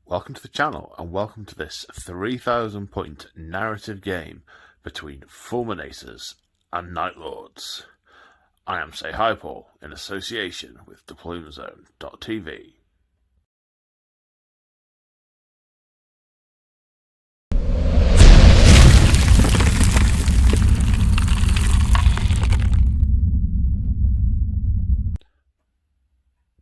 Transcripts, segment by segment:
Welcome to the channel and welcome to this 3,000 point narrative game between Fulminators and Night Lords. I am Say Hi Paul in association with deploymentzone.tv.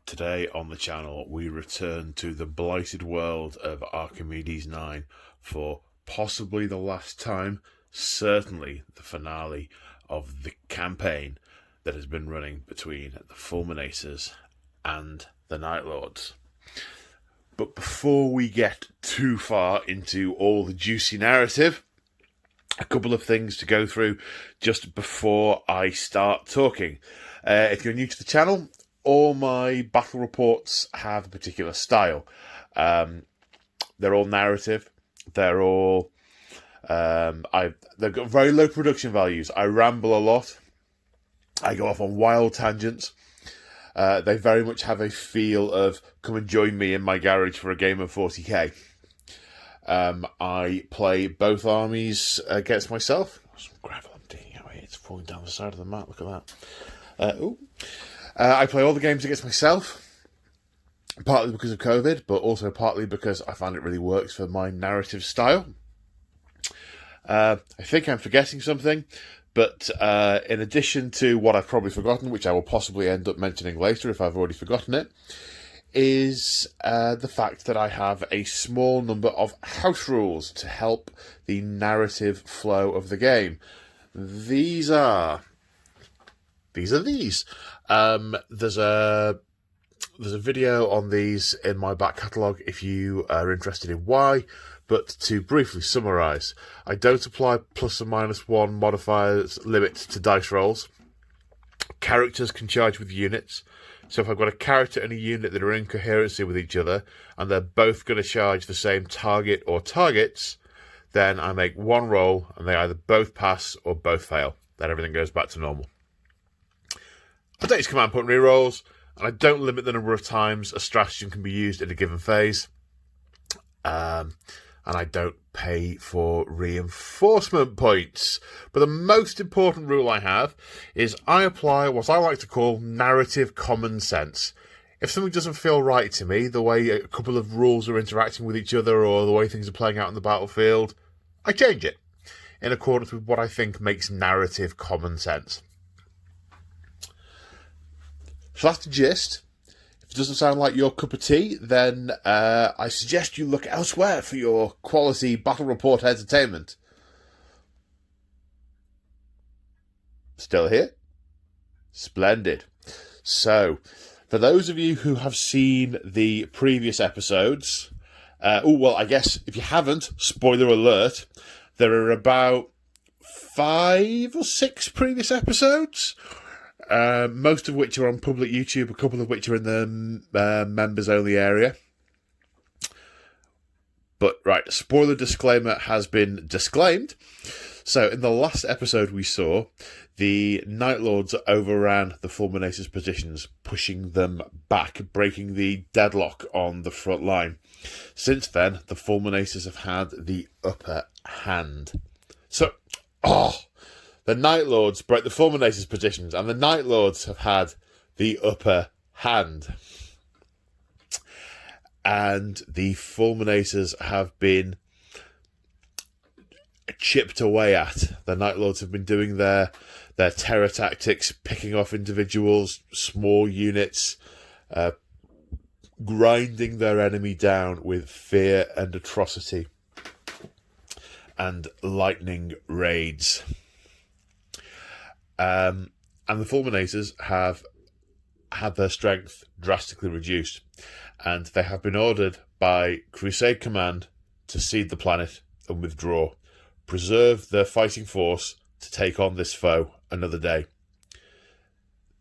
Today on the channel we return to the blighted world of Archimedes IX for possibly the last time, certainly the finale of the campaign that has been running between the Fulminators and the Night Lords. But before we get too far into all the juicy narrative, a couple of things to go through just before I start talking. If you're new to the channel, all my battle reports have a particular style. They're all narrative. They're all they've got very low production values. I ramble a lot. I go off on wild tangents. They very much have a feel of come and join me in my garage for a game of 40k. I play both armies against myself. Some gravel I'm digging out here. It's falling down the side of the map. Look at that. I play all the games against myself, partly because of COVID, but also partly because I find it really works for my narrative style. I think I'm forgetting something, but in addition to what I've probably forgotten, which I will possibly end up mentioning later if I've already forgotten it, is the fact that I have a small number of house rules to help the narrative flow of the game. These are these. There's a video on these in my back catalogue if you are interested in why, but to briefly summarise, I don't apply plus or minus one modifiers limit to dice rolls. Characters can charge with units, so if I've got a character and a unit that are in coherency with each other and they're both going to charge the same target or targets, then I make one roll and they either both pass or both fail. Then everything goes back to normal. I don't use command point rerolls, and I don't limit the number of times a stratagem can be used in a given phase. And I don't pay for reinforcement points. But the most important rule I have is I apply what I like to call narrative common sense. If something doesn't feel right to me, the way a couple of rules are interacting with each other or the way things are playing out on the battlefield, I change it in accordance with what I think makes narrative common sense. So that's the gist. If it doesn't sound like your cup of tea, then I suggest you look elsewhere for your quality battle report entertainment. Still here? Splendid. So, for those of you who have seen the previous episodes, I guess if you haven't, spoiler alert, there are about 5 or 6 previous episodes. Most of which are on public YouTube, a couple of which are in the members-only area. But, right, spoiler disclaimer has been disclaimed. So, in the last episode we saw, the Night Lords overran the Fulminators' positions, pushing them back, breaking the deadlock on the front line. Since then, the Fulminators have had the upper hand. So, the Night Lords break the Fulminators' positions, and the Night Lords have had the upper hand. And the Fulminators have been chipped away at. The Night Lords have been doing their terror tactics, picking off individuals, small units, grinding their enemy down with fear and atrocity, and lightning raids. And the Fulminators have had their strength drastically reduced, and they have been ordered by Crusade Command to cede the planet and withdraw, preserve their fighting force to take on this foe another day.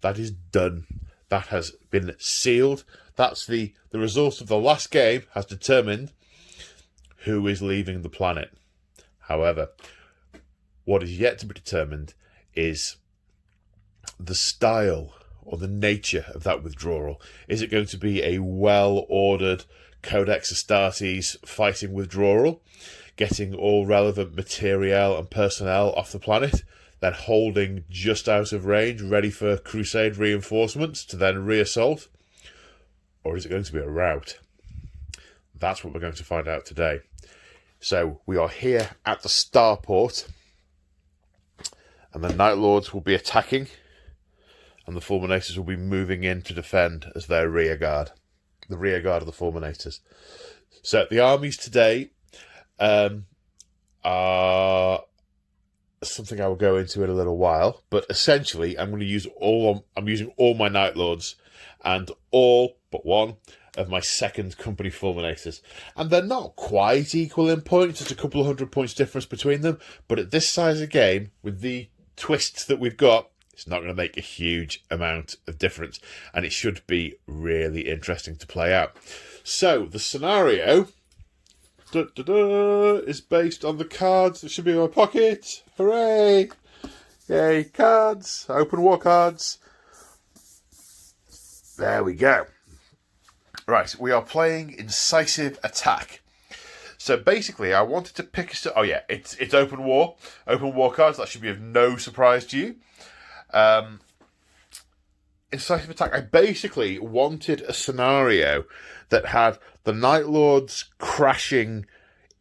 That is done. That has been sealed. That's the result of the last game has determined who is leaving the planet. However, what is yet to be determined is the style or the nature of that withdrawal. Is it going to be a well-ordered, Codex Astartes fighting withdrawal, getting all relevant materiel and personnel off the planet, then holding just out of range, ready for crusade reinforcements to then reassault? Or is it going to be a rout? That's what we're going to find out today. So we are here at the starport, and the Night Lords will be attacking, and the Fulminators will be moving in to defend as their rearguard. The rearguard of the Fulminators. So the armies today are something I will go into in a little while, but essentially I'm using all my Night Lords and all but one of my second company Fulminators, and they're not quite equal in points. There's a couple of 100 points difference between them, but at this size of game, with the twists that we've got, it's not going to make a huge amount of difference, and it should be really interesting to play out. So the scenario is based on the cards that should be in my pocket. Hooray! Yay, cards. Open war cards. There we go. Right, we are playing Incisive Attack. So basically, I wanted to pick a... Oh yeah, it's open war. Open war cards. That should be of no surprise to you. Incisive Attack. I basically wanted a scenario that had the Night Lords crashing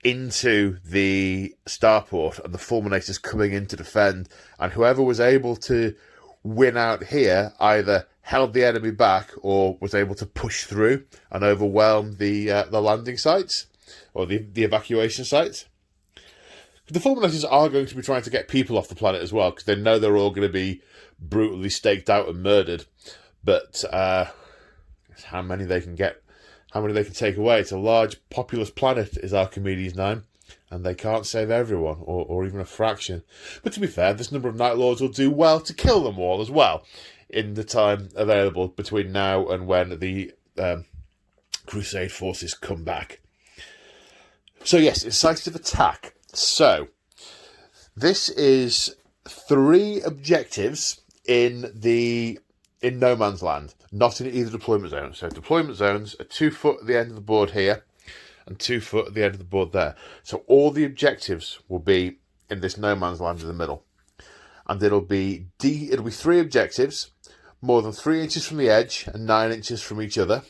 into the starport and the Fulminators coming in to defend, and whoever was able to win out here either held the enemy back or was able to push through and overwhelm the landing sites or the evacuation sites. The Fulminators are going to be trying to get people off the planet as well, because they know they're all going to be brutally staked out and murdered. But how many they can get, how many they can take away. It's a large, populous planet, is Archimedes IX, and they can't save everyone, or even a fraction. But to be fair, this number of Night Lords will do well to kill them all as well, in the time available between now and when the Crusade forces come back. So yes, Incisive Attack. So, this is 3 objectives in no man's land, not in either deployment zone. So deployment zones are 2 foot at the end of the board here, and 2 foot at the end of the board there. So all the objectives will be in this no man's land in the middle. And it'll be 3 objectives, more than 3 inches from the edge and 9 inches from each other.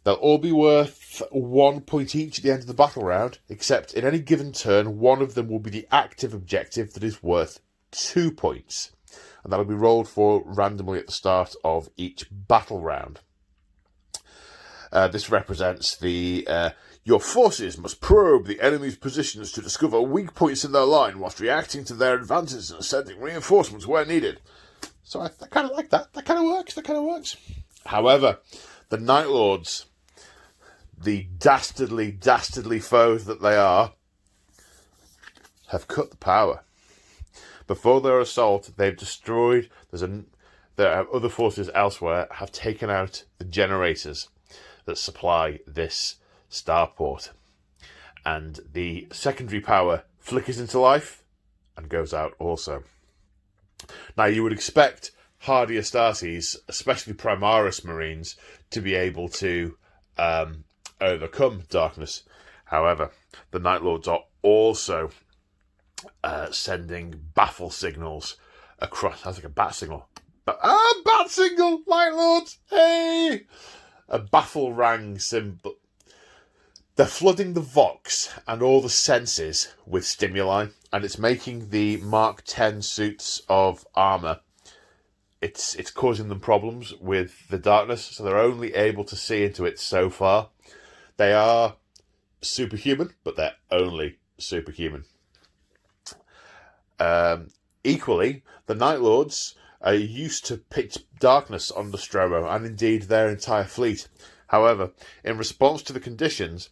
They'll all be worth 1 point each at the end of the battle round, except in any given turn, one of them will be the active objective that is worth 2 points. And that'll be rolled for randomly at the start of each battle round. This represents your forces must probe the enemy's positions to discover weak points in their line whilst reacting to their advances and sending reinforcements where needed. So I kind of like that. That kind of works. However, the Night Lords, the dastardly foes that they are, have cut the power. Before their assault, they've destroyed... other forces elsewhere have taken out the generators that supply this starport. And the secondary power flickers into life and goes out also. Now, you would expect hardy Astartes, especially Primaris Marines, to be able to overcome darkness. However, the Night Lords are also sending baffle signals across. Sounds like a bat signal. Bat signal! Night Lords! Hey! A baffle rang symbol. They're flooding the Vox and all the senses with stimuli, and it's making the Mark X suits of armour. It's causing them problems with the darkness, so they're only able to see into it so far. They are superhuman, but they're only superhuman. Equally, the Night Lords are used to pitch darkness on Nostromo, and indeed their entire fleet. However, in response to the conditions,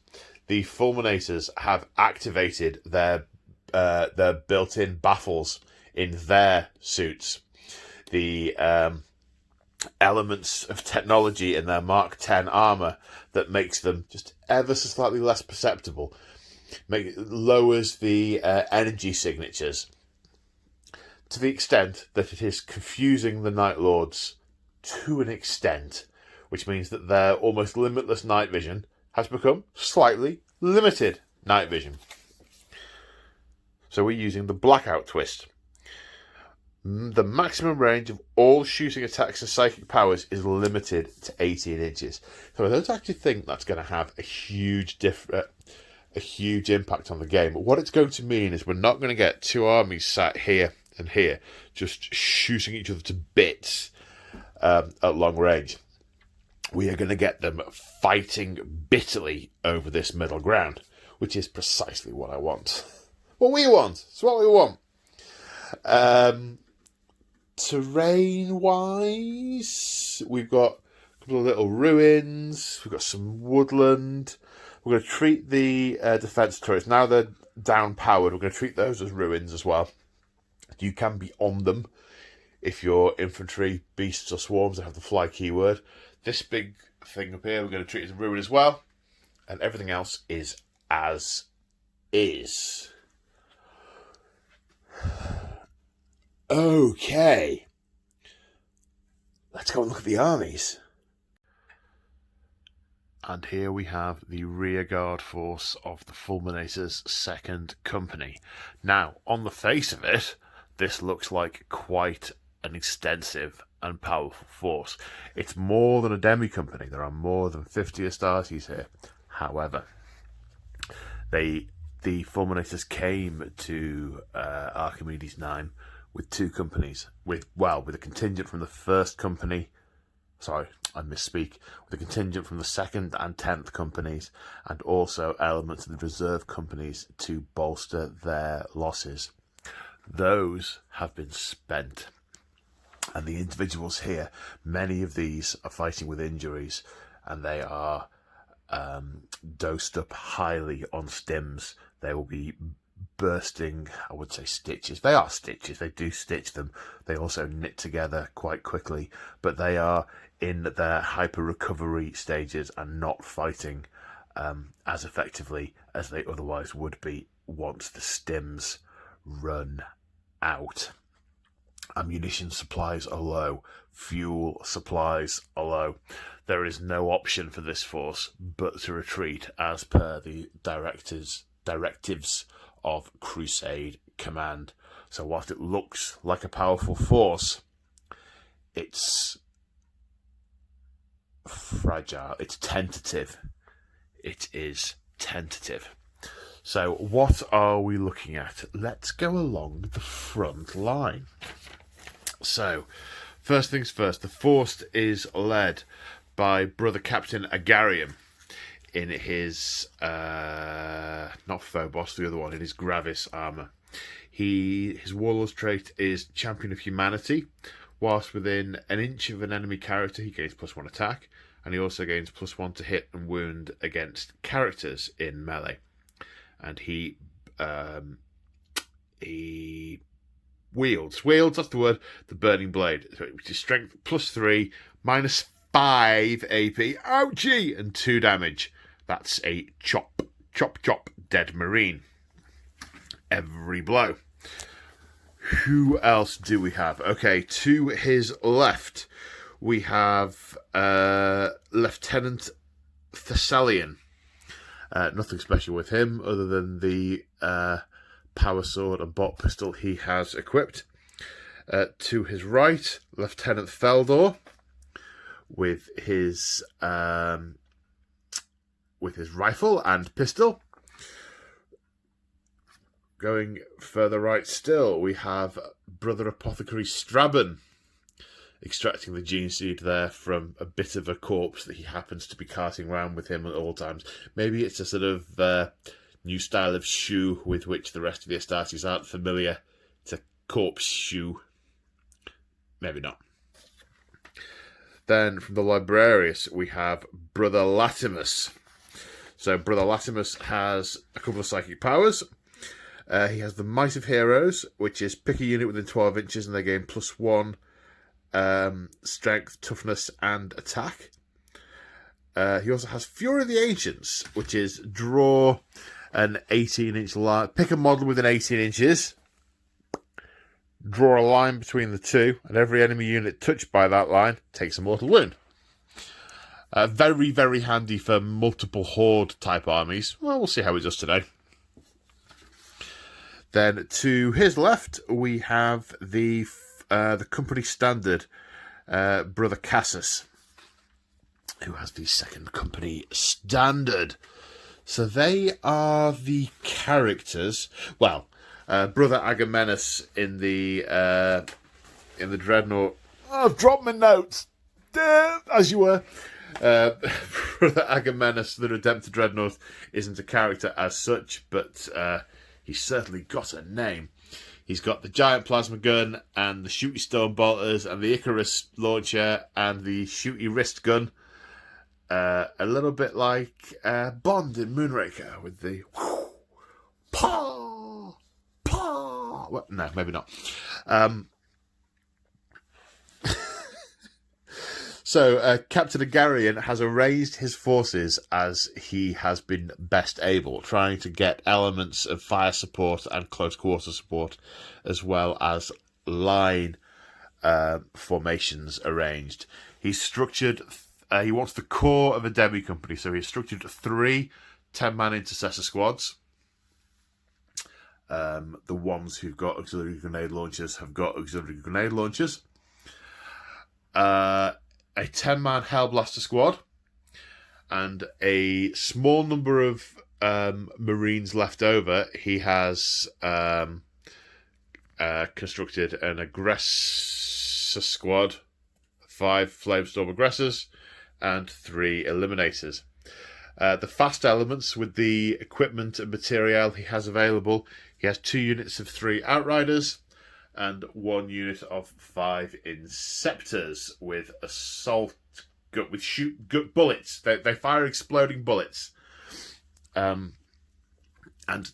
the Fulminators have activated their built-in baffles in their suits. The elements of technology in their Mark X armour that makes them just ever so slightly less perceptible, lowers the energy signatures to the extent that it is confusing the Night Lords to an extent, which means that their almost limitless night vision has become slightly limited night vision. So we're using the Blackout twist. The maximum range of all shooting attacks and psychic powers is limited to 18 inches. So I don't actually think that's going to have a huge impact on the game. But what it's going to mean is we're not going to get two armies sat here and here just shooting each other to bits at long range. We are going to get them fighting bitterly over this middle ground, which is precisely what I want. What we want. It's what we want. Terrain-wise, we've got a couple of little ruins. We've got some woodland. We're going to treat the defence turrets. Now they're down-powered, we're going to treat those as ruins as well. You can be on them if you're infantry, beasts or swarms that have the fly keyword. This big thing up here, we're going to treat as a ruin as well. And everything else is as is. Okay. Let's go and look at the armies. And here we have the rearguard force of the Fulminators' 2nd Company. Now, on the face of it, this looks like quite an extensive and powerful force. It's more than a demi-company. There are more than 50 Astartes here. However, the Fulminators came to Archimedes IX with 2 companies, with a contingent from the 1st Company. Sorry, I misspeak. With a contingent from the 2nd and 10th Companies, and also elements of the reserve companies to bolster their losses. Those have been spent. And the individuals here, many of these are fighting with injuries, and they are dosed up highly on stims. They will be bursting, I would say, stitches. They are stitches. They do stitch them. They also knit together quite quickly, but they are in their hyper recovery stages and not fighting as effectively as they otherwise would be once the stims run out. Ammunition supplies are low. Fuel supplies are low. There is no option for this force but to retreat as per the directives of Crusade Command. So whilst it looks like a powerful force, it's fragile. It's tentative. It is tentative. So what are we looking at? Let's go along the front line. So, first things first, the force is led by Brother Captain Agarium in his, not Phobos, the other one, in his Gravis armour. His warlord's trait is Champion of Humanity. Whilst within an inch of an enemy character, he gains +1 attack, and he also gains +1 to hit and wound against characters in melee. And he wields, that's the word, the Burning Blade, which is strength +3, -5 AP, ouchie, and 2 damage. That's a chop, dead marine. Every blow. Who else do we have? Okay, to his left, we have Lieutenant Thessalian. Nothing special with him other than the power sword and bot pistol he has equipped. To his right, Lieutenant Feldor with his rifle and pistol. Going further right still, we have Brother Apothecary Strabon, extracting the gene seed there from a bit of a corpse that he happens to be carting around with him at all times. Maybe it's a sort of new style of shoe with which the rest of the Astartes aren't familiar. It's a corpse shoe. Maybe not. Then from the Librarius, we have Brother Latimus. So Brother Latimus has a couple of psychic powers. He has the Might of Heroes, which is pick a unit within 12 inches and they gain +1 strength, toughness, and attack. He also has Fury of the Ancients, which is draw an 18-inch line. Pick a model within 18 inches. Draw a line between the two, and every enemy unit touched by that line takes a mortal wound. Very, very handy for multiple horde type armies. Well, we'll see how it does today. Then to his left, we have the company standard, Brother Cassus, who has the second company standard. So they are the characters. Well, Brother Agamenus in the Dreadnought. Oh, I've dropped my notes. As you were. Brother Agamenus, the Redemptor Dreadnought, isn't a character as such, but he's certainly got a name. He's got the giant plasma gun and the shooty stone bolters and the Icarus launcher and the shooty wrist gun. A little bit like Bond in Moonraker with the paw, paw. Well, no, maybe not. So Captain Agarian has arranged his forces as he has been best able, trying to get elements of fire support and close quarter support, as well as line formations arranged. He's structured. He wants the core of a demi company, so he's structured 3 10-man intercessor squads. The ones who've got auxiliary grenade launchers have got auxiliary grenade launchers. A 10-man Hellblaster squad, and a small number of Marines left over. He has constructed an aggressor squad, 5 Flamestorm aggressors, and 3 eliminators. The fast elements with the equipment and materiel he has available, he has 2 units of 3 Outriders, and 1 unit of 5 Inceptors with assault with bullets. They fire exploding bullets. And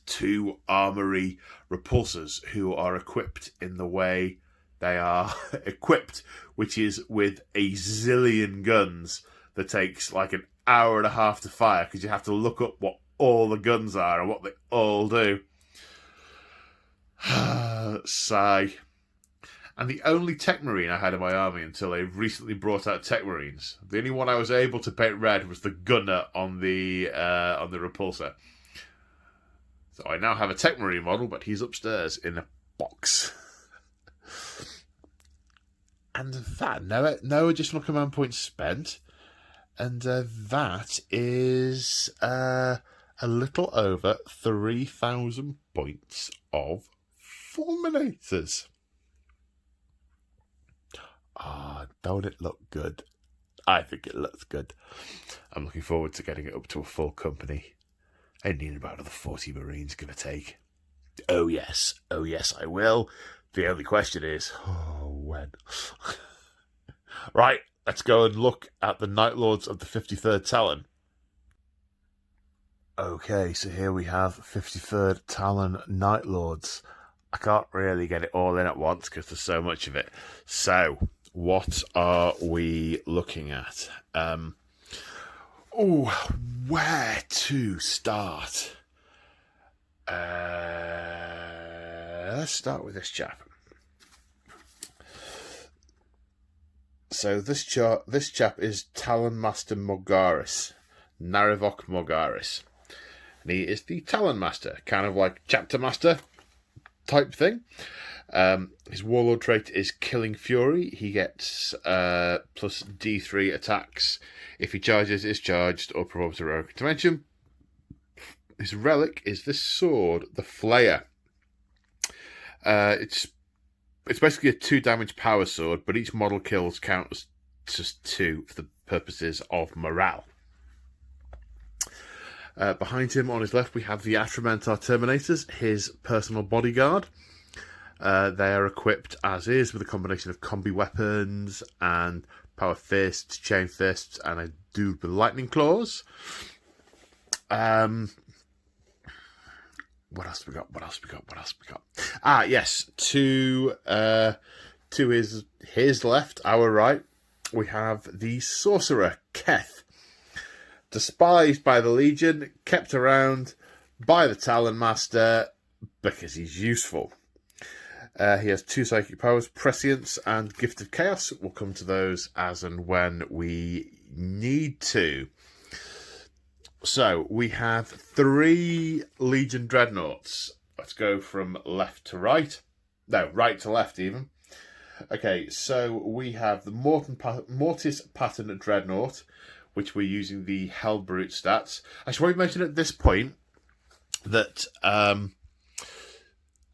2 armory repulsors who are equipped in the way they are equipped, which is with a zillion guns that takes like an hour and a half to fire because you have to look up what all the guns are and what they all do. Sigh. And the only Tech Marine I had in my army until they recently brought out Tech Marines. The only one I was able to paint red was the gunner on the repulsor. So I now have a Tech Marine model, but he's upstairs in a box. And that, no additional command points spent. And that is a little over 3,000 points of Fulminators. Don't it look good? I think it looks good. I'm looking forward to getting it up to a full company. I need about another 40 Marines, give or take. Oh yes, I will. The only question is, when? Right, let's go and look at the Night Lords of the 53rd Talon. Okay, so here we have 53rd Talon Night Lords. I can't really get it all in at once because there's so much of it. So, what are we looking at? Where to start? Let's start with this chap. So this chap is Talon Master Morgaris, Narivok Morgaris. And he is the Talon Master, kind of like Chapter Master type thing. His warlord trait is Killing Fury. He gets plus D3 attacks if he charges, is charged, or provokes a heroic intervention. His relic is this sword, the Flayer. It's basically a 2 damage power sword, but each model kills counts as 2 for the purposes of morale. Behind him on his left, we have the Atramentar Terminators, his personal bodyguard. They are equipped as is with a combination of combi weapons and power fists, chain fists, and a dude with lightning claws. What else we got? Ah, yes. To his left, our right, we have the Sorcerer, Keth. Despised by the Legion, kept around by the Talon Master because he's useful. He has 2 psychic powers, Prescience and Gift of Chaos. We'll come to those as and when we need to. So we have 3 Legion Dreadnoughts. Let's go from left to right. No, right to left even. Okay, so we have the Mortis Pattern Dreadnought, which we're using the Hellbrute stats. I should probably mention at this point that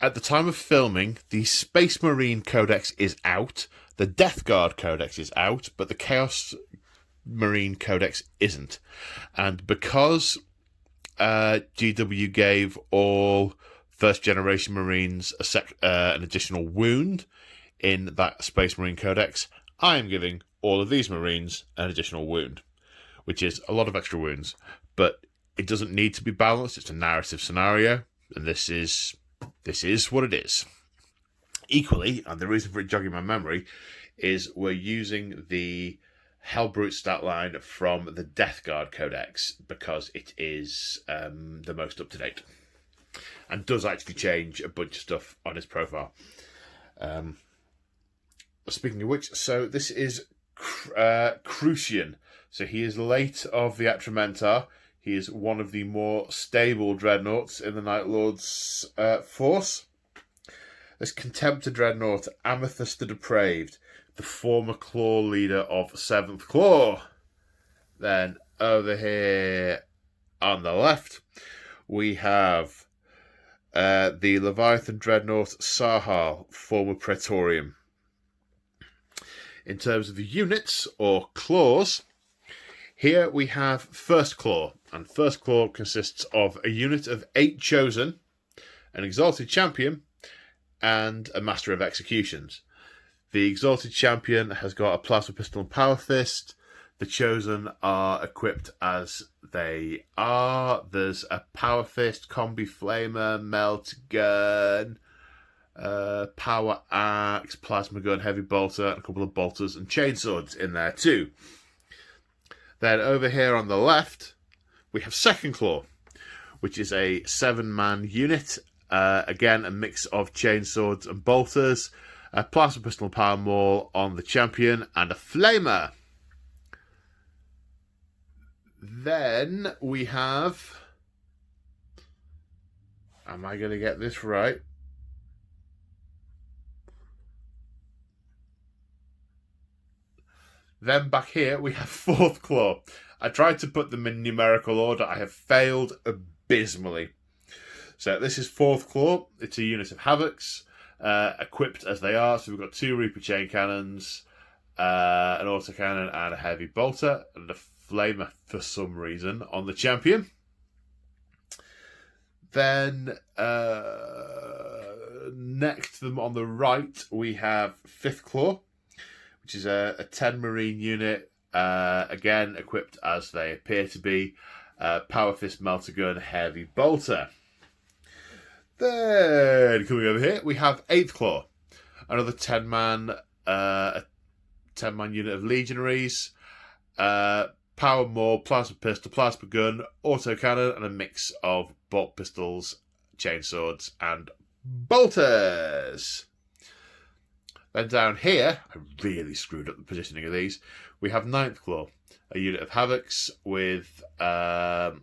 at the time of filming, the Space Marine Codex is out, the Death Guard Codex is out, but the Chaos Marine Codex isn't. And because GW gave all first generation Marines an additional wound in that Space Marine Codex, I am giving all of these Marines an additional wound, which is a lot of extra wounds, but it doesn't need to be balanced. It's a narrative scenario, and this is what it is. Equally, and the reason for it jogging my memory, is we're using the Hellbrute stat line from the Death Guard Codex because it is the most up to date and does actually change a bunch of stuff on his profile. Speaking of which, so this is Crucian. So he is late of the Atramentar. He is one of the more stable dreadnoughts in the Night Lord's force. This Contemptor Dreadnought, Amethyst the Depraved, the former Claw leader of 7th Claw. Then over here on the left, we have the Leviathan Dreadnought, Sahal, former Praetorium. In terms of the units, or claws, here we have First Claw, and First Claw consists of a unit of 8 Chosen, an Exalted Champion, and a Master of Executions. The Exalted Champion has got a Plasma Pistol and Power Fist. The Chosen are equipped as they are. There's a Power Fist, Combi Flamer, Melt Gun, Power Axe, Plasma Gun, Heavy Bolter, and a couple of Bolters and Chainswords in there too. Then over here on the left, we have Second Claw, which is a 7-man unit. Again, a mix of Chainswords and Bolters, a Plasma Pistol and Power Maul on the Champion, and a Flamer. Then we have... Am I going to get this right? Then back here, we have Fourth Claw. I tried to put them in numerical order. I have failed abysmally. So this is Fourth Claw. It's a unit of Havocs, equipped as they are. So we've got 2 Reaper Chain Cannons, an Autocannon, and a Heavy Bolter, and a Flamer for some reason on the Champion. Then next to them on the right, we have Fifth Claw, which is a 10 Marine unit, again equipped as they appear to be. Power Fist, Melter Gun, Heavy Bolter. Then coming over here, we have 8th Claw, another 10-man unit of Legionaries. Power Maul, Plasma Pistol, Plasma Gun, Autocannon, and a mix of Bolt Pistols, Chainswords, and Bolters. Then down here, I really screwed up the positioning of these. We have 9th Claw, a unit of Havocs with... oh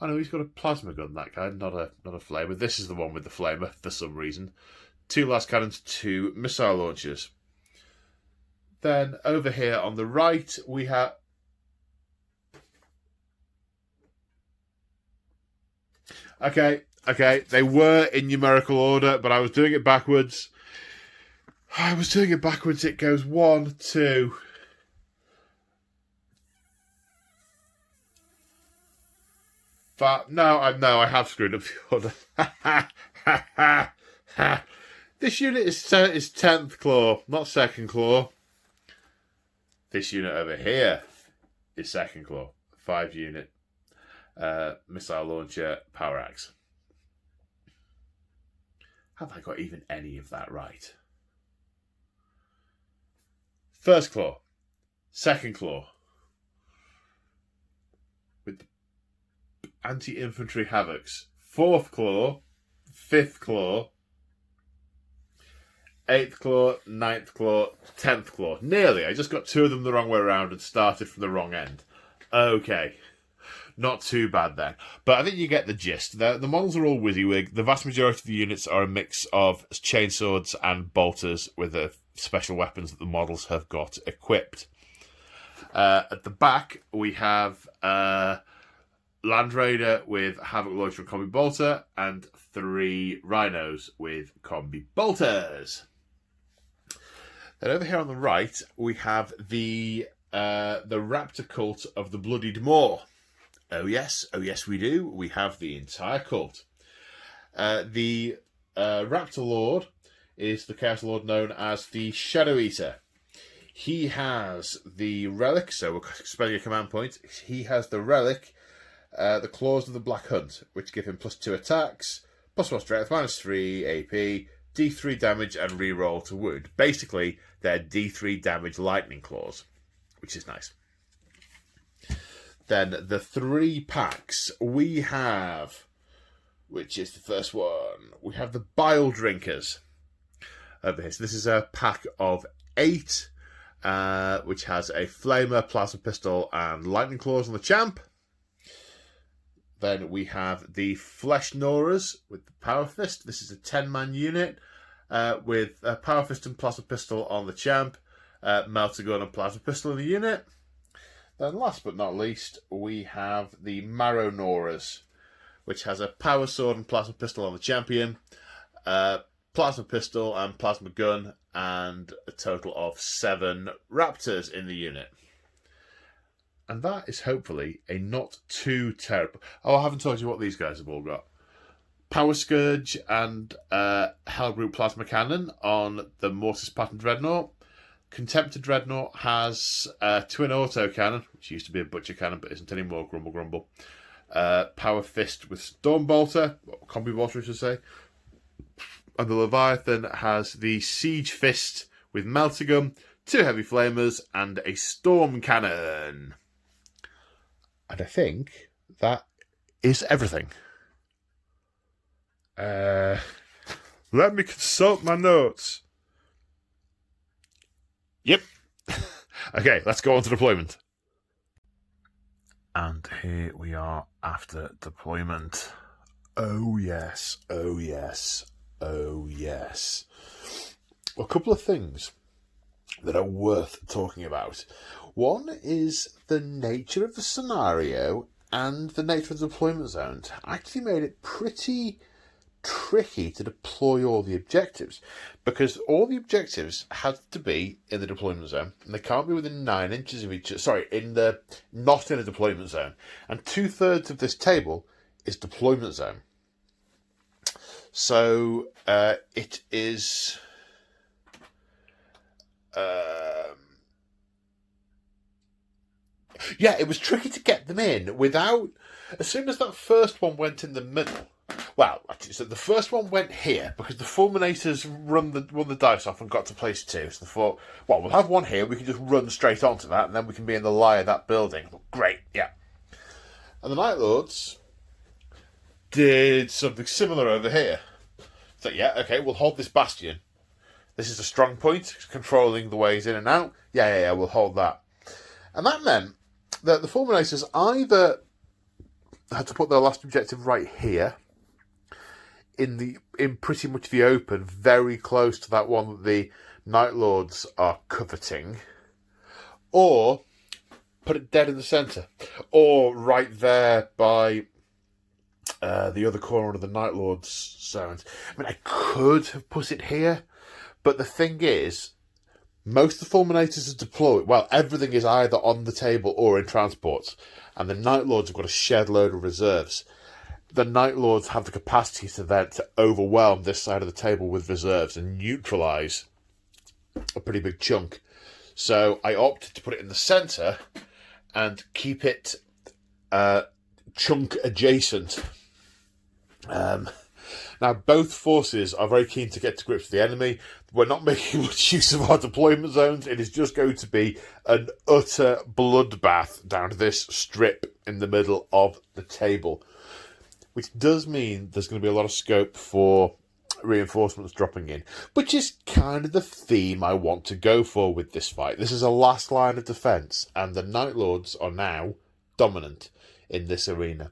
no, he's got a Plasma Gun, that guy, not a Flamer. This is the one with the Flamer, for some reason. 2 Last Cannons, 2 Missile Launchers. Then over here on the right, we have... Okay, they were in numerical order, but I was doing it backwards. It goes 1, 2... No, I have screwed up the order. This unit is 10th Claw, not 2nd Claw. This unit over here is 2nd Claw, 5 unit. Missile Launcher, Power Axe. Have I got even any of that right? First Claw, 2nd Claw, with the anti-infantry Havocs. 4th Claw, 5th Claw, 8th claw, 9th claw, 10th claw. Nearly. I just got 2 of them the wrong way around and started from the wrong end. Okay. Not too bad then. But I think you get the gist. The models are all WYSIWYG. The vast majority of the units are a mix of chainswords and bolters with the special weapons that the models have got equipped. At the back, we have Land Raider with Havoc Launcher and Combi Bolter, and 3 Rhinos with Combi Bolters. Then over here on the right, we have the Raptor Cult of the Bloodied Maw. Oh yes, we do. We have the entire cult. The Raptor Lord is the Chaos Lord known as the Shadow Eater. He has the relic, so we're spelling a command point. He has the relic, the Claws of the Black Hunt, which give him +2 attacks, +1 strength, -3 AP, D3 damage, and reroll to wound. Basically, they're D3 damage lightning claws, which is nice. Then the 3 packs we have, which is the first one, we have the Bile Drinkers over here. So this is a pack of 8, which has a Flamer, Plasma Pistol, and Lightning Claws on the champ. Then we have the Flesh Gnawers with the Power Fist. This is a 10-man unit with a Power Fist and Plasma Pistol on the champ, Melter Gun and Plasma Pistol in the unit. Then last but not least, we have the Marrow Gnawers, which has a Power Sword and Plasma Pistol on the champion, Plasma Pistol and Plasma Gun, and a total of 7 Raptors in the unit. And that is hopefully a not too terrible... Oh, I haven't told you what these guys have all got. Power Scourge and Hellbrute Plasma Cannon on the Mortis Pattern Dreadnought. Contemptor Dreadnought has Twin Auto Cannon, which used to be a Butcher Cannon but isn't anymore, grumble grumble. Power Fist with Storm Bolter, Combi Bolter I should say. And the Leviathan has the Siege Fist with Melter Gun, 2 Heavy Flamers, and a Storm Cannon. And I think that is everything. Let me consult my notes. Yep. Okay, let's go on to deployment. And here we are after deployment. Oh yes, oh yes, oh yes. A couple of things that are worth talking about. One is the nature of the scenario and the nature of the deployment zone actually made it pretty tricky to deploy all the objectives, because all the objectives had to be in the deployment zone and they can't be within 9 inches of each other. Not in a deployment zone, and 2/3 of this table is deployment zone. So it is it was tricky to get them in without, as soon as that first one went in the middle. Well, actually, so the first one went here because the Fulminators run the dice off and got to place 2. So they thought, well, we'll have one here. We can just run straight onto that, and then we can be in the lie of that building. Great, yeah. And the Night Lords did something similar over here. So yeah, okay, we'll hold this bastion. This is a strong point, controlling the ways in and out. Yeah, we'll hold that. And that meant that the Fulminators either had to put their last objective right here, in pretty much the open, very close to that one that the Night Lords are coveting, or put it dead in the centre, or right there by the other corner of the Night Lords zones. I mean, I could have put it here, but the thing is, most of the Fulminators are deployed. Well, everything is either on the table or in transports, and the Night Lords have got a shed load of reserves. The Night Lords have the capacity to overwhelm this side of the table with reserves and neutralise a pretty big chunk. So I opted to put it in the centre and keep it chunk adjacent. Now, both forces are very keen to get to grips with the enemy. We're not making much use of our deployment zones. It is just going to be an utter bloodbath down to this strip in the middle of the table, which does mean there's going to be a lot of scope for reinforcements dropping in, which is kind of the theme I want to go for with this fight. This is a last line of defence, and the Night Lords are now dominant in this arena.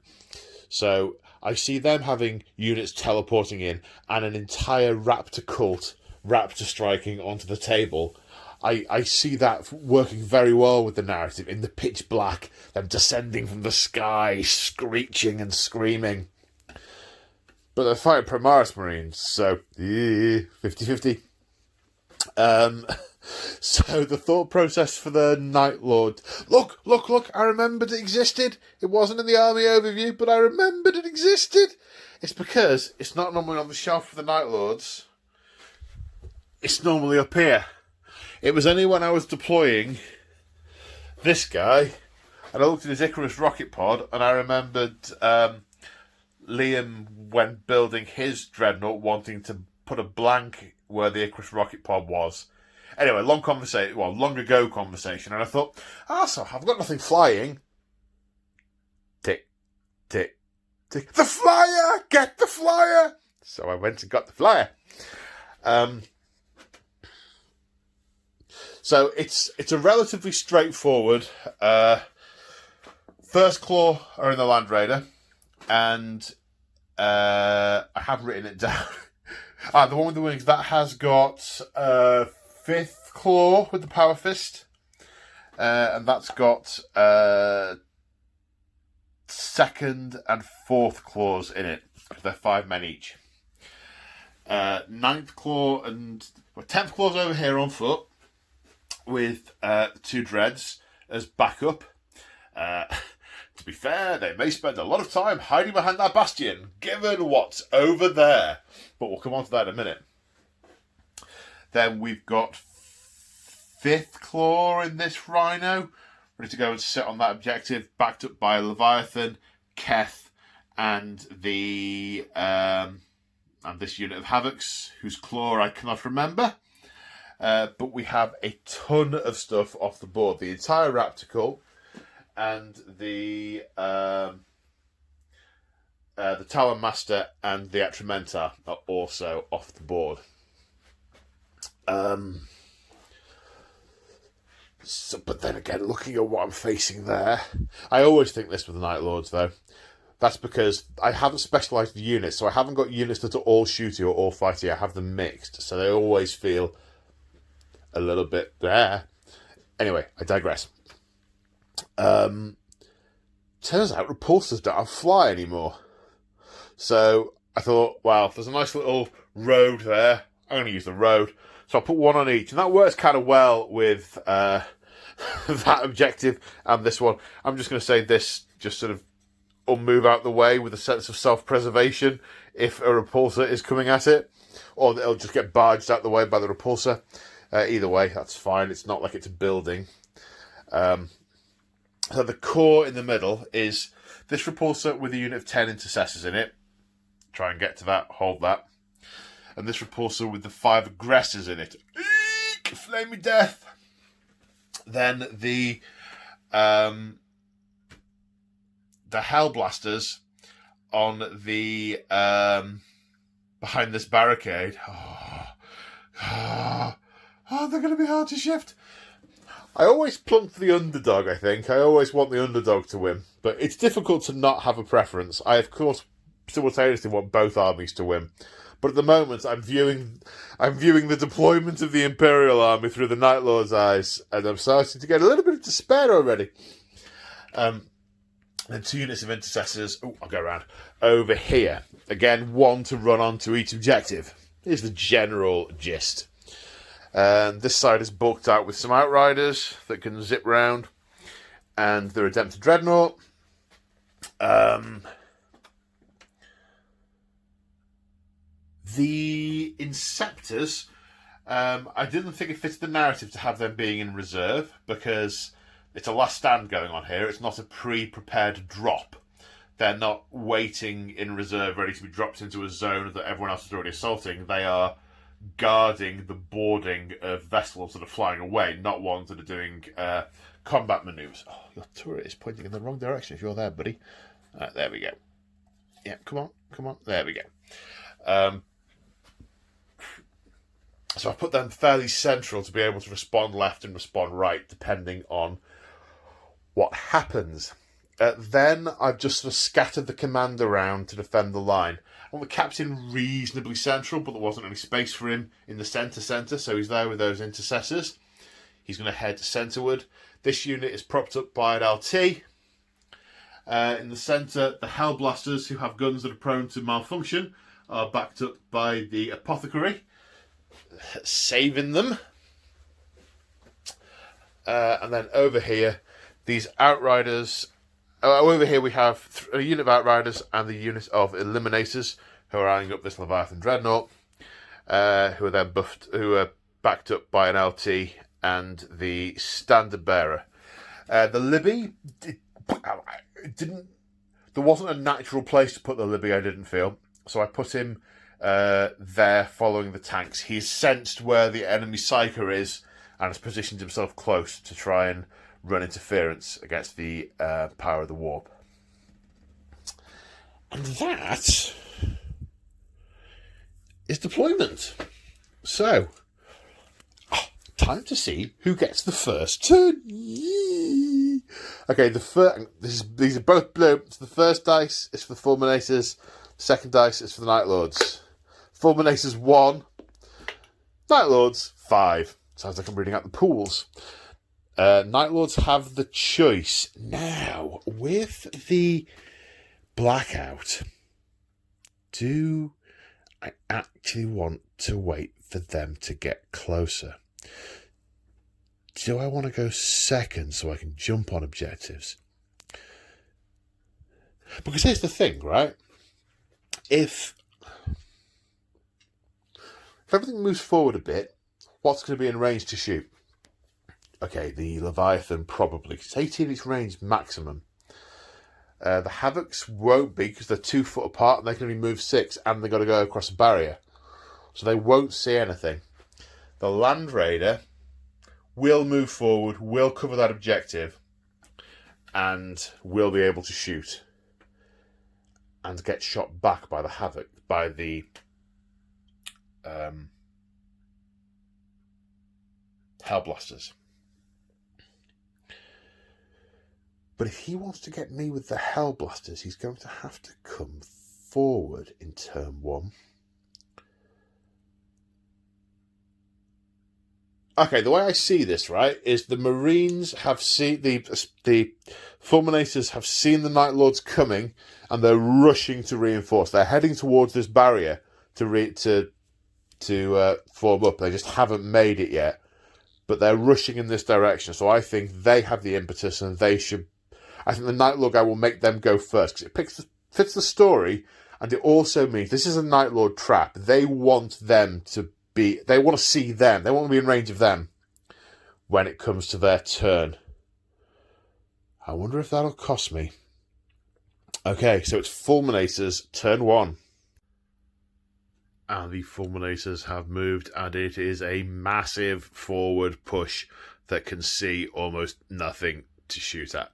So I see them having units teleporting in and an entire raptor cult, raptor striking onto the table. I see that working very well with the narrative in the pitch black, them descending from the sky, screeching and screaming. But they're fighting Primaris Marines, so 50-50. So the thought process for the Night Lord... Look, I remembered it existed. It wasn't in the army overview, but I remembered it existed. It's because it's not normally on the shelf for the Night Lords. It's normally up here. It was only when I was deploying this guy, and I looked at his Icarus rocket pod, and I remembered Liam, when building his dreadnought, wanting to put a blank where the Icarus rocket pod was. Anyway, long ago conversation, and I thought, so I've got nothing flying. Tick, tick, tick. The flyer! Get the flyer! So I went and got the flyer. So it's a relatively straightforward. First Claw are in the Land Raider, and I have written it down. The one with the wings, that has got Fifth Claw with the Power Fist, and that's got second and fourth claws in it. They're 5 men each. Ninth Claw and 10th Claw's over here on foot, with 2 dreads as backup. To be fair, they may spend a lot of time hiding behind that bastion, given what's over there. But we'll come on to that in a minute. Then we've got 5th Claw in this Rhino, ready to go and sit on that objective, backed up by Leviathan, Keth, and the and this unit of Havocs, whose claw I cannot remember. But we have a ton of stuff off the board. The entire Raptor cult and the Talon Master and the Atramentar are also off the board. But then again, looking at what I'm facing there, I always think this with the Night Lords, though. That's because I haven't specialised the units, so I haven't got units that are all shooty or all fighty. I have them mixed, so they always feel a little bit there. Anyway, I digress. Turns out repulsors don't have fly anymore. So I thought, well, there's a nice little road there. I'm going to use the road. So I'll put one on each. And that works kind of well with that objective and this one. I'm just going to say this just sort of will move out the way with a sense of self-preservation if a repulsor is coming at it. Or it'll just get barged out the way by the repulsor. Either way, that's fine. It's not like it's a building. So the core in the middle is this repulsor with a unit of 10 intercessors in it. Try and get to that, hold that. And this repulsor with the 5 aggressors in it. Eek! Flaming death! Then the Hellblasters on the behind this barricade. They're going to be hard to shift. I always plunk for the underdog, I think. I always want the underdog to win. But it's difficult to not have a preference. I, of course, simultaneously want both armies to win. But at the moment, I'm viewing the deployment of the Imperial Army through the Night Lord's eyes, and I'm starting to get a little bit of despair already. Then 2 units of intercessors. I'll go around over here. Again, 1 to run onto each objective. Here's the general gist. And this side is bulked out with some Outriders that can zip round, and the Redemptor Dreadnought. The Inceptors, I didn't think it fitted the narrative to have them being in reserve, because it's a last stand going on here. It's not a pre-prepared drop. They're not waiting in reserve ready to be dropped into a zone that everyone else is already assaulting. They are guarding the boarding of vessels that are flying away, not ones that are doing combat manoeuvres. Oh, your turret is pointing in the wrong direction if you're there, buddy. There we go. Yeah, come on. There we go. So I put them fairly central to be able to respond left and respond right, depending on what happens. Then I've just sort of scattered the command around to defend the line. I want the captain reasonably central, but there wasn't any space for him in the centre, so he's there with those intercessors. He's going to head centreward. This unit is propped up by an LT. In the centre, the Hellblasters, who have guns that are prone to malfunction, are backed up by the Apothecary, saving them. And then over here, these Outriders. Over here we have a unit of Outriders and the unit of Eliminators, who are eyeing up this Leviathan Dreadnought, who are then who are backed up by an LT and the Standard Bearer. The Libby didn't. There wasn't a natural place to put the Libby, I didn't feel, so I put him there following the tanks. He's sensed where the enemy Psyker is and has positioned himself close to try and run interference against the power of the warp. And that is deployment. So, time to see who gets the first turn. Yee. Okay, these are both blue. So the first dice is for the Fulminators. The second dice is for the Night Lords. Fulminators 1, Night Lords 5. Sounds like I'm reading out the pools. Night Lords have the choice. Now, with the Blackout, do I actually want to wait for them to get closer? Do I want to go second so I can jump on objectives? Because here's the thing, right? If everything moves forward a bit, what's going to be in range to shoot? Okay, the Leviathan probably. It's 18 its range maximum. The Havocs won't be because they're 2 foot apart and they can only move 6 and they've got to go across a barrier. So they won't see anything. The Land Raider will move forward, will cover that objective, and will be able to shoot and get shot back by the Havoc, by the Hellblasters. But if he wants to get me with the Hellblasters, he's going to have to come forward in turn 1. Okay, the way I see this, right, is the Marines have seen the Fulminators have seen the Night Lords coming, and they're rushing to reinforce. They're heading towards this barrier to form up. They just haven't made it yet, but they're rushing in this direction. So I think they have the impetus, and they should. I think the Night Lord guy will make them go first because it fits the story, and it also means this is a Night Lord trap. They want them to be. They want to see them. They want to be in range of them when it comes to their turn. I wonder if that'll cost me. Okay, so it's Fulminators turn 1. And the Fulminators have moved, and it is a massive forward push that can see almost nothing to shoot at.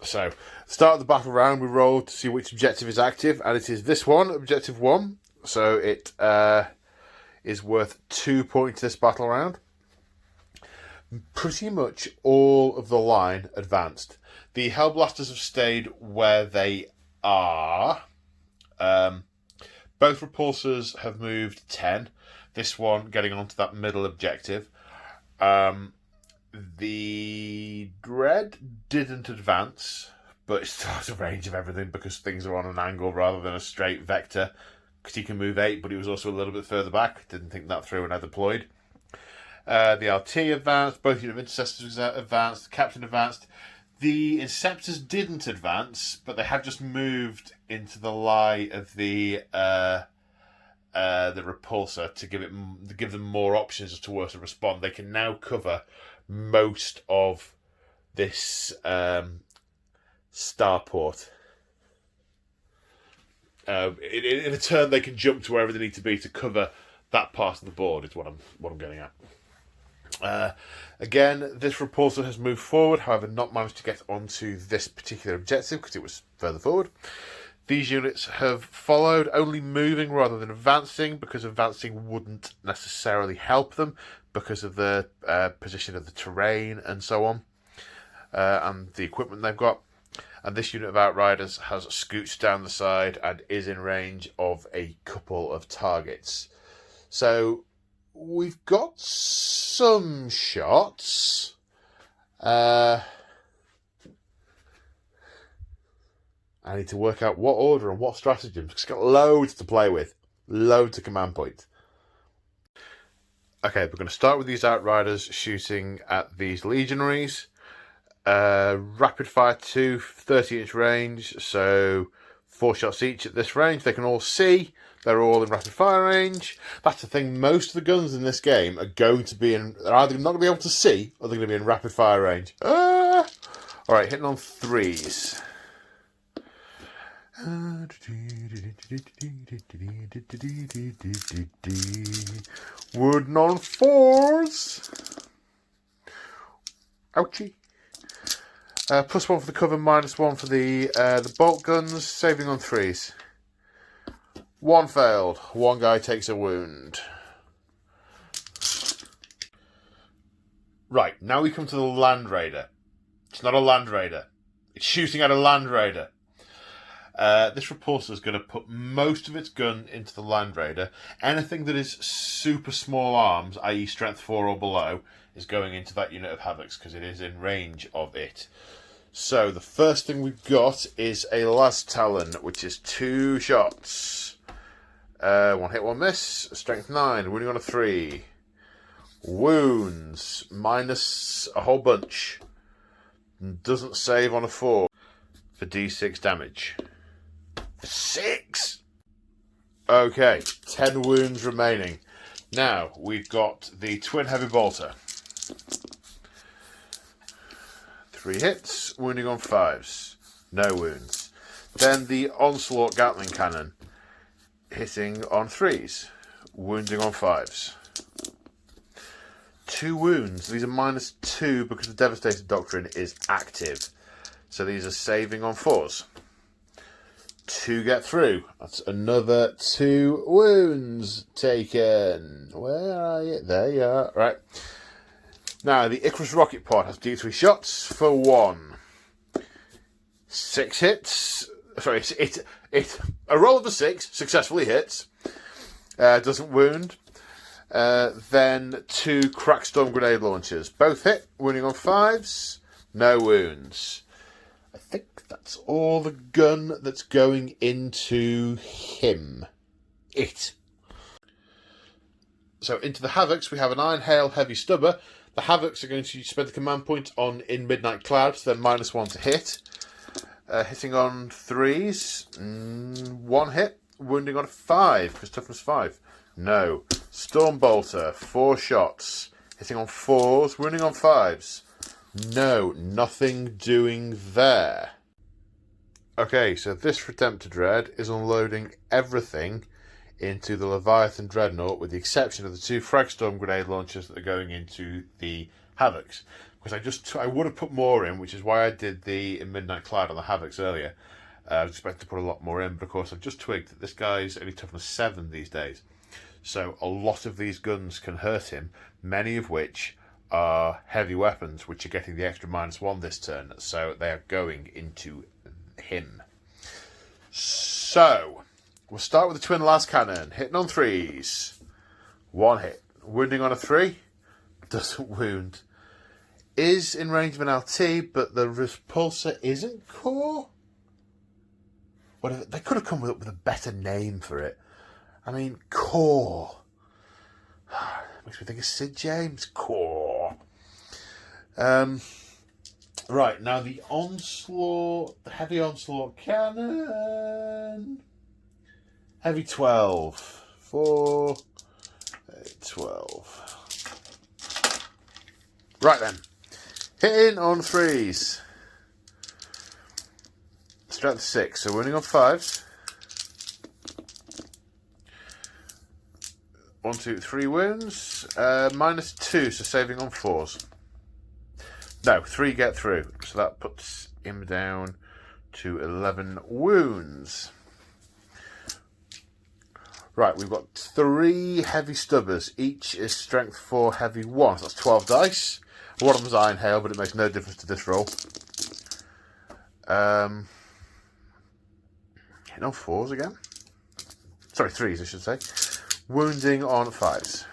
So, start of the battle round, we roll to see which objective is active, and it is this one, objective 1. So it is worth 2 points this battle round. Pretty much all of the line advanced. The Hellblasters have stayed where they are. Both repulsors have moved 10. This one getting onto that middle objective. The Dread didn't advance, but it's still out of range of everything because things are on an angle rather than a straight vector. Because he can move 8, but he was also a little bit further back. Didn't think that through when I deployed. The LT advanced. Both unit of intercessors advanced. The Captain advanced. The Inceptors didn't advance, but they have just moved into the lie of the repulsor to give them more options as to where to respond. They can now cover most of this starport. In a turn, they can jump to wherever they need to be to cover that part of the board. Is what I'm getting at. Again, this repulsor has moved forward, however, not managed to get onto this particular objective because it was further forward. These units have followed, only moving rather than advancing, because advancing wouldn't necessarily help them because of the position of the terrain and so on, and the equipment they've got. And this unit of Outriders has scooched down the side and is in range of a couple of targets. So we've got some shots. I need to work out what order and what stratagems, because it's got loads to play with. Loads of command points. Okay, we're going to start with these Outriders shooting at these legionaries. Rapid fire 2, 30-inch range, so 4 shots each at this range. They can all see. They're all in rapid fire range. That's the thing, most of the guns in this game are going to be in... They're either not going to be able to see, or they're going to be in rapid fire range. Alright, hitting on 3s. Wooden on 4s. Ouchie. +1 for the cover, -1 for the bolt guns. Saving on 3s. 1 failed. 1 guy takes a wound. Right, now we come to the Land Raider. It's not a Land Raider. It's shooting at a Land Raider. This repulsor is going to put most of its gun into the Land Raider. Anything that is super small arms, i.e. strength 4 or below, is going into that unit of Havocs because it is in range of it. So the first thing we've got is a Las Talon, which is 2 shots. 1 hit, 1 miss. Strength 9, wounding on a 3. Wounds, minus a whole bunch. Doesn't save on a 4 for D6 damage. 6! Okay, 10 wounds remaining. Now, we've got the Twin Heavy Bolter. 3 hits, wounding on 5s. No wounds. Then the Onslaught Gatling Cannon, hitting on 3s, wounding on 5s. 2 wounds. These are -2 because the Devastator Doctrine is active. So these are saving on 4s. 2 get through. That's another 2 wounds taken. Where are you? There you are. Right. Now, the Icarus Rocket Pod has D3 shots for 1. 6 hits. Sorry, a roll of a 6 successfully hits. Doesn't wound. Then 2 Crackstorm Grenade Launchers. Both hit, wounding on 5s. No wounds. I think that's all the gun that's going into him. So into the Havocs, we have an Iron Hail Heavy Stubber. The Havocs are going to spend the command point on In Midnight Cloud, so they're -1 to hit. Hitting on 3s. 1 hit, wounding on a 5, because toughness 5. No. Storm Bolter, 4 shots. Hitting on 4s, wounding on 5s. No, nothing doing there. Okay, so this Redemptor Dread is unloading everything into the Leviathan Dreadnought, with the exception of the 2 Fragstorm Grenade Launchers that are going into the Havocs. Because I would have put more in, which is why I did the Midnight Cloud on the Havocs earlier. I was expecting to put a lot more in, but of course I've just twigged that this guy's only toughness 7 these days. So a lot of these guns can hurt him, many of which are heavy weapons, which are getting the extra -1 this turn, so they are going into him. So, we'll start with the Twin Las Cannon, hitting on 3s. 1 hit, wounding on a 3, doesn't wound. Is in range of an LT, but the repulsor isn't core? Whatever, they could have come up with a better name for it. I mean, core. Makes me think of Sid James. Core. Right, now the Onslaught, the Heavy Onslaught Cannon. Heavy 12. 4, 8, 12. Right then. Hitting on 3s. Strength 6, so winning on 5s. 1, 2, 3 wounds. -2, so saving on 4s. No, 3 get through, so that puts him down to 11 wounds. Right, we've got 3 heavy stubbers. Each is strength 4, heavy 1. So that's 12 dice. One of them is Iron Hail, but it makes no difference to this roll. Hitting on 4s again. Sorry, 3s, I should say. Wounding on 5s.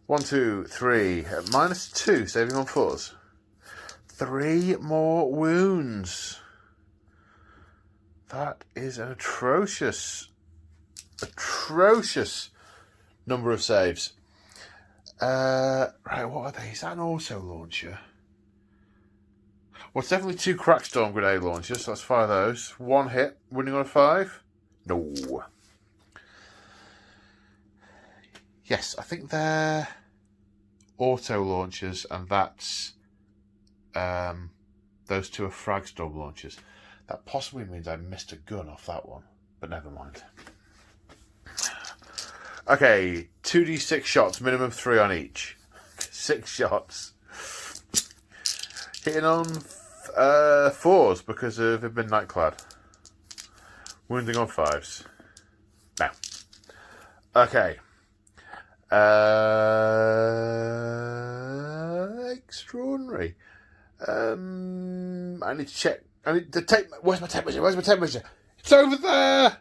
1, 2, 3. -2, saving on 4s. 3 more wounds. That is an atrocious number of saves. Right, what are they? Is that an auto launcher? Well, it's definitely 2 Crackstorm grenade launchers, so let's fire those. 1 hit, winning on a 5. No. Yes, I think they're auto launchers, and that's those 2 are Fragstorm launchers. That possibly means I missed a gun off that one, but never mind. Okay, 2d6 shots, minimum 3 on each. 6 shots. Hitting on 4s because of a midnight clad. Wounding on 5s. Now. Okay. Extraordinary. I need to check. I need to tape. Where's my tape measure? Where's my tape measure? It's over there!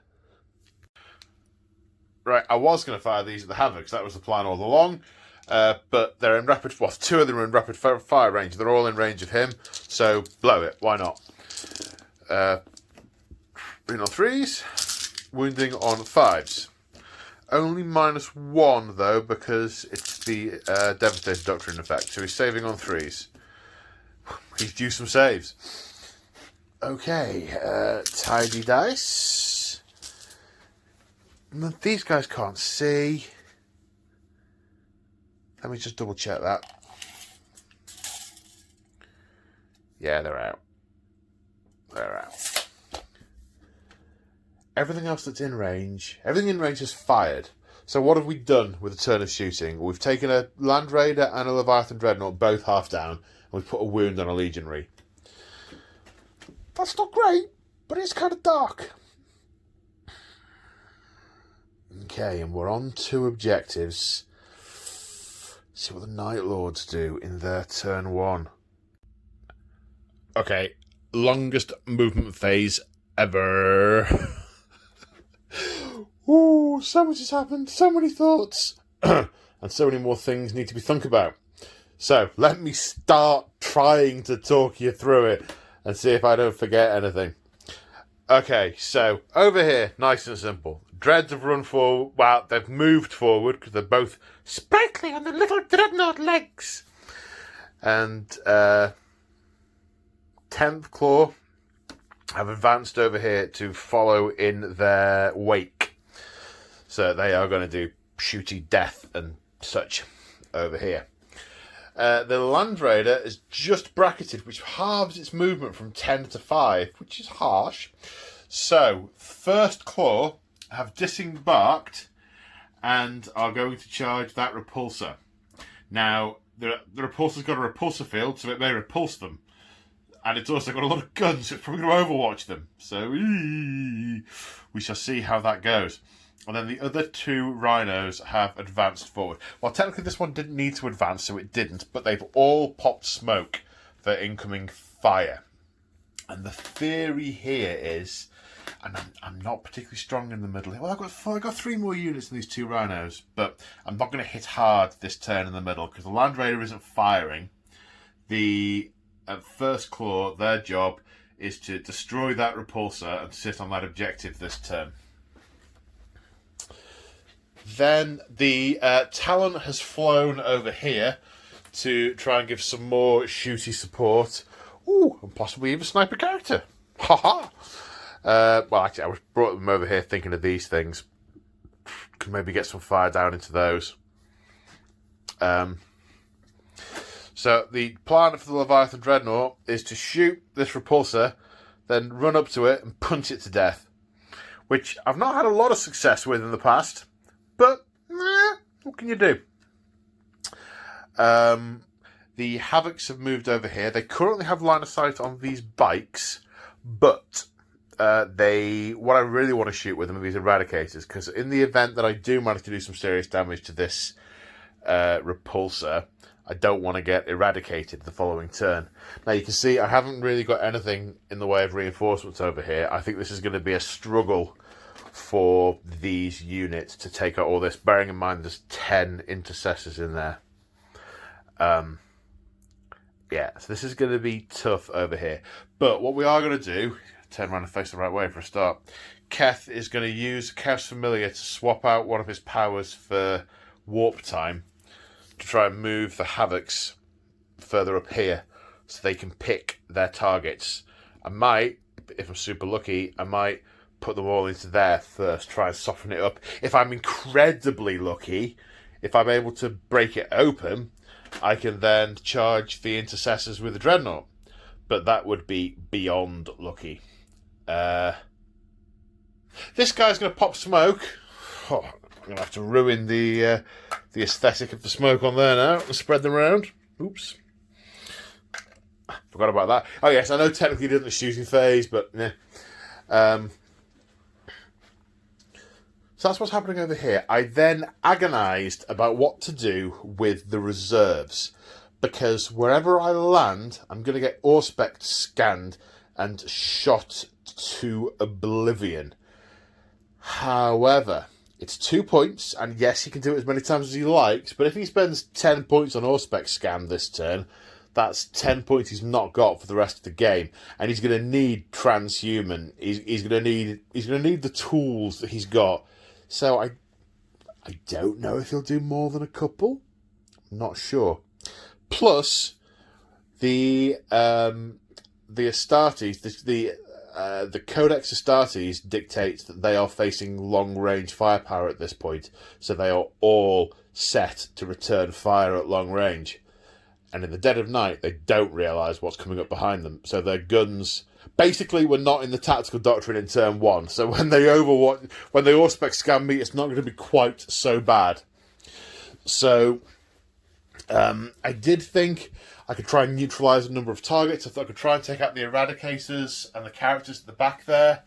Right, I was going to fire these at the Havocs. That was the plan all along. But they're in rapid... Well, 2 of them are in rapid fire range. They're all in range of him. So, blow it. Why not? Wounding on 3s. Wounding on 5s. Only -1, though, because it's the Devastator Doctrine effect. So he's saving on 3s. He's due some saves. Okay, tidy dice. These guys can't see. Let me just double check that. Yeah, they're out. They're out. Everything else that's in range, everything in range is fired. So what have we done with a turn of shooting? We've taken a Land Raider and a Leviathan Dreadnought, both half down, and we've put a wound on a Legionary. That's not great, but it's kind of dark. Okay, and we're on 2 objectives. See what the Night Lords do in their turn 1. Okay, longest movement phase ever. Ooh, so much has happened, so many thoughts, and so many more things need to be thunk about. So, let me start trying to talk you through it and see if I don't forget anything. Okay, so, over here, nice and simple. Dreads have run forward, well, they've moved forward because they're both sprightly on the little dreadnought legs. And 10th Claw have advanced over here to follow in their wake. So they are going to do shooty death and such over here. The Land Raider is just bracketed, which halves its movement from 10 to 5, which is harsh. So, 1st Claw have disembarked and are going to charge that repulsor. Now, the repulsor's got a repulsor field, so it may repulse them. And it's also got a lot of guns, so it's probably going to overwatch them. So, we shall see how that goes. And then the other 2 rhinos have advanced forward. Well, technically this one didn't need to advance, so it didn't. But they've all popped smoke for incoming fire. And the theory here is... And I'm not particularly strong in the middle. Well, I've got 3 more units in these 2 rhinos, but I'm not going to hit hard this turn in the middle because the Land Raider isn't firing. The 1st Claw, their job is to destroy that repulsor and sit on that objective this turn. Then the Talon has flown over here to try and give some more shooty support. Ooh, and possibly even sniper character. Ha-ha! Well, actually, I brought them over here thinking of these things. Could maybe get some fire down into those. So the plan for the Leviathan Dreadnought is to shoot this repulsor, then run up to it and punch it to death. Which I've not had a lot of success with in the past, but what can you do? The Havocs have moved over here. They currently have line of sight on these bikes, But what I really want to shoot with them are these eradicators, because in the event that I do manage to do some serious damage to this repulsor, I don't want to get eradicated the following turn. Now you can see I haven't really got anything in the way of reinforcements over here. I think this is going to be a struggle for these units to take out all this, bearing in mind there's 10 intercessors in there. Yeah, so this is going to be tough over here. But what we are going to do, turn around and face the right way for a start, Keth is going to use Chaos Familiar to swap out one of his powers for warp time to try and move the Havocs further up here so they can pick their targets. I might, if I'm super lucky, I might put them all into there first, try and soften it up. If I'm incredibly lucky, if I'm able to break it open, I can then charge the intercessors with the dreadnought. But that would be beyond lucky. This guy's going to pop smoke. Oh, I'm going to have to ruin the aesthetic of the smoke on there now and spread them around. Oops. Forgot about that. Oh, yes, I know technically he did the shooting phase, but... So that's what's happening over here. I then agonised about what to do with the reserves, because wherever I land, I'm going to get Auspex scanned and shot to oblivion. However, it's 2 points, and yes, he can do it as many times as he likes, but if he spends 10 points on Auspex scan this turn, that's 10 points he's not got for the rest of the game, and he's going to need transhuman. He's going to need the tools that he's got. So I don't know if he'll do more than a couple. I'm not sure. Plus, the Astartes, the Codex Astartes dictates that they are facing long-range firepower at this point, so they are all set to return fire at long range. And in the dead of night, they don't realise what's coming up behind them, so their guns basically were not in the tactical doctrine in turn one. So when they Auspex scan me, it's not going to be quite so bad. So I did think I could try and neutralise a number of targets. I thought I could try and take out the Eradicators and the characters at the back there.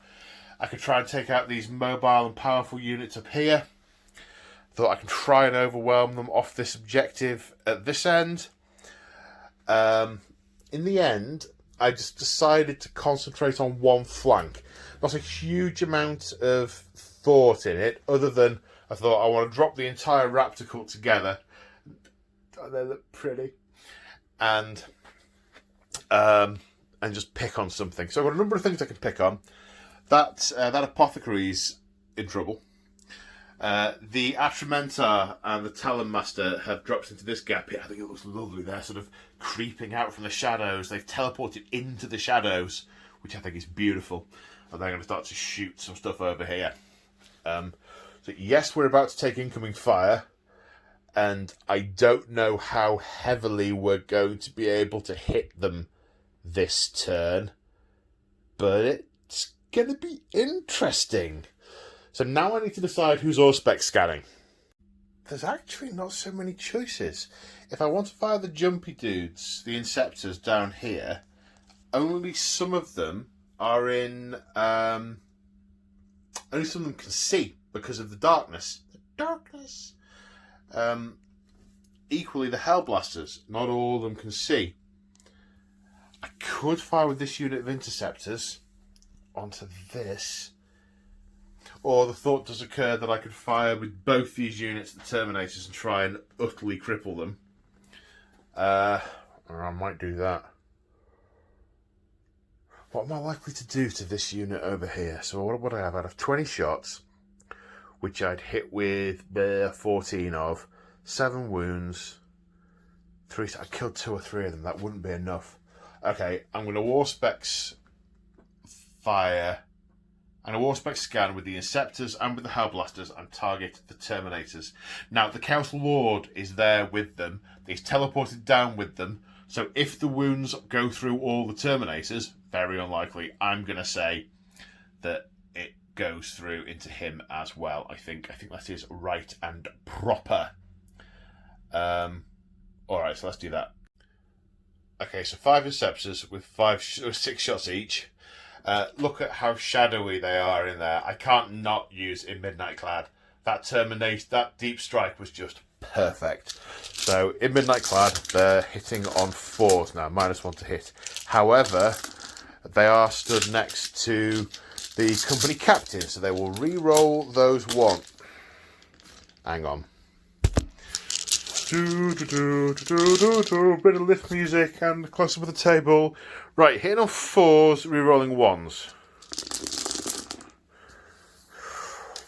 I could try and take out these mobile and powerful units up here. I thought I could try and overwhelm them off this objective at this end. In the end, I just decided to concentrate on one flank. Not a huge amount of thought in it, other than I thought I want to drop the entire Raptor cult together. Don't they look pretty? And just pick on something. So I've got a number of things I can pick on. That Apothecary's in trouble. The Atramentar and the Talon Master have dropped into this gap here. I think it looks lovely. They're sort of creeping out from the shadows. They've teleported into the shadows, which I think is beautiful. And they're going to start to shoot some stuff over here. So yes, we're about to take incoming fire. And I don't know how heavily we're going to be able to hit them this turn. But it's going to be interesting. So now I need to decide who's Auspex scanning. There's actually not so many choices. If I want to fire the jumpy dudes, the Inceptors down here, only some of them are in... only some of them can see because of the darkness. The darkness! Equally, the Hellblasters, not all of them can see. I could fire with this unit of Interceptors onto this... Or the thought does occur that I could fire with both these units, the Terminators, and try and utterly cripple them. Or I might do that. What am I likely to do to this unit over here? So what would I have? I'd have 20 shots, which I'd hit with 14 of, 7 wounds, 3... I killed 2 or 3 of them. That wouldn't be enough. Okay, I'm going to Auspex fire... And a Auspex scan with the Inceptors and with the Hellblasters and target the Terminators. Now, the Council Lord is there with them. He's teleported down with them. So if the wounds go through all the Terminators, very unlikely, I'm going to say that it goes through into him as well. I think that is right and proper. Alright, so let's do that. Okay, so 5 Inceptors with 6 shots each. Look at how shadowy they are in there. I can't not use in Midnight Clad. That deep strike was just perfect. So in Midnight Clad, they're hitting on 4s now, -1 to hit. However, they are stood next to the company captain, so they will re-roll those 1. Hang on. Bit of lift music and close up of the table. Right, hitting on 4s, re-rolling 1s.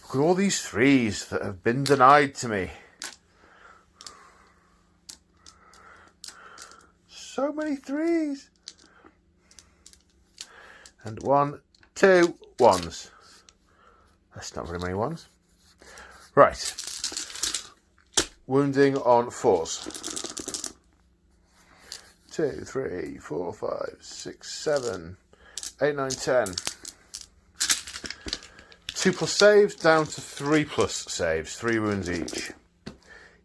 Look at all these 3s that have been denied to me. So many 3s. And 1, 2, 1s. That's not very many 1s. Right. Wounding on 4s. 2, 3, 4, 5, 6, 7, 8, 9, 10. 2+ saves down to 3+ saves. 3 wounds each.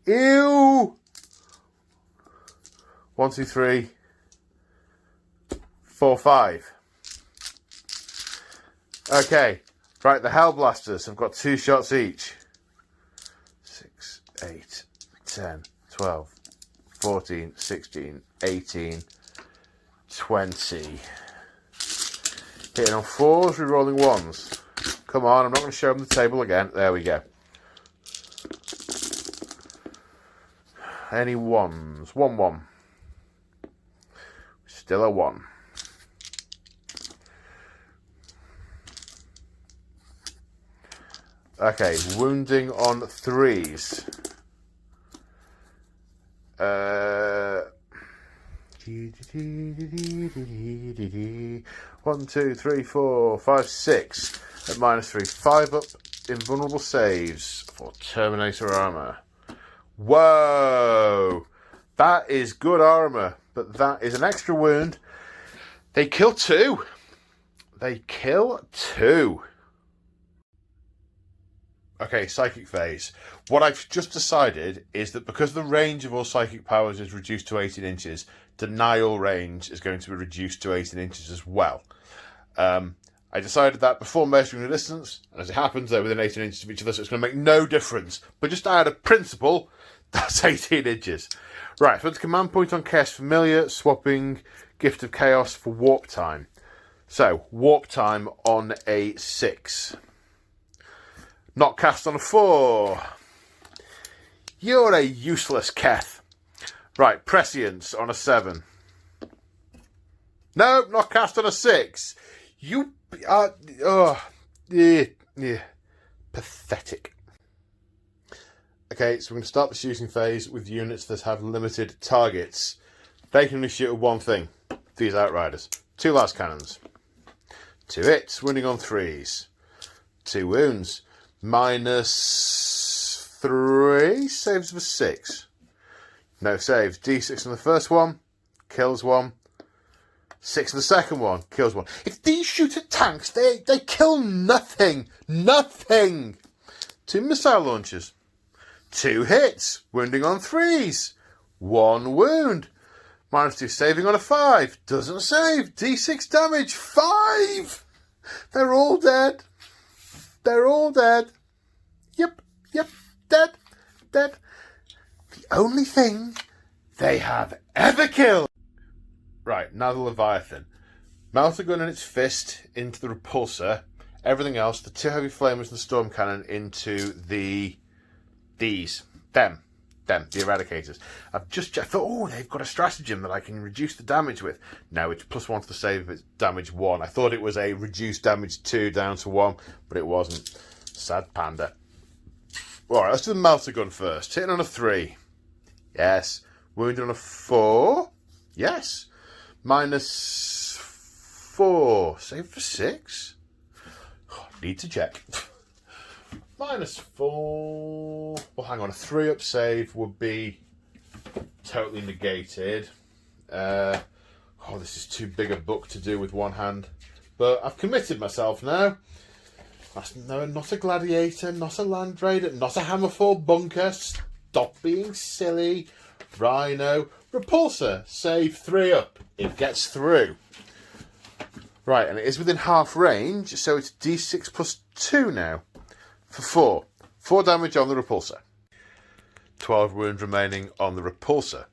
Ew! 1, 2, 3, 4, 5. Okay, right, the Hellblasters have got 2 shots each. 6, 8, 10, 12, 14, 16, 18, 20. Hitting on 4s, re-rolling 1s. Come on, I'm not going to show them the table again. There we go. Any 1s? 1, 1. Still a 1. Okay, wounding on 3s. 1, 2, 3, 4, 5, 6 at -3. 5 up invulnerable saves for Terminator armor. Whoa! That is good armor, but that is an extra wound. They kill 2. They kill 2. Okay, psychic phase. What I've just decided is that because the range of all psychic powers is reduced to 18 inches, denial range is going to be reduced to 18 inches as well. I decided that before measuring the distance, and as it happens, they're within 18 inches of each other, so it's going to make no difference. But just out of principle, that's 18 inches. Right, so it's command point on Chaos Familiar, swapping Gift of Chaos for Warp Time. So, Warp Time on a 6. Not cast on a 4. You're a useless Keth. Right, Prescience on a 7. No, not cast on a 6. You are... pathetic. Okay, so we're going to start the shooting phase with units that have limited targets. They can only shoot at one thing. These Outriders. 2 last cannons. 2 hits, wounding on 3s. 2 wounds. -3, saves of a 6. No saves. D6 on the first one, kills 1. 6 on the second one, kills 1. If these shoot at tanks, they kill nothing. Nothing. 2 missile launchers. 2 hits, wounding on 3s. 1 wound. -2, saving on a 5. Doesn't save. D6 damage. 5. They're all dead. They're all dead. Yep, dead. The only thing they have ever killed. Right, now the Leviathan. Mouth a gun in its fist into the repulsor. Everything else, the 2 heavy flamers and the storm cannon into the... Them, the Eradicators. I've just checked. I thought, they've got a stratagem that I can reduce the damage with. No, it's +1 to the save if it's damage 1. I thought it was a reduced damage 2 down to 1, but it wasn't. Sad panda. Alright, let's do the melter gun first. Hitting on a 3. Yes. Wounded on a 4. Yes. -4. Save for 6. Need to check. -4. Well, hang on. A 3-up save would be totally negated. This is too big a book to do with one hand. But I've committed myself now. No, not a gladiator, not a land raider, not a hammerfall bunker. Stop being silly. Rhino. Repulsor. Save 3 up. It gets through. Right, and it is within half range, so it's d6 plus 2 now. For 4. 4 damage on the repulsor. 12 wounds remaining on the repulsor.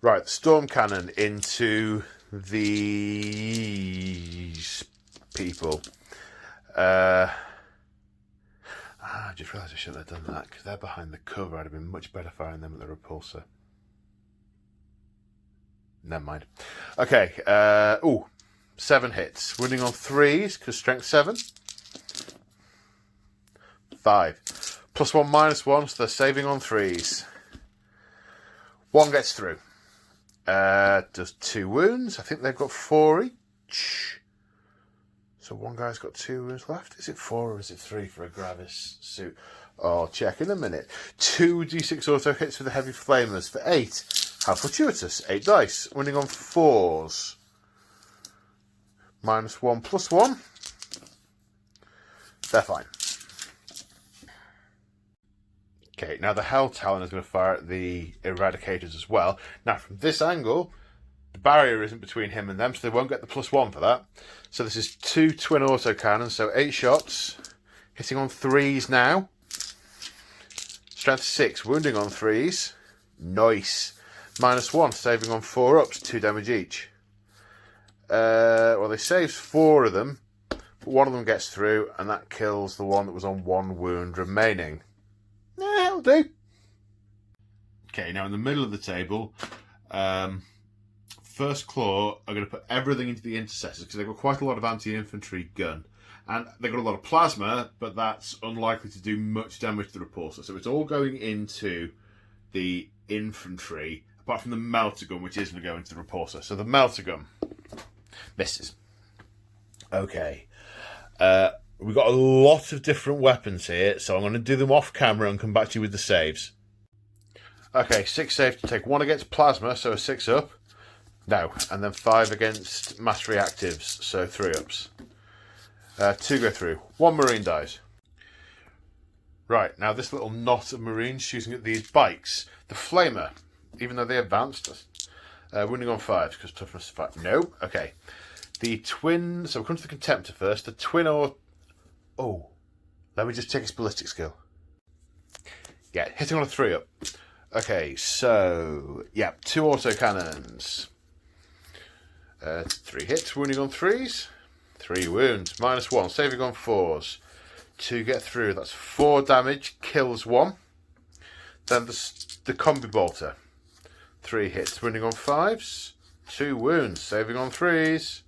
Right, the storm cannon into these people. I just realised I shouldn't have done that, because they're behind the cover. I'd have been much better firing them at the repulsor. Never mind. Okay, 7 hits. Wounding on 3s, because strength 7. 5. +1, -1, so they're saving on 3s. 1 gets through. Does 2 wounds. I think they've got 4 each. So one guy's got 2 wounds left. Is it 4 or is it 3 for a Gravis suit? I'll check in a minute. 2 d6 auto hits with the heavy flamers for 8. How fortuitous. 8 dice. Winning on 4s. -1, +1. They're fine. Okay, now the Hell Talon is going to fire at the Eradicators as well. Now from this angle, the barrier isn't between him and them, so they won't get the +1 for that. So this is 2 twin autocannons, so 8 shots. Hitting on 3s now. Strength 6, wounding on 3s. Nice. -1, saving on 4 ups, 2 damage each. Well, they saves 4 of them, but one of them gets through, and that kills the one that was on 1 wound remaining. That'll do. Okay, now in the middle of the table, First Claw are going to put everything into the intercessors because they've got quite a lot of anti-infantry gun. And they've got a lot of plasma, but that's unlikely to do much damage to the repulsor. So it's all going into the infantry, apart from the melter gun, which is going to go into the repulsor. So the melter gun misses. Okay. We've got a lot of different weapons here, so I'm going to do them off camera and come back to you with the saves. Okay, 6 saves to take 1 against plasma, so a 6 up. No, and then 5 against mass reactives, so 3 ups. 2 go through. 1 marine dies. Right, now this little knot of marines shooting at these bikes. The flamer, even though they advanced, wounding on 5 because toughness is 5. No, okay. The twin, so we'll come to the contemptor first. The twin let me just check its ballistic skill. Yeah, hitting on a 3 up. Okay, so, yeah, 2 autocannons. 3 hits, wounding on 3s. 3 wounds, -1, saving on 4s. 2 get through, that's 4 damage, kills 1. Then the combi bolter. 3 hits, wounding on 5s. 2 wounds, saving on 3s.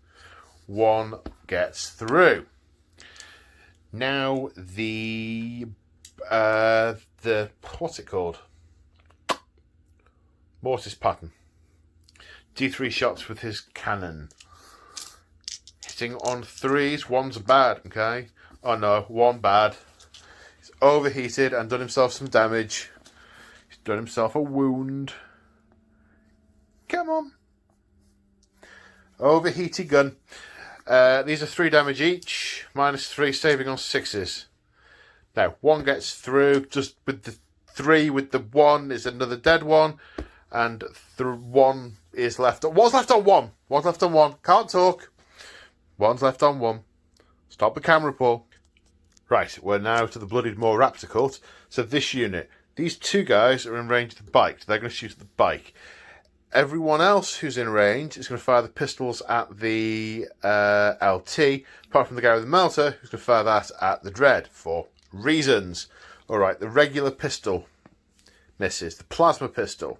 1 gets through. Now the what's it called? Mortis pattern. D3 shots with his cannon. Hitting on 3s. 1's bad, okay? Oh no, 1 bad. He's overheated and done himself some damage. He's done himself a wound. Come on. Overheated gun. These are 3 damage each. -3, saving on 6s. Now, 1 gets through. Just with the 3 with the 1 is another dead one. And the 1 is left on. 1's left on 1. 1's left on 1. Can't talk. 1's left on 1. Stop the camera, Paul. Right, we're now to the Bloodied Maw Raptor Cult. So this unit, these 2 guys are in range of the bike. They're going to shoot at the bike. Everyone else who's in range is going to fire the pistols at the LT, apart from the guy with the melter, who's going to fire that at the Dread for reasons. Alright, the regular pistol misses. The plasma pistol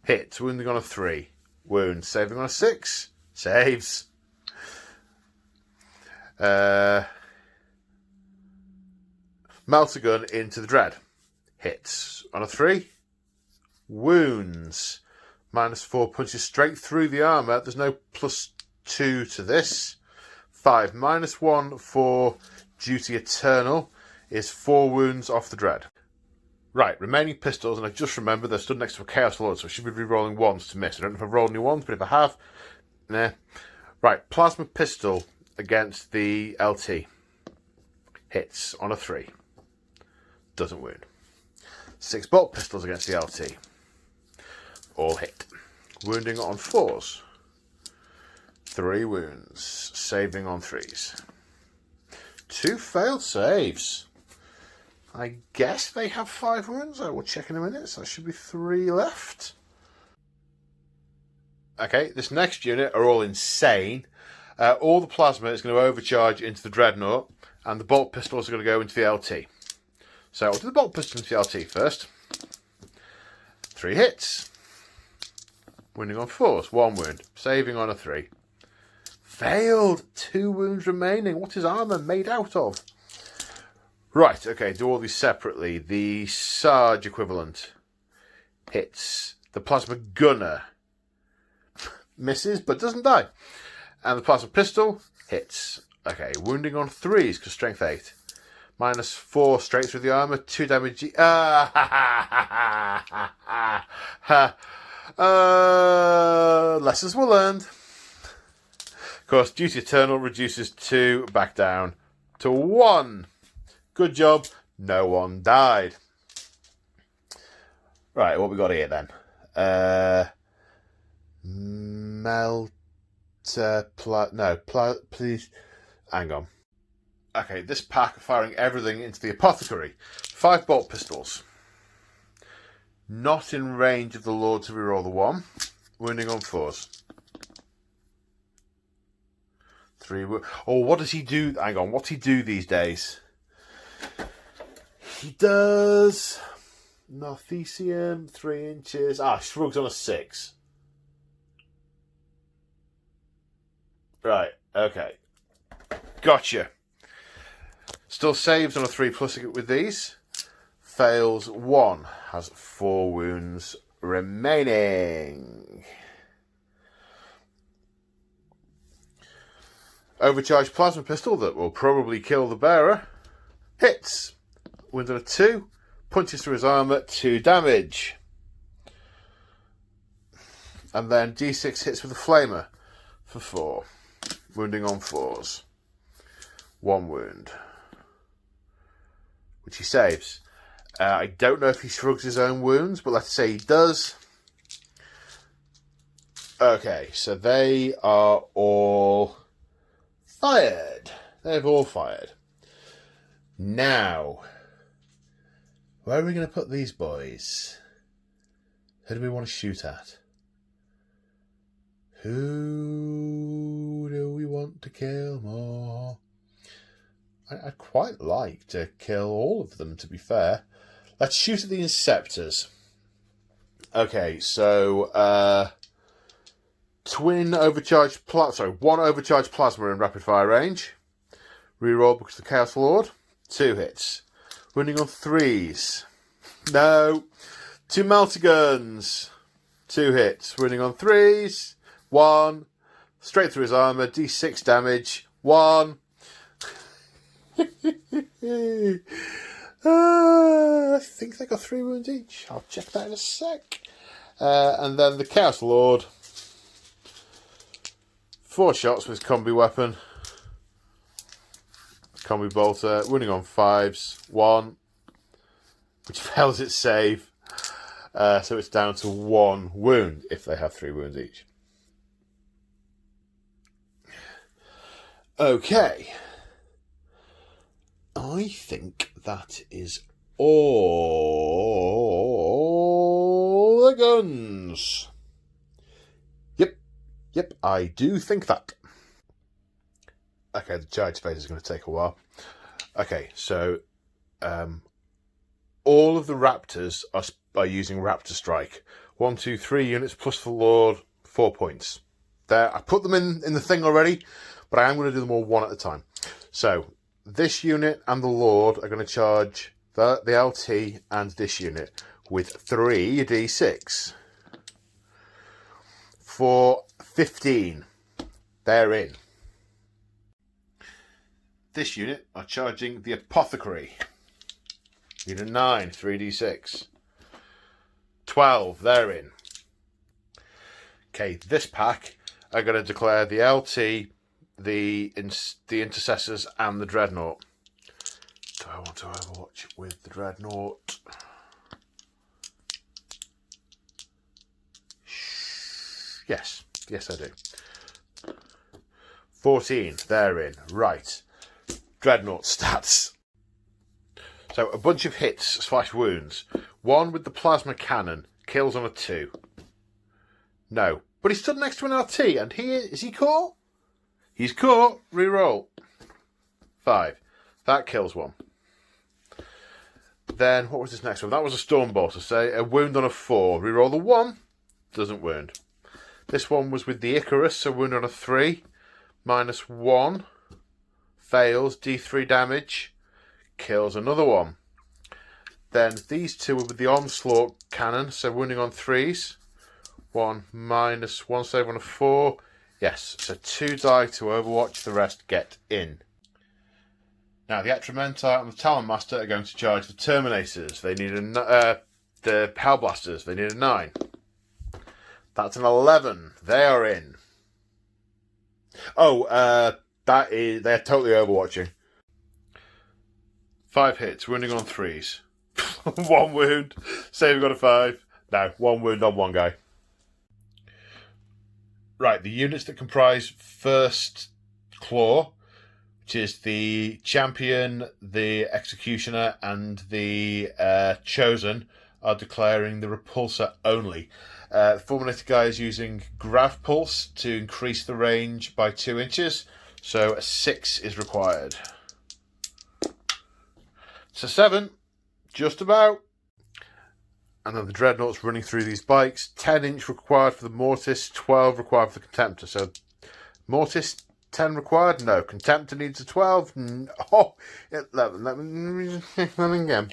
hits, wounding on a 3. Wounds, saving on a 6. Saves. Melter gun into the Dread. Hits on a 3. Wounds. -4 punches straight through the armour. There's no +2 to this. 5. -1 for Duty Eternal is 4 wounds off the Dread. Right, remaining pistols, and I just remembered they're stood next to a Chaos Lord, so I should be re-rolling 1s to miss. I don't know if I've rolled any 1s, but if I have, nah. Right, plasma pistol against the LT. Hits on a 3. Doesn't wound. 6 bolt pistols against the LT. All hit. Wounding on 4s. 3 wounds. Saving on 3s. 2 failed saves. I guess they have 5 wounds. I will check in a minute. So there should be 3 left. Okay, this next unit are all insane. All the plasma is going to overcharge into the dreadnought, and the bolt pistols are going to go into the LT. So I'll do the bolt pistol into the LT first. 3 hits. Wounding on 4s. 1 wound. Saving on a 3. Failed. 2 wounds remaining. What is armour made out of? Right, okay, do all these separately. The Sarge equivalent hits. The plasma gunner misses, but doesn't die. And the plasma pistol hits. Okay, wounding on 3s, because strength 8. Minus 4 straight through the armour, 2 damage. Lessons were learned. Of course, duty eternal reduces 2 back down to 1. Good job, no one died. Right, what we got here then? Please. Hang on. Okay, this pack are firing everything into the apothecary. 5 bolt pistols. Not in range of the Lord to reroll the 1. Wounding on 4s. 3. Oh, what does he do? Hang on, what's he do these days? He does Narthesium, 3 inches. Shrugs on a 6. Right, okay. Gotcha. Still saves on a 3+ with these. Fails 1. Has 4 wounds remaining. Overcharged plasma pistol that will probably kill the bearer. Hits. Wounds on a 2. Punches through his armour. 2 damage. And then D6 hits with a flamer for 4. Wounding on 4s. 1 wound. Which he saves. I don't know if he shrugs his own wounds, but let's say he does. Okay, so they are all fired. They've all fired. Now, where are we going to put these boys? Who do we want to shoot at? Who do we want to kill more? I'd quite like to kill all of them, to be fair. Let's shoot at the Inceptors. Okay, so one overcharged plasma in rapid fire range. Reroll because of the Chaos Lord. 2 hits. Wounding on 3s. No. 2 multi-guns. 2 hits. Wounding on 3s. 1. Straight through his armour. D6 damage. 1. I think they got 3 wounds each. I'll check that in a sec. And then the Chaos Lord. 4 shots with his combi weapon. Combi bolter. Wounding on 5s. 1. Which fails its save. So it's down to 1 wound if they have 3 wounds each. Okay. I think that is all the guns. Yep, I do think that. Okay, the charge phase is going to take a while. Okay, so all of the Raptors are using Raptor Strike. 1, 2, 3 units plus the Lord, 4 points. There, I put them in the thing already, but I am going to do them all one at a time. So this unit and the Lord are going to charge the LT and this unit with 3d6 for 15. They're in. This unit are charging the Apothecary. Unit 9, 3d6. 12, they're in. Okay, this pack are going to declare the LT, the Intercessors, and the Dreadnought. Do I want to overwatch with the Dreadnought? Yes, I do. 14. They're in. Right. Dreadnought stats. So a bunch of hits / wounds. One with the plasma cannon. Kills on a 2. No. But he stood next to an RT, and is he caught? He's caught. Reroll. 5. That kills one. Then, what was this next one? That was a Stormbolter. Say, a wound on a 4. Reroll the 1. Doesn't wound. This one was with the Icarus, so wound on a 3. -1. Fails. D3 damage. Kills another one. Then these two were with the Onslaught cannon, so wounding on 3s. 1 -1 save on a 4. Yes, so 2 die to Overwatch, the rest get in. Now the Atramentar and the Talon Master are going to charge the Terminators. They need the Hellblasters. They need a 9. That's an 11. They are in. Oh, they're totally overwatching. 5 hits, wounding on 3s. 1 wound, saving on a 5. No, 1 wound on 1 guy. Right, the units that comprise First Claw, which is the Champion, the Executioner, and the Chosen, are declaring the Repulsor only. The Fulminator guy is using Grav Pulse to increase the range by 2 inches, so a 6 is required. So 7, just about. And then the Dreadnoughts running through these bikes. 10 inch required for the Mortis, 12 required for the Contemptor. So Mortis, 10 required? No. Contemptor needs a 12? Oh, 11. Let me check that again.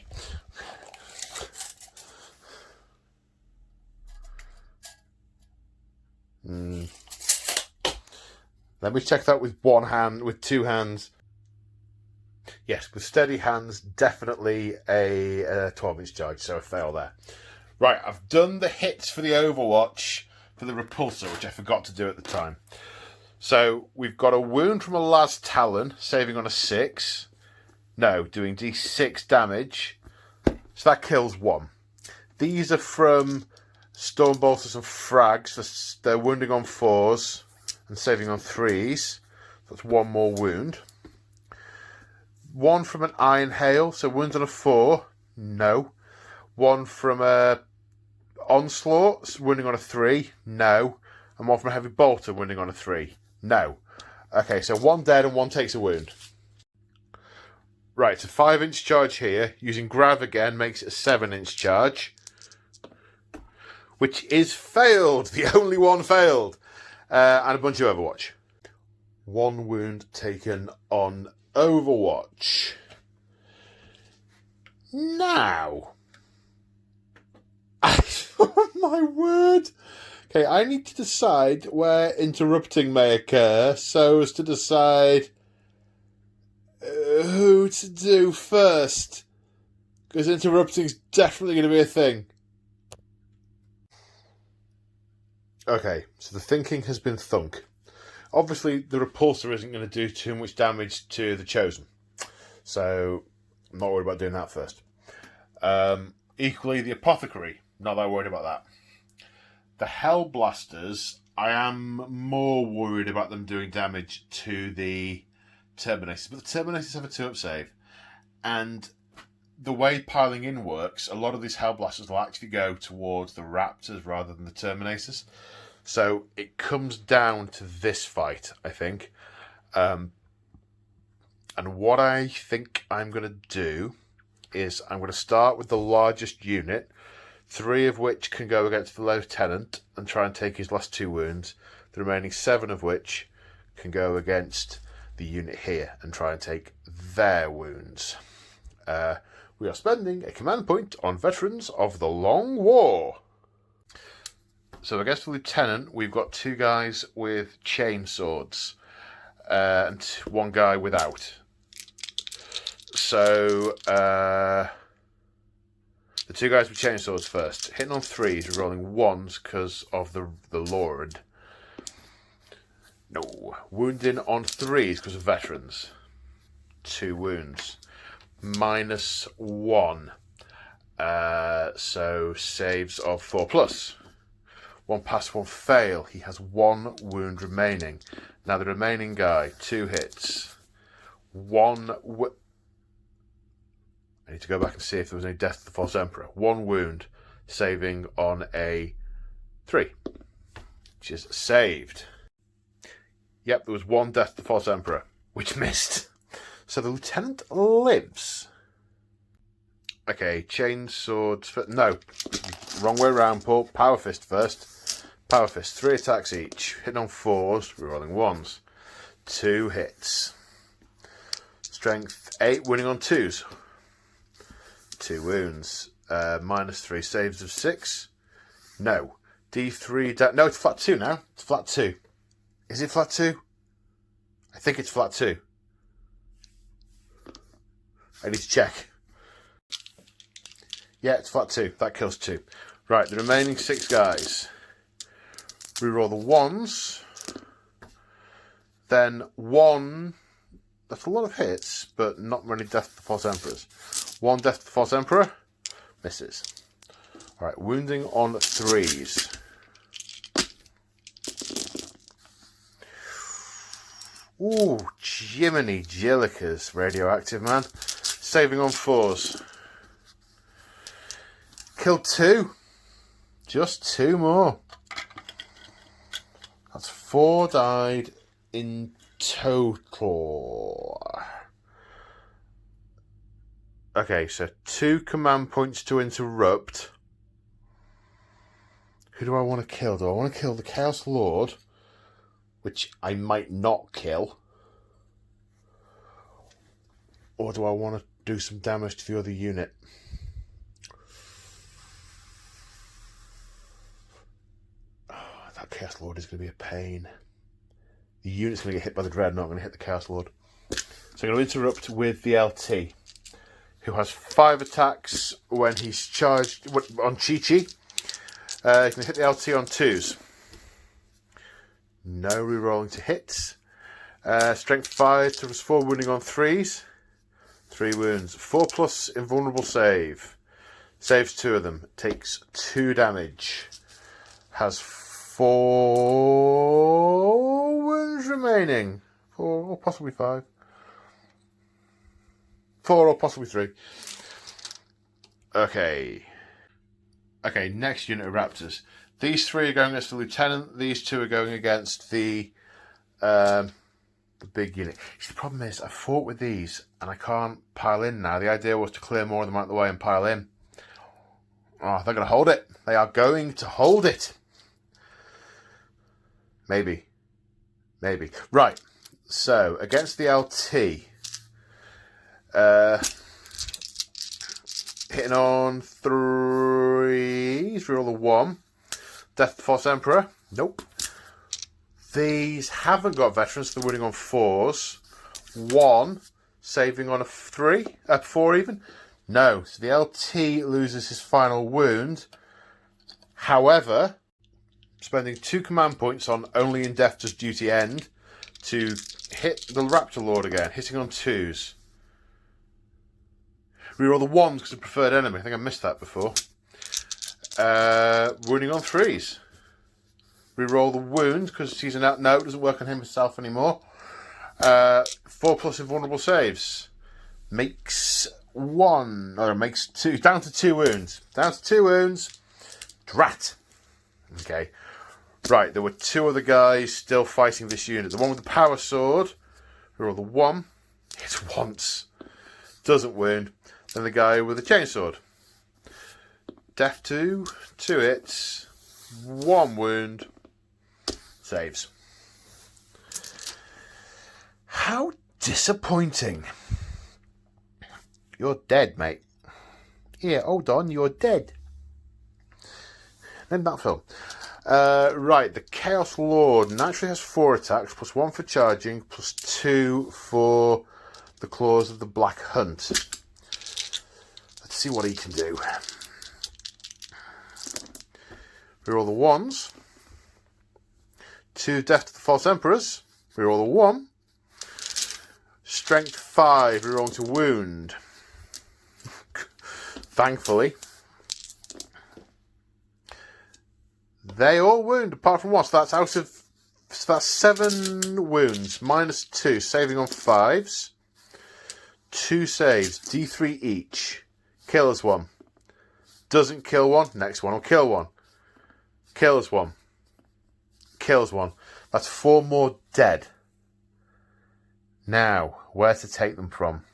Let me check that with 1 hand, with 2 hands. Yes, with steady hands, definitely a 12-inch charge, so a fail there. Right, I've done the hits for the Overwatch for the Repulsor, which I forgot to do at the time. So we've got a wound from a Las Talon, saving on a 6. No, doing D6 damage. So that kills 1. These are from Stormbolters and Frags. They're wounding on 4s and saving on 3s. That's 1 more wound. 1 from an Iron Hail, so wounds on a 4. No. 1 from a Onslaught, wounding on a 3. No. And 1 from a Heavy Bolter, wounding on a 3. No. Okay, so 1 dead and 1 takes a wound. Right, so 5-inch charge here. Using Grav again makes it a 7-inch charge. Which is failed. The only one failed. And a bunch of Overwatch. 1 wound taken on Overwatch. Now. Oh my word. Okay, I need to decide where interrupting may occur so as to decide who to do first. Because interrupting is definitely going to be a thing. Okay, so the thinking has been thunk. Obviously, the Repulsor isn't going to do too much damage to the Chosen. So, I'm not worried about doing that first. Equally, the Apothecary. Not that worried about that. The Hellblasters, I am more worried about them doing damage to the Terminators. But the Terminators have a 2-up save. And the way piling in works, a lot of these Hellblasters will actually go towards the Raptors rather than the Terminators. So it comes down to this fight, I think. And what I think I'm going to do is I'm going to start with the largest unit, 3 of which can go against the Lieutenant and try and take his last 2 wounds. The remaining 7 of which can go against the unit here and try and take their wounds. We are spending a command point on Veterans of the Long War. So against the Lieutenant, we've got 2 guys with chain swords and 1 guy without. So the 2 guys with chain swords first. Hitting on 3s, rolling 1s because of the Lord. No. Wounding on 3s because of Veterans. 2 wounds. -1. So saves of 4+. 1 pass, 1 fail. He has 1 wound remaining. Now the remaining guy, 2 hits. I need to go back and see if there was any death to the false emperor. 1 wound, saving on a 3, which is saved. Yep, there was 1 death to the false emperor, which missed. So the lieutenant lives. Okay, chain swords. No, wrong way around, Paul. Power fist first. Power fist, 3 attacks each. Hitting on 4s, rerolling 1s. 2 hits. Strength 8, winning on 2s. 2 wounds. -3, saves of 6. No. D3. No, it's flat 2 now. It's flat 2. Is it flat 2? I think it's flat 2. I need to check. Yeah, it's flat 2. That kills 2. Right, the remaining 6 guys. Reroll the 1s. Then 1. That's a lot of hits, but not many death to the false emperors. 1 death to the false emperor. Misses. Alright, wounding on 3s. Ooh, Jiminy Jillikers, radioactive man. Saving on 4s. Killed 2. Just 2 more. That's 4 died in total. Okay, so 2 command points to interrupt. Who do I want to kill? Do I want to kill the Chaos Lord? Which I might not kill. Or do I want to do some damage to the other unit? Oh, that Chaos Lord is going to be a pain. The unit's going to get hit by the Dread, not going to hit the Chaos Lord. So I'm going to interrupt with the LT, who has 5 attacks when he's charged on Chi-Chi. He can hit the LT on 2s. No rerolling to hits. Strength 5 to 4, wounding on 3s. 3 wounds. 4+ invulnerable save. Saves 2 of them. Takes 2 damage. Has 4 wounds remaining. 4 or possibly 5. 4 or possibly 3. Okay. Okay, next unit of Raptors. These 3 are going against the Lieutenant. These 2 are going against the big unit. The problem is, I fought with these, and I can't pile in now. The idea was to clear more of them out of the way and pile in. Oh, they're going to hold it. They are going to hold it. Maybe. Maybe. Right. So, against the LT... hitting on 3s, reroll the 1. Death to the False Emperor. Nope. These haven't got veterans, they're winning on 4s. 1, saving on a 3, 4 even. No, so the LT loses his final wound. However, spending 2 command points on only in death does duty end to hit the Raptor Lord again, hitting on 2s. Reroll the 1s because of preferred enemy. I think I missed that before. Wounding on 3s. Reroll the wounds because he's an out. No, it doesn't work on himself anymore. 4+ invulnerable saves. Makes 1. Or makes 2. Down to 2 wounds. Down to 2 wounds. Drat. Okay. Right, there were 2 other guys still fighting this unit. The one with the power sword. Reroll the 1. Hits once. Doesn't wound. Then the guy with the chainsword. Death 2, 2 hits, 1 wound, saves. How disappointing. You're dead, mate. Here, hold on, you're dead. Name that film. Right, the Chaos Lord naturally has 4 attacks, plus 1 for charging, plus 2 for the Claws of the Black Hunt. Let's see what he can do. Reroll the 1s. 2 death to the False Emperors. Reroll the 1. Strength 5, rerolling to wound. Thankfully. They all wound apart from 1, so that's out of So that's 7 wounds, -2, saving on 5s. 2 saves, D3 each. Kills 1. Doesn't kill 1, next one will kill 1. Kills 1. Kills 1. That's 4 more dead. Now, where to take them from?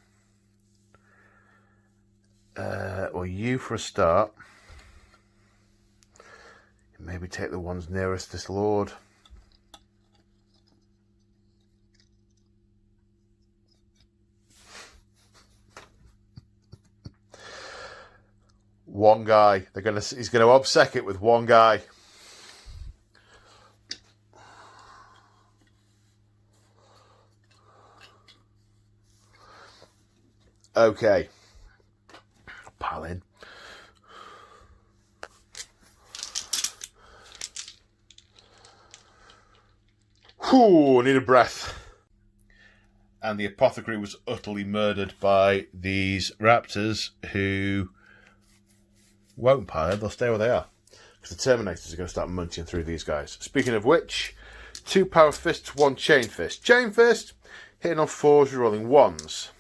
Well, you for a start. Maybe take the ones nearest this lord. One guy. He's gonna obsec it with one guy. Okay. Pile in. Whew, need a breath. And the apothecary was utterly murdered by these raptors who won't pile, they'll stay where they are. Because the Terminators are going to start munching through these guys. Speaking of which, 2 power fists, 1 chain fist. Chain fist, hitting on 4s, rolling 1s.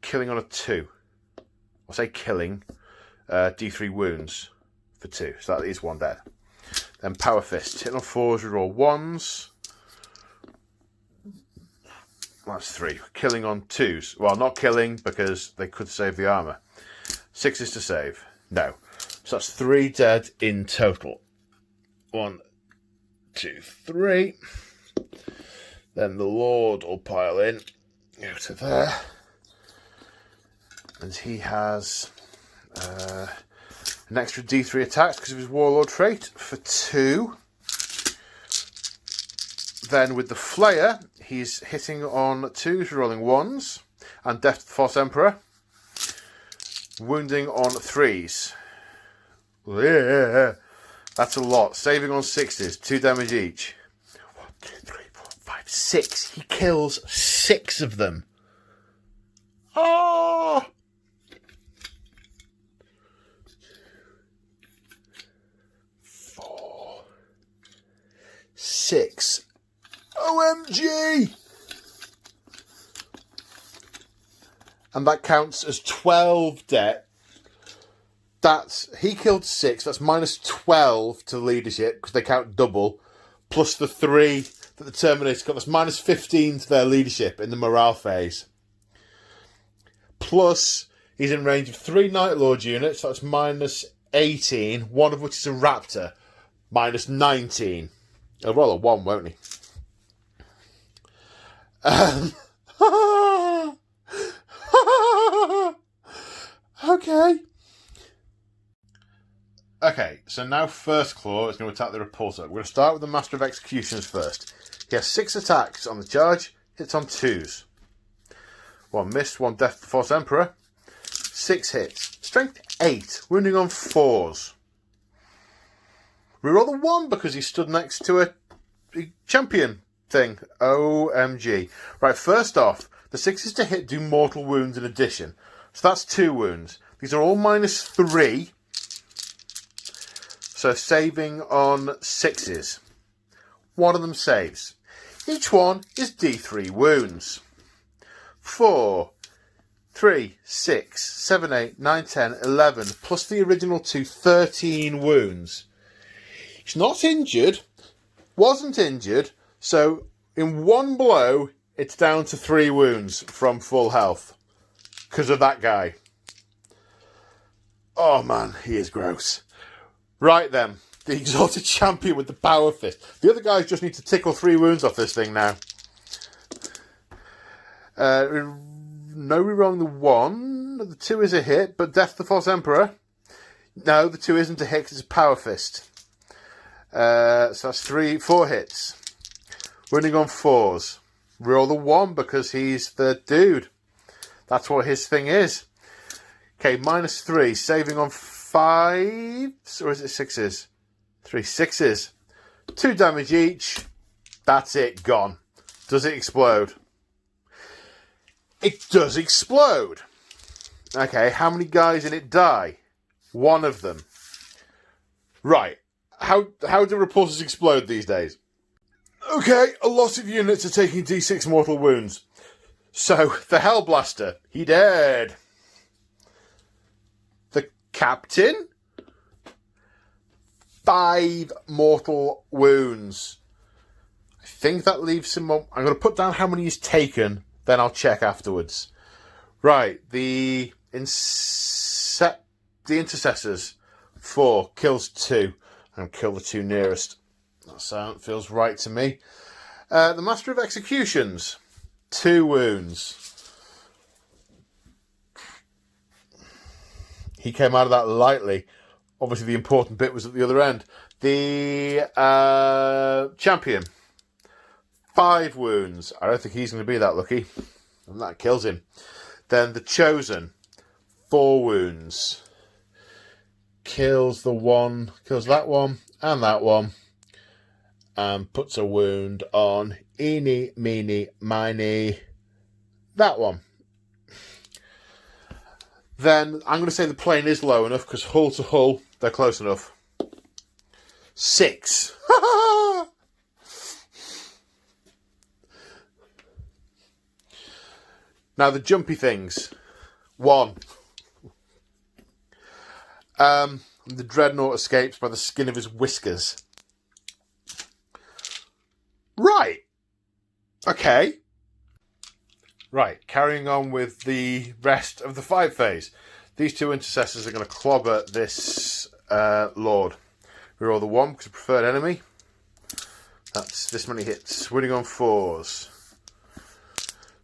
Killing on a 2. I'll say killing, D3 wounds for 2. So that is 1 dead. Then power fist, hitting on 4s, reroll 1s. That's 3. Killing on 2s. Well, not killing because they could save the armour. 6s to save. No. So that's 3 dead in total. 1, 2, 3. Then the Lord will pile in. Go to there. And he has an extra D3 attacks because of his Warlord trait for 2. Then with the Flayer, he's hitting on 2s, rolling 1s. And Death to the False Emperor. Wounding on 3s. Yeah, that's a lot. Saving on 6s, 2 damage each. 1, 2, 3, 4, 5, 6. He kills 6 of them. Oh! 4, 6. OMG! And that counts as 12 dead. He killed 6. That's -12 to leadership because they count double, plus the 3 that the Terminator got. That's -15 to their leadership in the morale phase. Plus, he's in range of 3 Night Lord units. So that's -18. One of which is a Raptor. -19. He'll roll a 1, won't he? Okay, so now First Claw is going to attack the Repulsor. We're going to start with the Master of Executions first. He has 6 attacks on the charge, hits on 2s. 1 miss, 1 Death to the False Emperor. 6 hits. Strength 8, wounding on 4s. Reroll the 1 because he stood next to a champion thing. OMG. Right, first off, the 6s to hit do mortal wounds in addition. So that's 2 wounds. These are all -3. So saving on 6s. One of them saves. Each one is D3 wounds. 4, 3, 6, 7, 8, 9, 10, 11, plus the original 2, 13 wounds. He's not injured. Wasn't injured. So in one blow, it's down to 3 wounds from full health. Because of that guy. Oh man, he is gross. Right then, the Exalted Champion with the Power Fist. The other guys just need to tickle 3 wounds off this thing now. No rerolling the 1. The 2 is a hit, but Death to the False Emperor. No, the 2 isn't a hit because it's a Power Fist. So that's 4 hits. Wounding on 4s. Roll the 1 because he's the dude. That's what his thing is. Okay, -3. Saving on 5s, or is it 6s? 3 6s. 2 damage each. That's it, gone. Does it explode? It does explode. Okay, how many guys in it die? 1 of them. Right. How do repulsors explode these days? Okay, a lot of units are taking D6 mortal wounds. So, the Hellblaster, he dead. The Captain, 5 mortal wounds. I think that leaves him on... I'm going to put down how many he's taken, then I'll check afterwards. Right, the intercessors, 4, kills 2, and kill the 2 nearest. That sound feels right to me. The Master of Executions, 2 wounds. He came out of that lightly. Obviously, the important bit was at the other end. The Champion, 5 wounds. I don't think he's going to be that lucky. And that kills him. Then the Chosen, 4 wounds. Kills that one, and that one. And puts a wound on eeny, meeny, miny, that one. Then I'm going to say the plane is low enough because hull to hull, they're close enough. 6. Now the jumpy things. 1. The Dreadnought escapes by the skin of his whiskers. Right. Okay. Right, carrying on with the rest of the fight phase. These 2 intercessors are going to clobber this Lord. Reroll the 1 because preferred enemy. That's this many hits. Winning on 4s.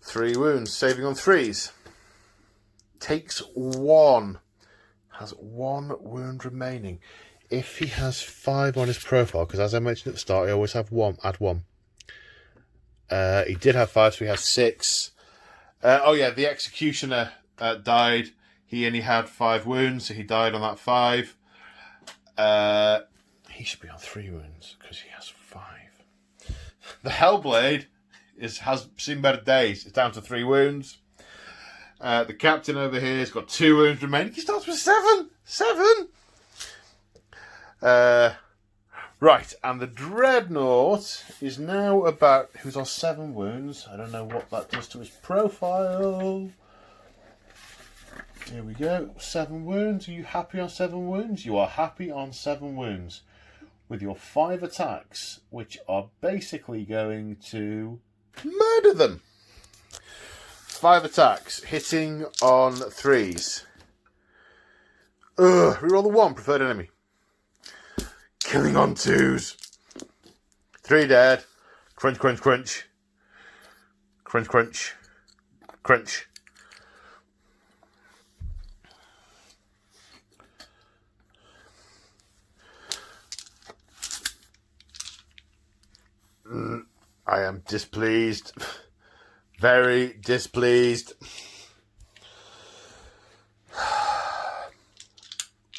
3 wounds, saving on 3s. Takes 1. Has 1 wound remaining. If he has 5 on his profile, because as I mentioned at the start, I always have 1, add 1. He did have 5, so he has 6. Oh yeah, the Executioner died. He only had 5 wounds, so he died on that 5. He should be on 3 wounds, because he has 5. The Hellblade has seen better days. It's down to 3 wounds. The Captain over here has got 2 wounds remaining. He starts with 7! 7! Right, and the Dreadnought is now about... Who's on 7 wounds. I don't know what that does to his profile. Here we go. 7 wounds. Are you happy on 7 wounds? You are happy on 7 wounds. With your 5 attacks, which are basically going to murder them. 5 attacks, hitting on 3s. Reroll the 1, preferred enemy. Killing on 2s. 3 dead. Crunch, crunch, crunch. Crunch, crunch. Crunch. I am displeased. Very displeased.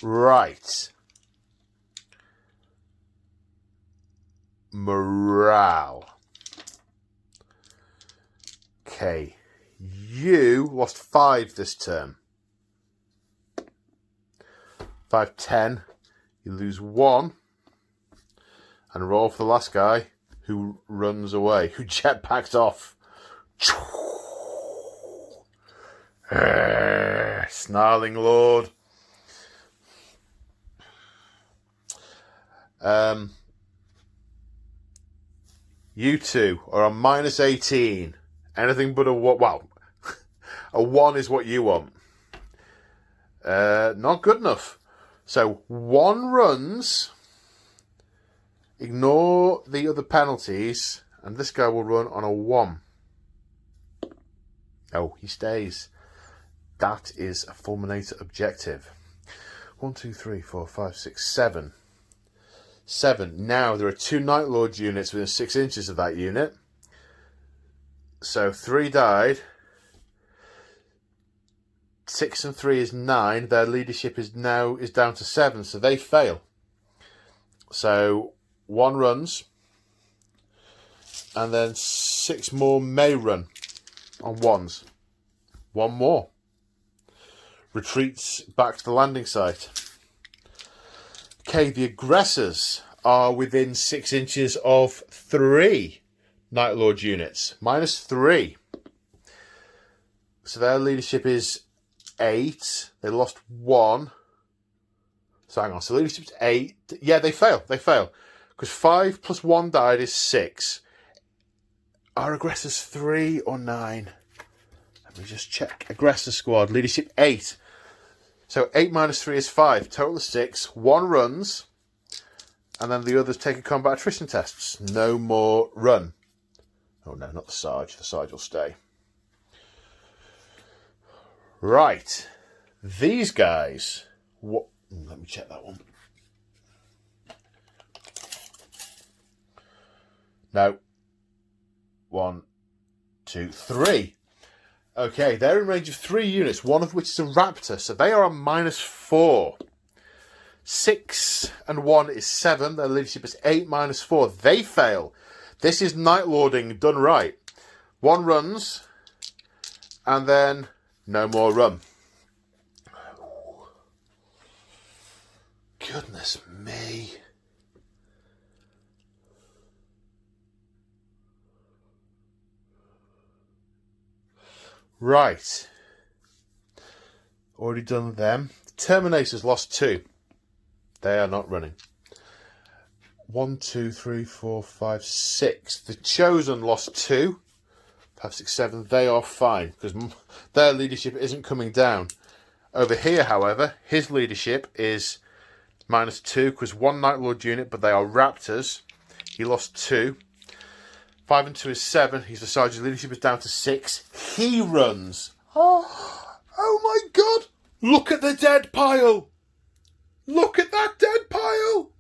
Right. Morale. Okay. You lost 5 this term. 5, 10. You lose 1. And roll for the last guy who runs away, who jetpacked off. Snarling Lord. You 2 are on minus 18. Anything but a 1. Wow. A 1 is what you want. Not good enough. So 1 runs. Ignore the other penalties. And this guy will run on a 1. Oh, he stays. That is a Fulminator objective. 1, 2, 3, 4, 5, 6, 7. 7. Now, there are 2 Night Lord units within 6 inches of that unit. So, 3 died. 6 and 3 is 9. Their leadership is down to 7, so they fail. So, 1 runs. And then 6 more may run on 1s. 1 more. Retreats back to the landing site. Okay, the aggressors are within 6 inches of 3 Night Lord units. -3. So their leadership is 8. They lost 1. So hang on. So leadership's 8. Yeah, they fail. They fail. Because 5 plus 1 died is 6. Are aggressors 3 or 9? Let me just check. Aggressor squad. Leadership 8. So 8 minus 3 is 5. Total is 6. 1 runs. And then the others take a combat attrition tests. No more run. Oh no, not the Sarge. The Sarge will stay. Right. These guys. What? Let me check that one. No. 1, 2, 3. Okay, they're in range of 3 units, one of which is a raptor, so they are on -4. 6 and 1 is 7. Their leadership is 8 minus 4. They fail. This is Night Lording done right. 1 runs, and then no more run. Goodness me. Right. Already done them. Terminators lost 2. They are not running. 1, 2, 3, 4, 5, 6. The Chosen lost 2. 5, 6, 7. They are fine because their leadership isn't coming down. Over here, however, his leadership is -2 because 1 Night Lord unit, but they are Raptors. He lost 2. 5 and 2 is 7. He's the Sergeant's leadership is down to 6. He runs. Oh my God! Look at the dead pile! Look at that dead pile!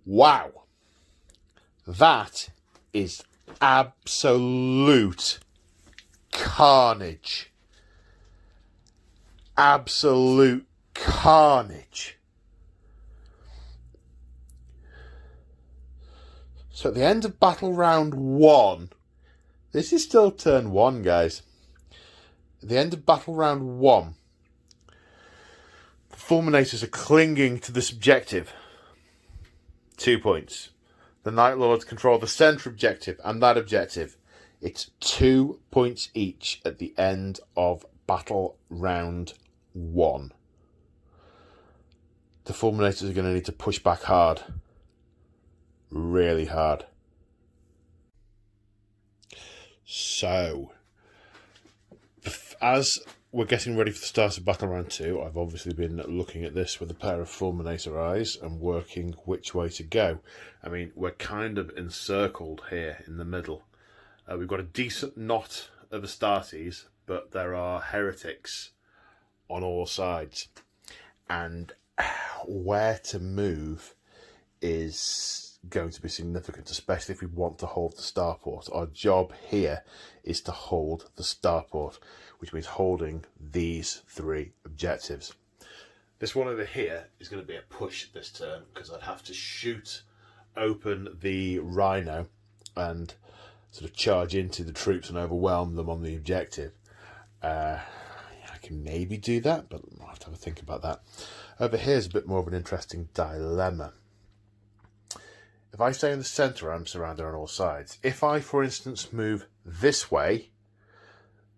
Wow. That is absolute carnage. Absolute carnage. So at the end of battle round 1, this is still turn 1, guys. At the end of battle round 1, the Fulminators are clinging to this objective. 2 points. The Night Lords control the centre objective and that objective. It's 2 points each at the end of battle round 1. The Fulminators are going to need to push back hard. Really hard. So, as we're getting ready for the start of Battle Round 2, I've obviously been looking at this with a pair of Fulminator eyes and working which way to go. I mean, we're kind of encircled here in the middle. We've got a decent knot of Astartes, but there are heretics on all sides. And where to move is going to be significant, especially if we want to hold the starport. Our job here is to hold the starport, which means holding these 3 objectives. This one over here is going to be a push this turn because I'd have to shoot open the Rhino and sort of charge into the troops and overwhelm them on the objective. I can maybe do that, but I'll have to have a think about that. Over here is a bit more of an interesting dilemma. If I stay in the centre, I'm surrounded on all sides. If I, for instance, move this way,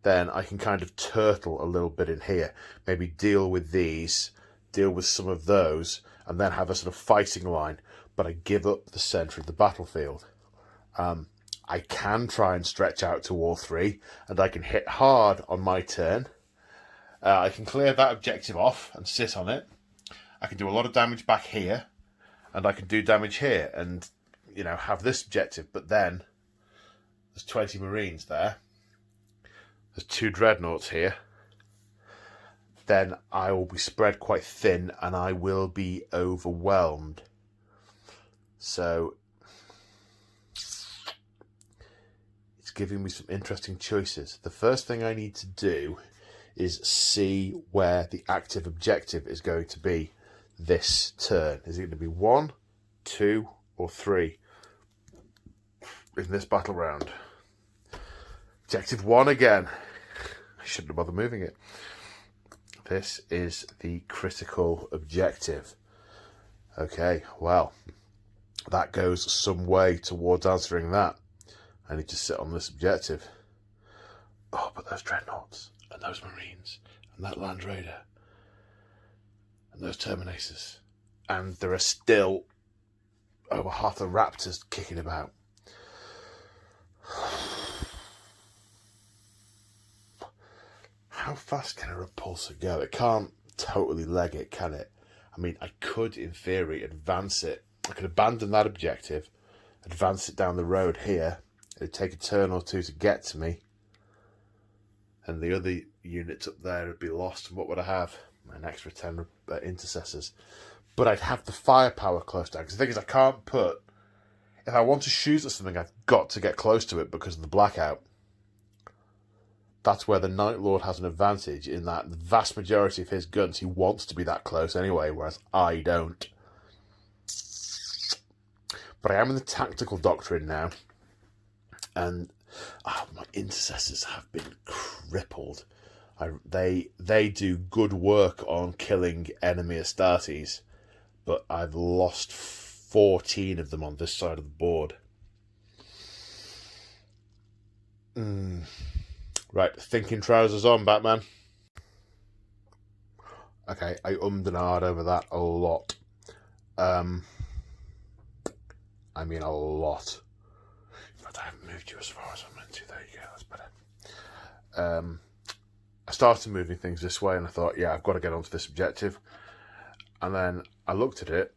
then I can kind of turtle a little bit in here. Maybe deal with these, deal with some of those, and then have a sort of fighting line. But I give up the centre of the battlefield. I can try and stretch out to all 3, and I can hit hard on my turn. I can clear that objective off and sit on it. I can do a lot of damage back here. And I can do damage here and, you know, have this objective. But then there's 20 Marines there. There's 2 Dreadnoughts here. Then I will be spread quite thin and I will be overwhelmed. So it's giving me some interesting choices. The first thing I need to do is see where the active objective is going to be this turn. Is it going to be 1, 2, or 3 in this battle round? Objective 1 again. I shouldn't have bothered moving it. This is the critical objective. Okay, well, that goes some way towards answering that. I need to sit on this objective. Oh, but those dreadnoughts, and those marines, and that land raider, and those terminators, and there are still over half the raptors kicking about. How fast can a repulsor go? It can't totally leg it, can it? I mean, I could, in theory, advance it. I could abandon that objective, advance it down the road here. It'd take a turn or two to get to me. And the other units up there would be lost. And what would I have? An extra 10 intercessors. But I'd have the firepower close down. Because the thing is, I can't put... If I want to shoot at something, I've got to get close to it because of the blackout. That's where the Night Lord has an advantage, in that the vast majority of his guns, he wants to be that close anyway, whereas I don't. But I am in the tactical doctrine now, and my intercessors have been crippled. They do good work on killing enemy Astartes, but I've lost 14 of them on this side of the board. Right, thinking trousers on, Batman. Okay, I ummed and ahed over that a lot. I mean a lot. But I haven't moved you as far as I meant to. There you go, that's better. I started moving things this way and I thought, yeah, I've got to get onto this objective. And then I looked at it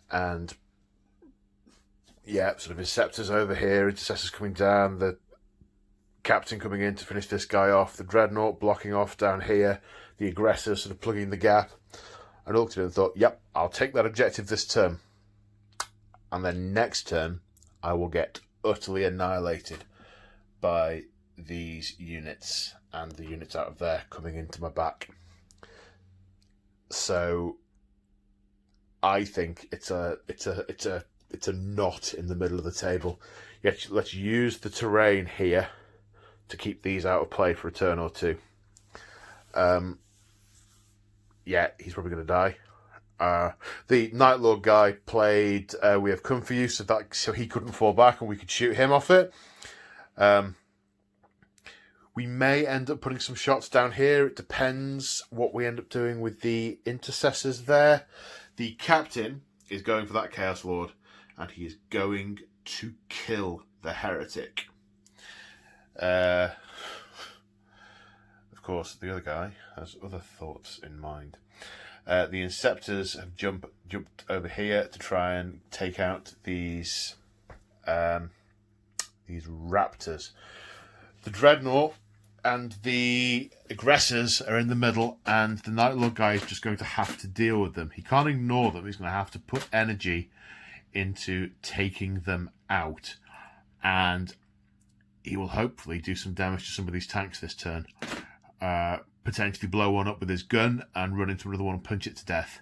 and, yeah, sort of his scepters over here, intercessors coming down, the captain coming in to finish this guy off, the dreadnought blocking off down here, the aggressor sort of plugging the gap. I looked at it and thought, yep, I'll take that objective this turn. And then next turn, I will get utterly annihilated by these units and the units out of there coming into my back. So I think it's a knot in the middle of the table. Yet let's use the terrain here to keep these out of play for a turn or two. Yeah, he's probably going to die. The Night Lord guy played We Have Come For You, so he couldn't fall back and we could shoot him off it. We may end up putting some shots down here. It depends what we end up doing with the intercessors there. The captain is going for that Chaos Lord, and he is going to kill the heretic. Of course, the other guy has other thoughts in mind. The Inceptors have jumped over here to try and take out these raptors. The Dreadnought and the aggressors are in the middle, and the Night Lord guy is just going to have to deal with them. He can't ignore them. He's going to have to put energy into taking them out, and he will hopefully do some damage to some of these tanks this turn. Potentially blow one up with his gun and run into another one and punch it to death.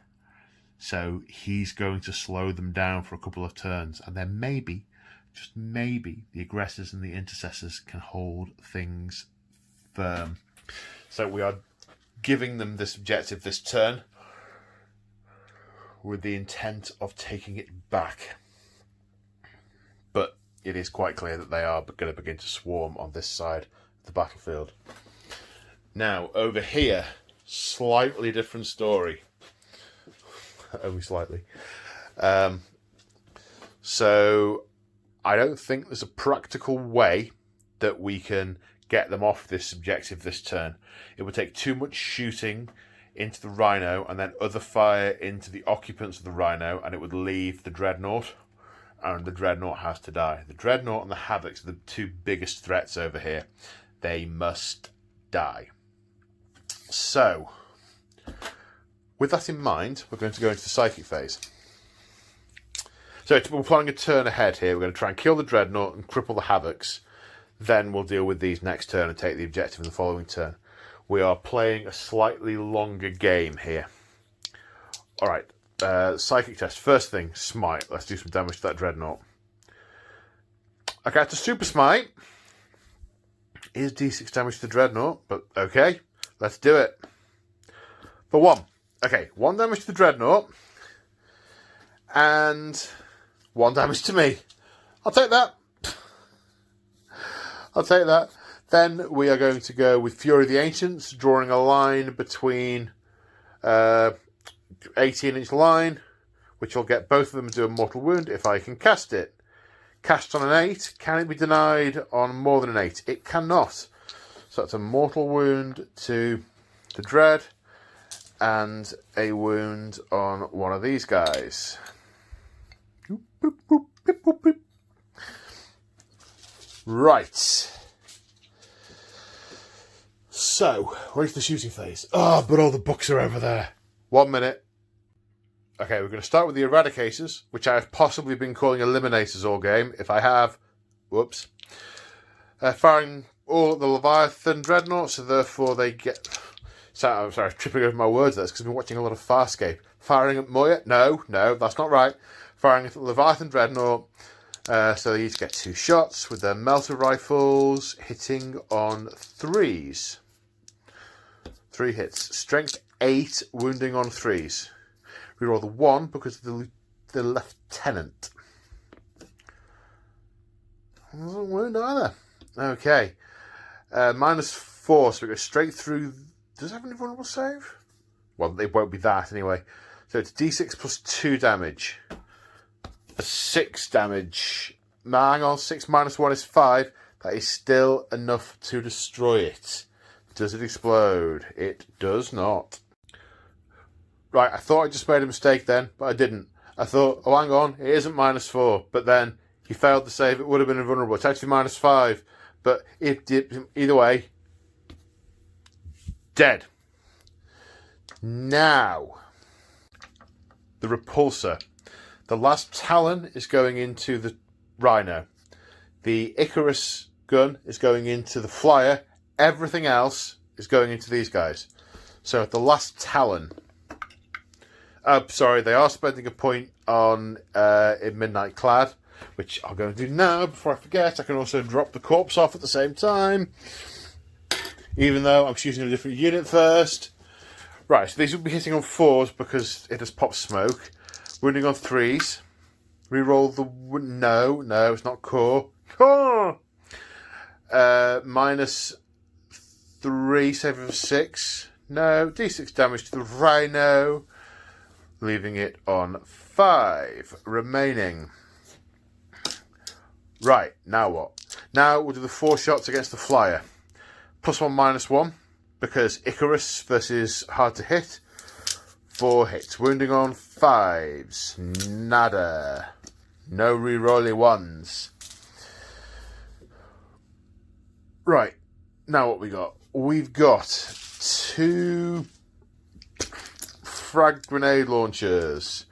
So he's going to slow them down for a couple of turns, and then maybe, just maybe, the aggressors and the intercessors can hold things firm. So we are giving them this objective this turn with the intent of taking it back. But it is quite clear that they are going to begin to swarm on this side of the battlefield. Now, over here, slightly different story. Only slightly. So, I don't think there's a practical way that we can get them off this objective this turn. It would take too much shooting into the Rhino and then other fire into the occupants of the Rhino, and it would leave the Dreadnought, and the Dreadnought has to die. The Dreadnought and the Havocs are the two biggest threats over here. They must die. So, with that in mind, we're going to go into the psychic phase. So we're planning a turn ahead here. We're going to try and kill the Dreadnought and cripple the Havocs. Then we'll deal with these next turn and take the objective in the following turn. We are playing a slightly longer game here. Alright, psychic test. First thing, smite. Let's do some damage to that Dreadnought. Okay, it's a super smite. Is D6 damage to the Dreadnought, but okay, let's do it. For 1. Okay, 1 damage to the Dreadnought. And 1 damage to me. I'll take that. I'll take that. Then we are going to go with Fury of the Ancients, drawing a line between 18-inch line, which will get both of them to do a mortal wound if I can cast it. Cast on an 8. Can it be denied on more than an 8? It cannot. So that's a mortal wound to the Dread and a wound on one of these guys. Right. So, where's the shooting phase? Oh, but all the books are over there. 1 minute. Okay, we're going to start with the Eradicators, which I have possibly been calling Eliminators all game. If I have, whoops. Firing all at the Leviathan Dreadnought, so therefore they get... I'm sorry, tripping over my words there, because I've been watching a lot of Farscape. Firing at Moya? No, that's not right. Firing at the Leviathan Dreadnought, so they each get 2 shots with their melter rifles, hitting on 3s. 3 hits. Strength 8, wounding on 3s. Reroll the 1 because of the lieutenant. Doesn't wound either. Okay. -4, so we go straight through. Does it have any vulnerable save? Well, it won't be that anyway. So it's D6 plus 2 damage. 6 damage. Hang on, 6 minus 1 is 5. That is still enough to destroy it. Does it explode? It does not. Right, I thought I just made a mistake then, but I didn't. I thought, oh, hang on, it isn't -4. But then he failed to save. It would have been invulnerable. It's actually -5. But either way, dead. Now, the repulsor. The last talon is going into the Rhino. The Icarus gun is going into the flyer. Everything else is going into these guys. So at the last talon... sorry, they are spending a point on in Midnight Clad, which I'll go and do now before I forget. I can also drop the corpse off at the same time, even though I'm shooting a different unit first. Right, so these will be hitting on 4s because it has popped smoke. Wounding on 3s. Reroll the... No, it's not core. Core! -3, save of 6. No, D6 damage to the Rhino. Leaving it on 5 remaining. Right, now what? Now we'll do the 4 shots against the flyer. +1, -1, because Icarus versus hard to hit. 4 hits. Wounding on 5s. Nada. No re-rolly 1s. Right, now what we got? We've got 2... frag grenade launchers.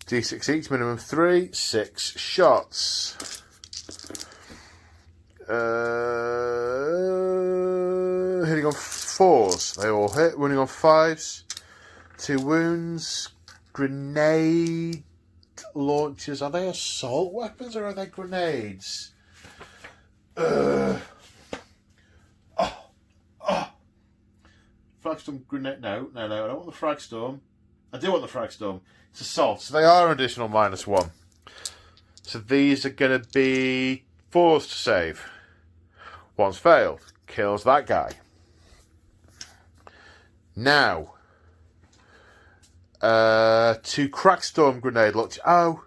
D6 each, minimum 3, 6 shots. Hitting on 4s. They all hit. Wounding on 5s. 2 wounds. Grenade launchers. Are they assault weapons or are they grenades? Fragstorm grenade. No, I don't want the Fragstorm. I do want the Fragstorm. It's assault. So they are an additional -1. So these are going to be 4s to save. 1's failed. Kills that guy. Now, 2 Crackstorm grenade launch. Oh,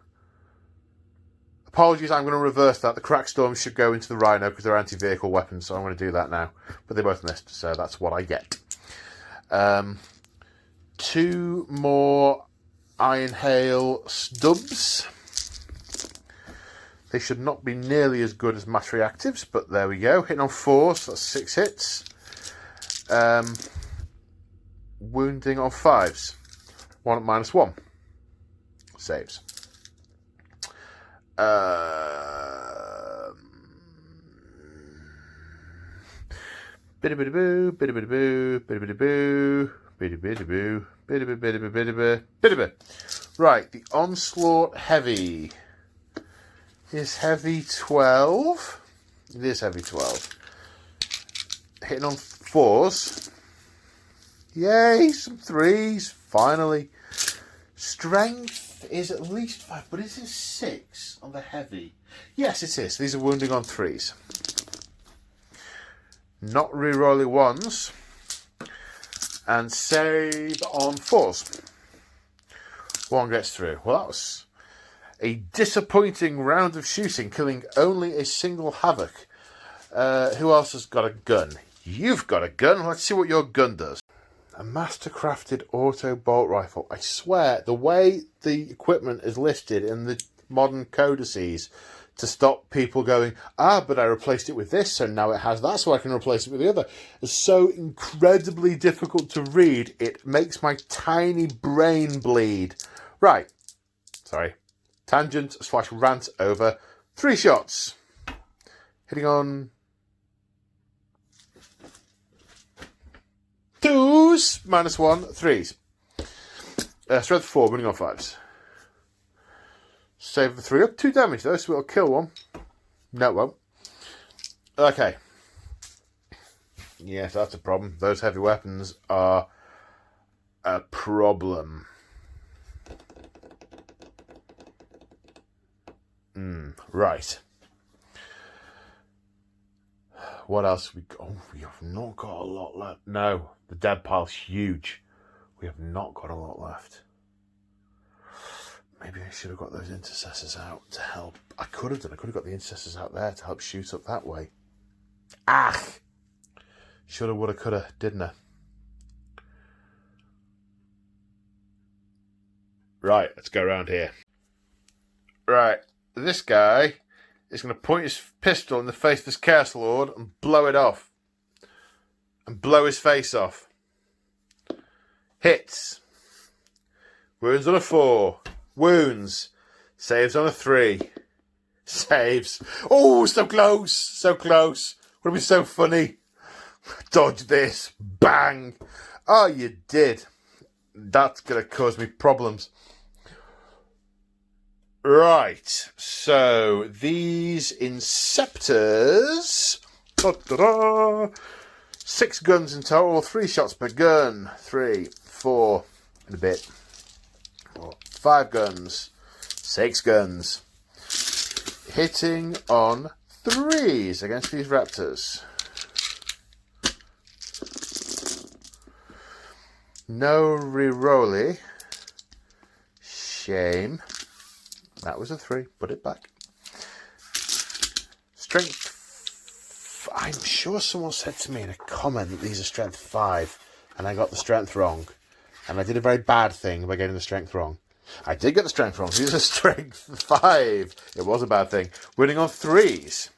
apologies. I'm going to reverse that. The Crackstorms should go into the Rhino because they're anti-vehicle weapons. So I'm going to do that now. But they both missed, so that's what I get. 2 more Iron Hail stubs. They should not be nearly as good as mass reactives, but there we go. Hitting on 4, so that's 6 hits. Wounding on 5s. 1 at -1. Saves. Biddy-biddy-boo, biddy-biddy-boo, biddy-biddy-boo, biddy-biddy-boo, biddy-biddy-biddy-biddy. Right, the Onslaught Heavy. Is heavy 12. It is heavy 12. Hitting on 4s. Yay, some 3s, finally. Strength is at least 5, but is it 6 on the heavy? Yes, it is. These are wounding on 3s. Not rerolling 1s. And save on 4s. 1 gets through. Well, that was a disappointing round of shooting, killing only a single havoc. Who else has got a gun? You've got a gun. Let's see what your gun does. A master-crafted auto bolt rifle. I swear, the way the equipment is listed in the modern codices to stop people going, but I replaced it with this, so now it has that, so I can replace it with the other. It's so incredibly difficult to read, it makes my tiny brain bleed. Right. Sorry. Tangent / rant over. 3 shots. Hitting on 2s, -1, 3s. Strength 4, winning on 5s. Save the 3 up. 2 damage though, so it'll kill 1. No, it won't. Okay. Yes, that's a problem. Those heavy weapons are a problem. Right. What else have we got? Oh, we have not got a lot left. No, the dead pile's huge. We have not got a lot left. Maybe I should have got those intercessors out to help. I could have done. I could have got the intercessors out there to help shoot up that way. Shoulda, woulda, coulda, didn't I? Right, let's go around here. Right, this guy is going to point his pistol in the face of this Chaos Lord and blow it off. And blow his face off. Hits. Wounds on a 4. Wounds. Saves on a 3. Saves. Oh, so close. So close. Would have been so funny. Dodge this. Bang. Oh, you did. That's going to cause me problems. Right. So, these Inceptors. 6 guns in total. 3 shots per gun. 3, 4, and a bit. 5 guns. 6 guns. Hitting on 3s against these raptors. No re-rolly. Shame. That was a 3. Put it back. Strength. I'm sure someone said to me in a comment that these are strength 5, and I got the strength wrong. And I did a very bad thing by getting the strength wrong. I did get the strength wrong. These are strength 5. It was a bad thing. Winning on 3s.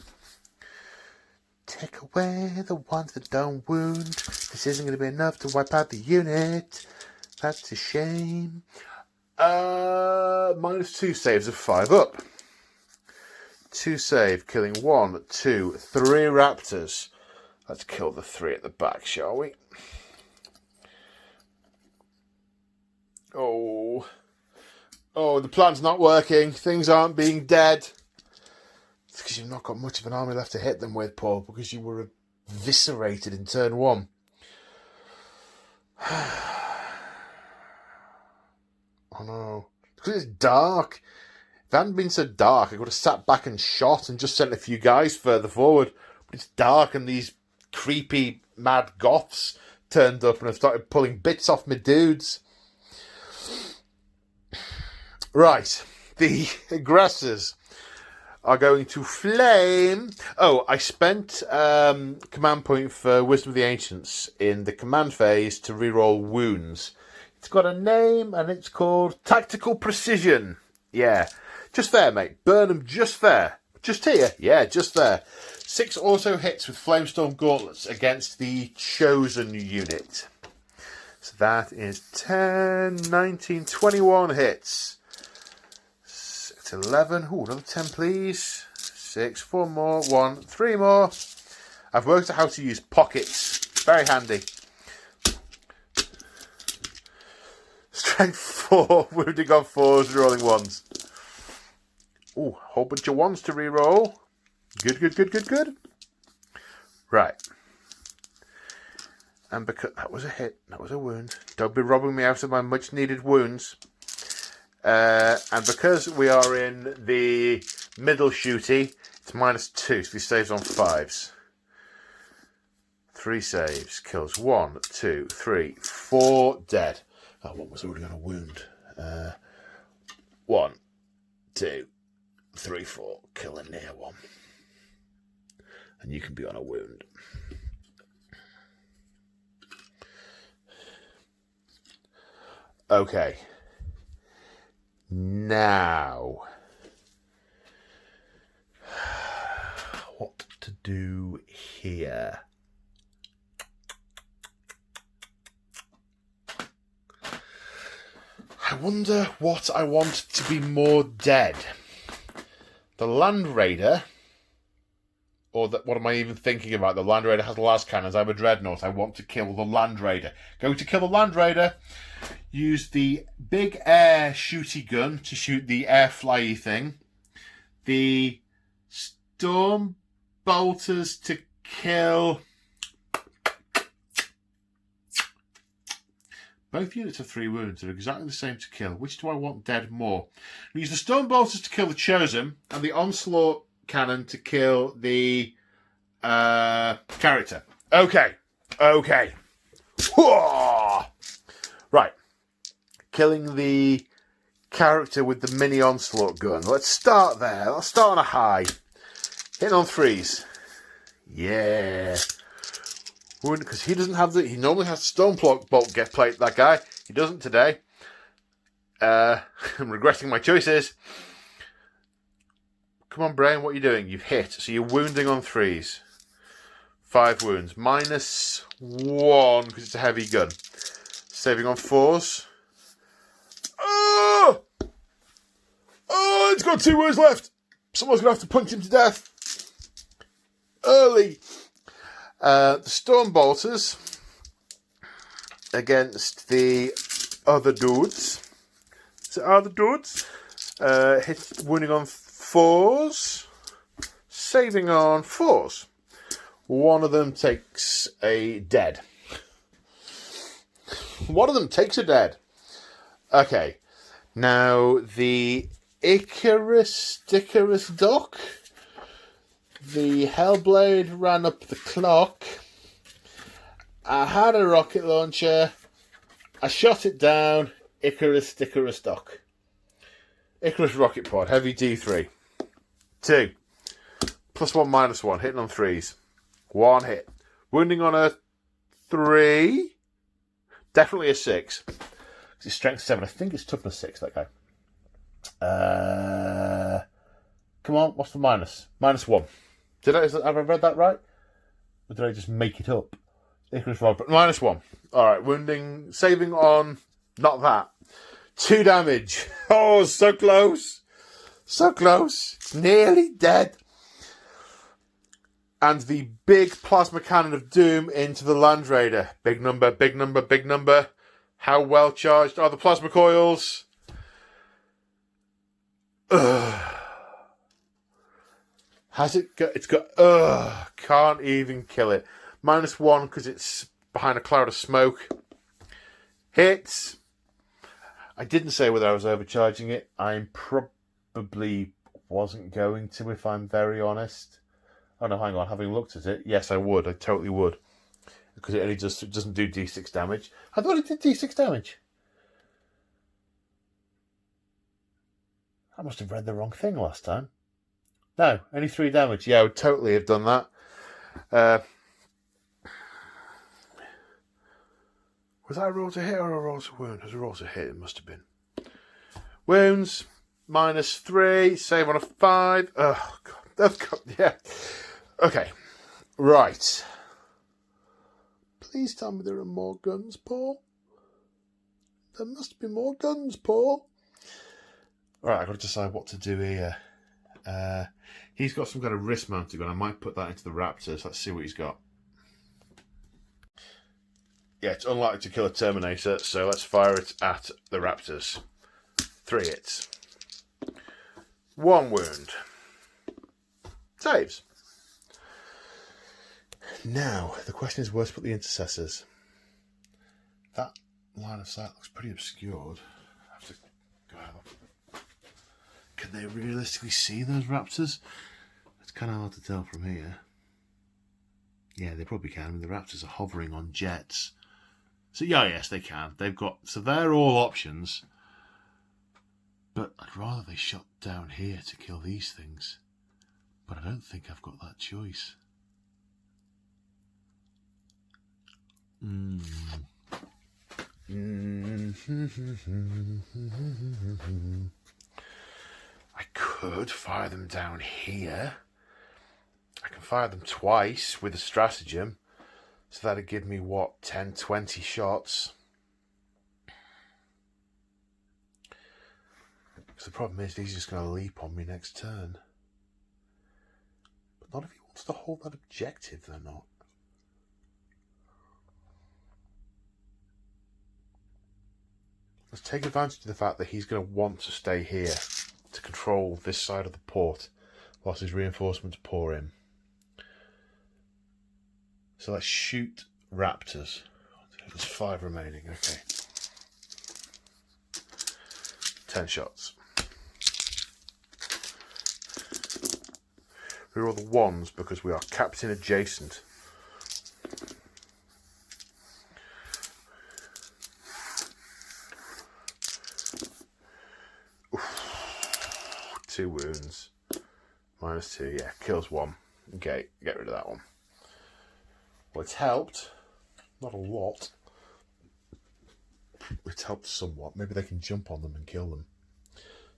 Take away the ones that don't wound. This isn't going to be enough to wipe out the unit. That's a shame. -2 saves of 5 up. 2 save, killing 1, 2, 3 raptors. Let's kill the 3 at the back, shall we? Oh, the plan's not working. Things aren't being dead. It's because you've not got much of an army left to hit them with, Paul, because you were eviscerated in turn 1. Oh no. Because it's dark. If it hadn't been so dark, I could have sat back and shot and just sent a few guys further forward. But it's dark and these creepy, mad goths turned up and have started pulling bits off my dudes. Right. The aggressors are going to flame. Oh, I spent command point for Wisdom of the Ancients in the command phase to reroll wounds. It's got a name and it's called Tactical Precision. Yeah. Just there, mate. Burn them just there. Just here. Yeah, just there. 6 auto hits with Flamestorm Gauntlets against the Chosen unit. So that is 10, 19, 21 hits. 6, 11. Ooh, another 10, please. 6, 4 more. 1, 3 more. I've worked out how to use pockets. Very handy. Strength 4, wounding on 4s, rolling 1s. Ooh, whole bunch of 1s to reroll. Good. Right. And because that was a hit, that was a wound. Don't be robbing me out of my much needed wounds. And because we are in the middle shooty, it's -2, so he saves on 5s. 3 saves, kills 1, 2, 3, 4, dead. Oh, one was already on a wound. 1, 2, 3, 4, kill a near one. And you can be on a wound. Okay. Now, what to do here? I wonder what I want to be more dead. The Land Raider, or what am I even thinking about? The Land Raider has las cannons. I'm a dreadnought. I want to kill the Land Raider. Going to kill the Land Raider. Use the big air shooty gun to shoot the air flyy thing. The storm bolters to kill. Both units have 3 wounds. They're exactly the same to kill. Which do I want dead more? We use the stone bolters to kill the chosen, and the onslaught cannon to kill the character. Okay. Right. Killing the character with the mini onslaught gun. Let's start there. Let's start on a high. Hitting on 3s. Yeah. Because he doesn't have he normally has the stone bolt get plate, that guy. He doesn't today. I'm regretting my choices. Come on, brain, what are you doing? You've hit. So you're wounding on 3s. 5 wounds. -1 because it's a heavy gun. Saving on 4s. Oh! Oh, it's got 2 wounds left. Someone's going to have to punch him to death. Early. The Storm Bolters against the other dudes. So other dudes. Hit, wounding on 4s. Saving on 4s. One of them takes a dead. One of them takes a dead. Okay. Now, the Icarus Dock. The Hellblade ran up the clock. I had a rocket launcher. I shot it down. Icarus Dock. Icarus rocket pod. Heavy D3. 2. +1, -1. Hitting on 3s. 1 hit. Wounding on a 3. Definitely a 6. It's strength 7. I think it's toughness 6, that guy. Come on, what's the minus? -1. Have I read that right? Or did I just make it up? Icarus Rod, but -1. Alright, wounding, saving on, not that. 2 damage. Oh, so close. So close. It's nearly dead. And the big plasma cannon of doom into the Land Raider. Big number, big number, big number. How well charged are the plasma coils? Ugh. Has it got... It's got... Ugh. Can't even kill it. -1 because it's behind a cloud of smoke. Hits. I didn't say whether I was overcharging it. I probably wasn't going to, if I'm very honest. Oh no, hang on. Having looked at it, yes, I would. I totally would. Because it only just doesn't do D6 damage. I thought it did D6 damage. I must have read the wrong thing last time. No, only 3 damage. Yeah, I would totally have done that. Was that a roll to hit or a roll to wound? It was a roll to hit, it must have been. Wounds, -3, save on a 5. Oh, God. Yeah. Okay. Right. Please tell me there are more guns, Paul. There must be more guns, Paul. Alright, I've got to decide what to do here. He's got some kind of wrist-mounted gun. I might put that into the Raptors. Let's see what he's got. Yeah, it's unlikely to kill a Terminator, so let's fire it at the Raptors. 3 hits. 1 wound. Saves. Now, the question is where to put the intercessors. that line of sight looks pretty obscured. I have to go out. Can they realistically see those raptors? It's kind of hard to tell from here. Yeah, they probably can. I mean, the raptors are hovering on jets. So yeah, yes, they can. So they're all options. But I'd rather they shot down here to kill these things. But I don't think I've got that choice. I could fire them down here. I can fire them twice with a stratagem. So that'd give me, what, 10, 20 shots. Because the problem is he's just going to leap on me next turn. But not if he wants to hold that objective, they're not. Let's take advantage of the fact that he's going to want to stay here to control this side of the port whilst his reinforcements pour in. So let's shoot raptors. There's 5 remaining, okay. 10 shots. Reroll the 1s because we are captain adjacent. Oof. 2 wounds. -2, yeah, kills 1. Okay, get rid of that one. Well, it's helped. Not a lot. It's helped somewhat. Maybe they can jump on them and kill them.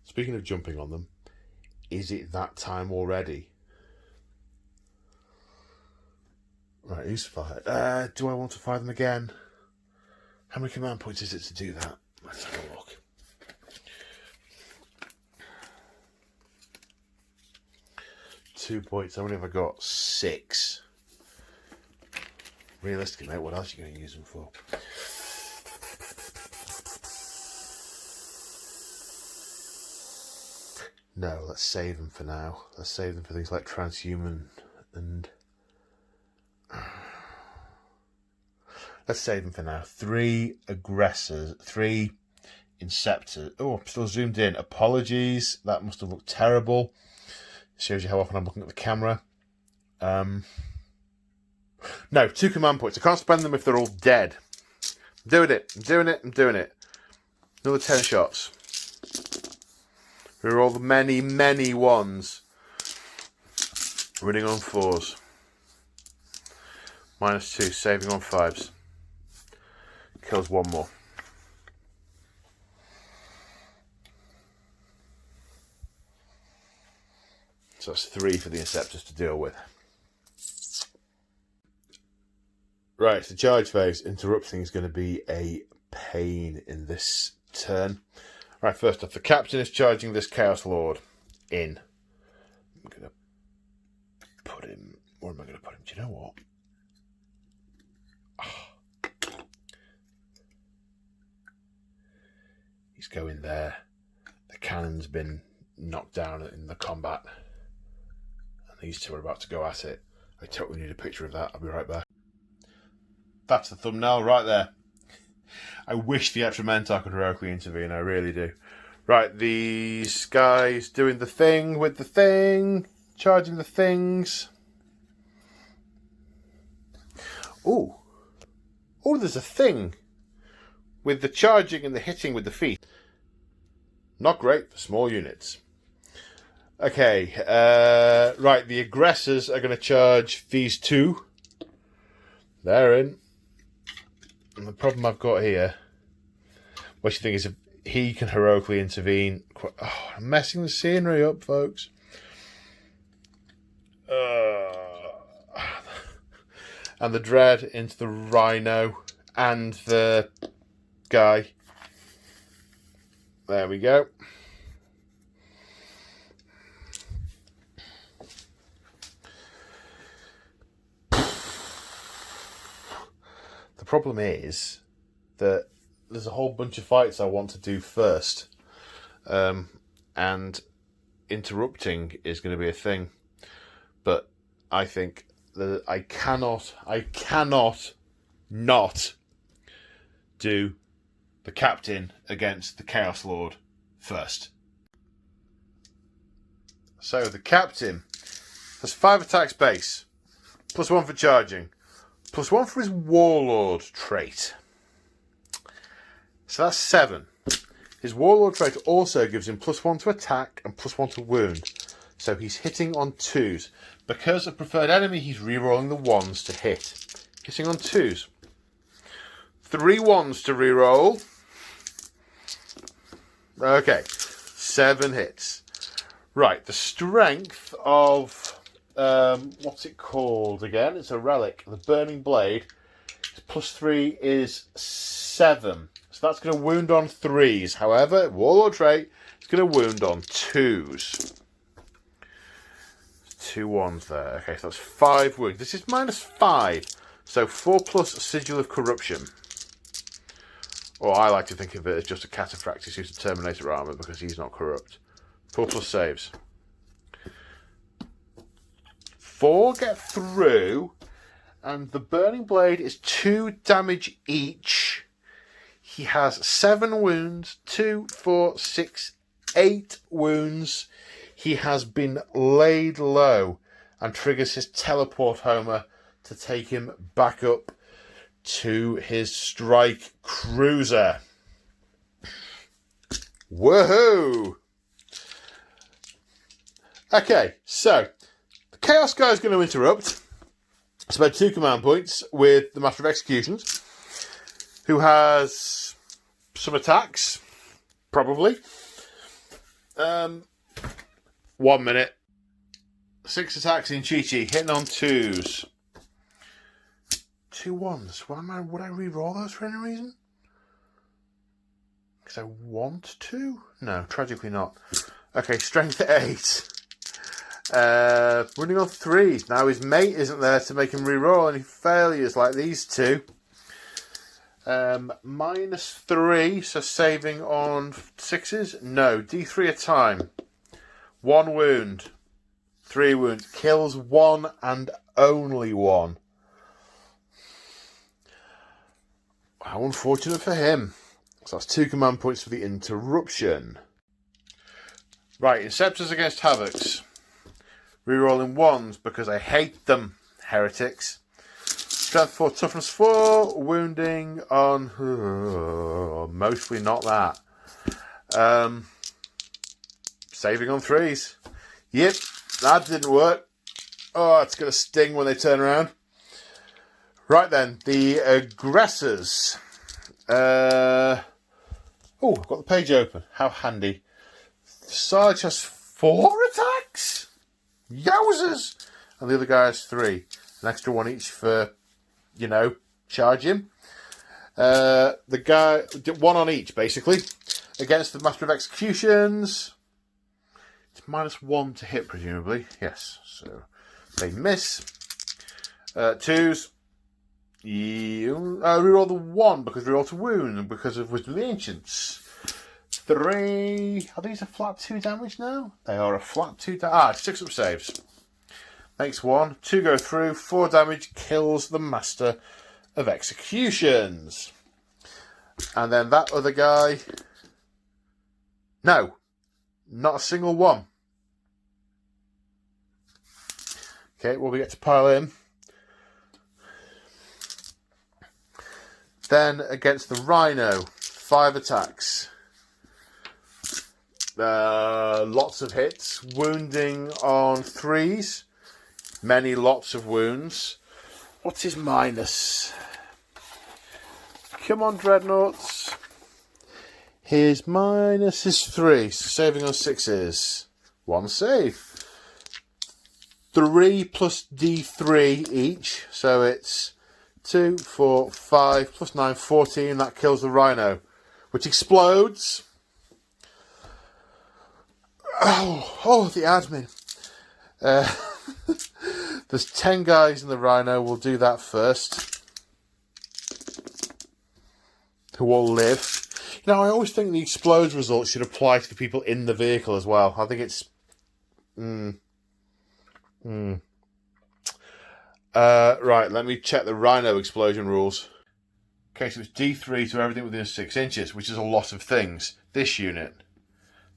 Speaking of jumping on them, is it that time already? Right, who's fired? Do I want to fire them again? How many command points is it to do that? Let's have a look. Two points. How many have I got? 6. Realistically, mate, what else are you going to use them for? No, let's save them for now. Let's save them for things like transhuman and... Let's save them for now. 3 aggressors, 3 inceptors. Oh, I'm still zoomed in. Apologies. That must have looked terrible. Shows you how often I'm looking at the camera. No, 2 command points. I can't spend them if they're all dead. I'm doing it. I'm doing it. Another 10 shots. Reroll the many, many 1s. Running on 4s. -2, saving on 5s. Kills 1 more. So that's 3 for the Inceptors to deal with. Right, the charge phase. Interrupting is going to be a pain in this turn. Right, first off, the captain is charging this Chaos Lord in. I'm going to put him... Where am I going to put him? Do you know what? Oh. He's going there. The cannon's been knocked down in the combat. And these two are about to go at it. I totally need a picture of that. I'll be right back. That's the thumbnail right there. I wish the Atramentar could heroically intervene. I really do. Right, these guys doing the thing with the thing. Charging the things. Ooh. Oh, there's a thing. With the charging and the hitting with the feet. Not great for small units. Okay, right, the aggressors are going to charge these 2. They're in. And the problem I've got here, what you think is he can heroically intervene. Oh, I'm messing the scenery up, folks. And the dread into the rhino and the guy. There we go. The problem is that there's a whole bunch of fights I want to do first. And interrupting is going to be a thing. But I think that I cannot not do the captain against the Chaos Lord first. So the captain has 5 attacks base, +1 for charging, +1 for his warlord trait. So that's 7. His warlord trait also gives him +1 to attack and +1 to wound. So he's hitting on 2s. Because of preferred enemy, he's rerolling the 1s to hit. Hitting on 2s. 3 1s to reroll. Okay, 7 hits. Right, the strength of what's it called again? It's a relic. The Burning Blade. +3 is 7. So that's going to wound on 3s. However, warlord trait is going to wound on 2s. 2 1s there. Okay, so that's 5 wounds. This is -5. So 4 plus Sigil of Corruption. Or I like to think of it as just a Cataphractus who's a Terminator armor because he's not corrupt. 4 plus saves. 4 get through. And the Burning Blade is 2 damage each. He has 7 wounds. 2, 4, 6, 8 wounds. He has been laid low and triggers his teleport homer to take him back up to his strike cruiser. Woohoo! Okay, so the Chaos guy is going to interrupt. Spend 2 command points with the Master of Executions, who has some attacks, probably. 1 minute. 6 attacks in Chi-Chi, hitting on 2s. 2 1s. Would I re-roll those for any reason? Because I want to? No, tragically not. Okay, strength 8. Running on 3s. Now his mate isn't there to make him re-roll any failures like these 2. -3, so saving on 6s? No, D3 a time. 1 wound. 3 wounds. Kills 1 and only 1. How unfortunate for him. So that's 2 command points for the interruption. Right, Inceptors against Havocs. Rerolling 1s because I hate them, heretics. Strength 4, toughness 4, wounding on... mostly not that. Saving on 3s. Yep, that didn't work. Oh, it's going to sting when they turn around. Right then, the aggressors. Oh, I've got the page open. How handy. Sarge has 4 attacks? Yowzers! And the other guy has 3. An extra 1 each for, charge him. The guy, 1 on each, basically. Against the Master of Executions. It's -1 to hit, presumably. Yes, so they miss. 2s. Reroll the 1 because reroll to wound and because of Wisdom of the Ancients. 3. Are these a flat 2 damage now? They are a flat 2 damage. 6 up saves. Makes 1. 2 go through. 4 damage. Kills the Master of Executions. And then that other guy. No. Not a single one. Okay, well, we get to pile in. Then against the Rhino, 5 attacks. Lots of hits. Wounding on 3s. Many lots of wounds. What's his minus? Come on, Dreadnoughts. His minus is 3. So saving on 6s. 1 save. 3 plus D3 each. So it's 2, 4, 5, plus 9, 14. That kills the Rhino, which explodes. Oh, the admin. There's 10 guys in the Rhino. We'll do that first. Who all live. I always think the explodes result should apply to the people in the vehicle as well. I think it's... Right, let me check the Rhino explosion rules. Okay, so it's D3 to everything within 6 inches, which is a lot of things. This unit,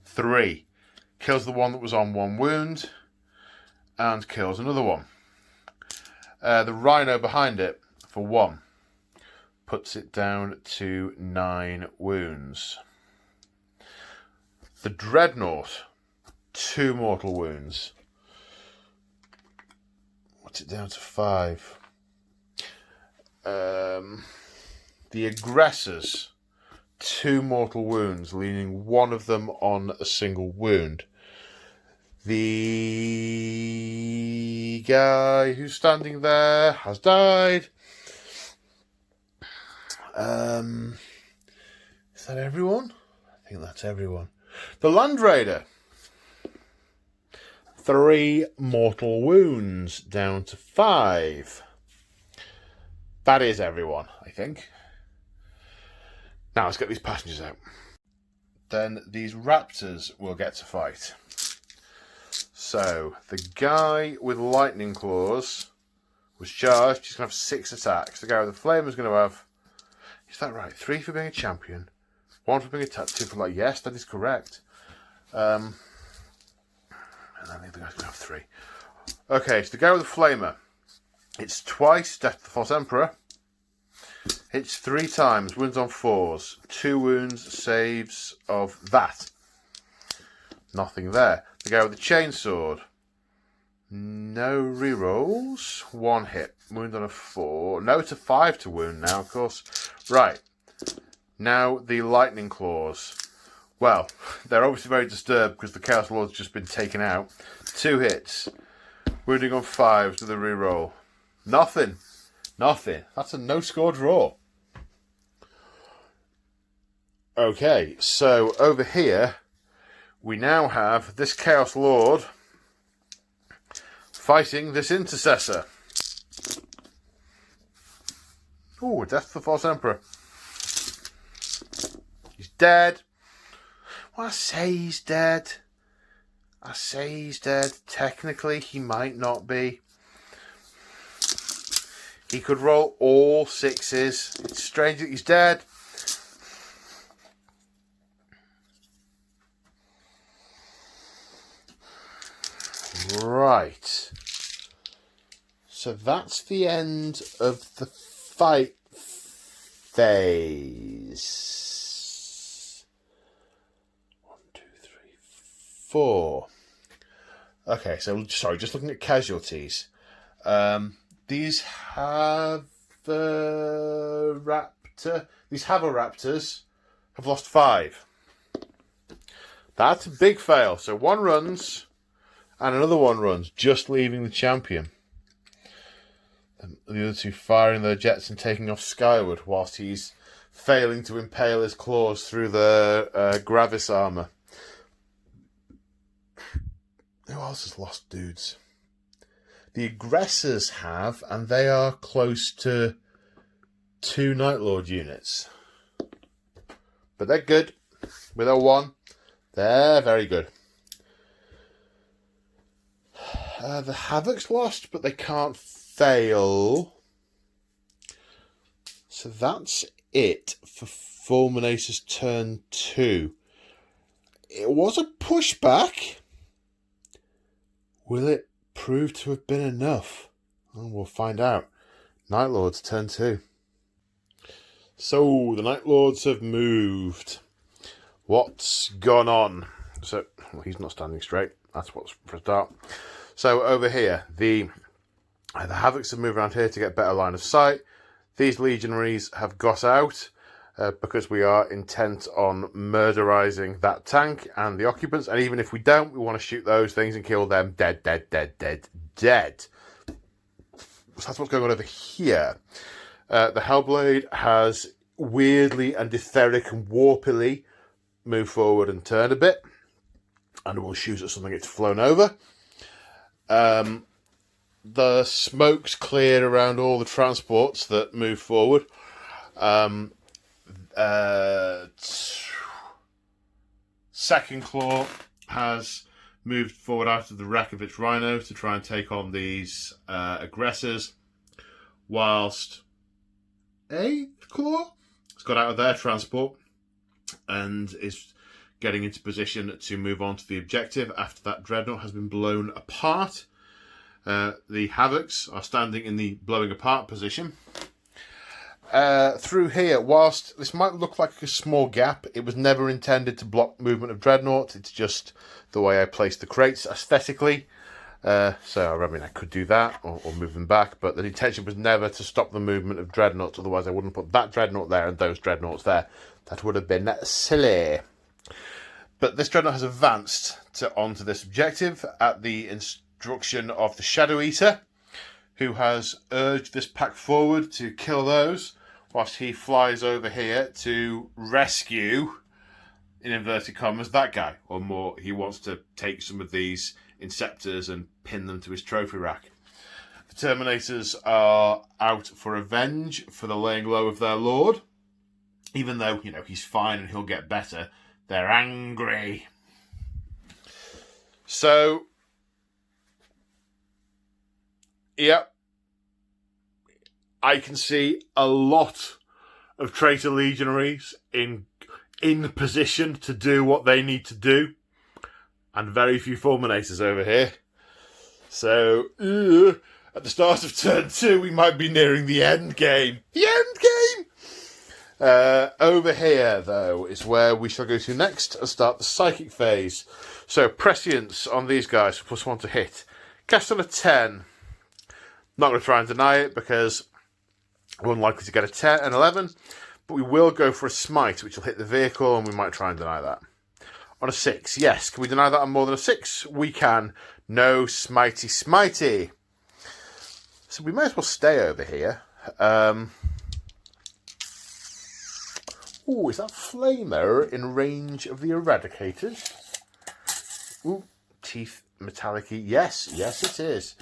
3. Kills the one that was on 1 wound, and kills another one. The rhino behind it, for 1, puts it down to 9 wounds. The dreadnought, 2 mortal wounds. What's it down to 5? The aggressors, 2 mortal wounds, leaving one of them on a single wound. The guy who's standing there has died. Is that everyone? I think that's everyone. The Land Raider, 3 mortal wounds, down to 5. That is everyone, I think. Now let's get these passengers out. Then these raptors will get to fight. So the guy with lightning claws was charged. He's going to have 6 attacks. The guy with the flame is going to have, is that right? 3 for being a champion, 1 for being attacked, 2 for like, yes, that is correct. And then the other guy's going to have 3. Okay, so the guy with the flamer, it's twice Death to the False Emperor. Hits 3 times, wounds on 4s, 2 wounds, saves of that. Nothing there. The guy with the chainsword, no rerolls, 1 hit, wound on a 4. No, it's a 5 to wound now, of course. Right, now the lightning claws. Well, they're obviously very disturbed because the Chaos Lord's just been taken out. 2 hits, wounding on 5s with a reroll. Nothing. That's a no-score draw. Okay, so over here, we now have this Chaos Lord fighting this Intercessor. Ooh, Death to the False Emperor. He's dead. Well, I say he's dead. Technically, he might not be. He could roll all 6s. It's strange that he's dead. Right. So that's the end of the fight phase. 1, 2, 3, 4. Okay, so sorry, just looking at casualties. These have These Havoraptors have lost 5. That's a big fail. So 1 runs, and another 1 runs, just leaving the champion. And the other 2 firing their jets and taking off skyward, whilst he's failing to impale his claws through the Gravis armour. Who else has lost dudes? The aggressors have, and they are close to 2 Night Lord units. But they're good. With a 1, they're very good. The Havoc's lost, but they can't fail. So that's it for Fulminators turn 2. It was a pushback. Will it prove to have been enough? Well, we'll find out. Night Lords turn 2. So the Night Lords have moved. What's gone on? So well, he's not standing straight. That's what's for a start. So over here, the Havocs have moved around here to get better line of sight. These legionaries have got out because we are intent on murderizing that tank and the occupants. And even if we don't, we want to shoot those things and kill them dead. So that's what's going on over here. The Hellblade has weirdly and etheric and warpily moved forward and turned a bit. And will shoot at something it's flown over. The smoke's cleared around all the transports that move forward. Second Claw has moved forward out of the wreck of its rhino to try and take on these aggressors, whilst a claw. It's got out of their transport and is getting into position to move on to the objective after that dreadnought has been blown apart. The Havocs are standing in the blowing apart position. Through here, whilst this might look like a small gap, it was never intended to block movement of dreadnoughts. It's just the way I placed the crates aesthetically. So, I mean, I could do that or move them back, but the intention was never to stop the movement of dreadnoughts. Otherwise, I wouldn't put that dreadnought there and those dreadnoughts there. That would have been silly. But this dreadnought has advanced onto this objective at the instruction of the Shadow Eater, who has urged this pack forward to kill those, whilst he flies over here to rescue, in inverted commas, that guy. Or more, he wants to take some of these Inceptors and pin them to his trophy rack. The Terminators are out for revenge for the laying low of their lord. Even though, you know, he's fine and he'll get better, they're angry. So, yep, I can see a lot of traitor legionaries in position to do what they need to do, and very few Fulminators over here. So, at the start of turn 2, we might be nearing the end game. The end game! Over here, though, is where we shall go to next and start the psychic phase. So, prescience on these guys for +1 to hit. Cast on a 10. Not going to try and deny it because we're unlikely to get a 10 and 11. But we will go for a smite, which will hit the vehicle, and we might try and deny that. On a 6, yes. Can we deny that on more than a 6? We can. No smitey smitey. So we may as well stay over here. Ooh, is that flamer in range of the eradicators? Ooh, teeth metallic-y. Yes, it is.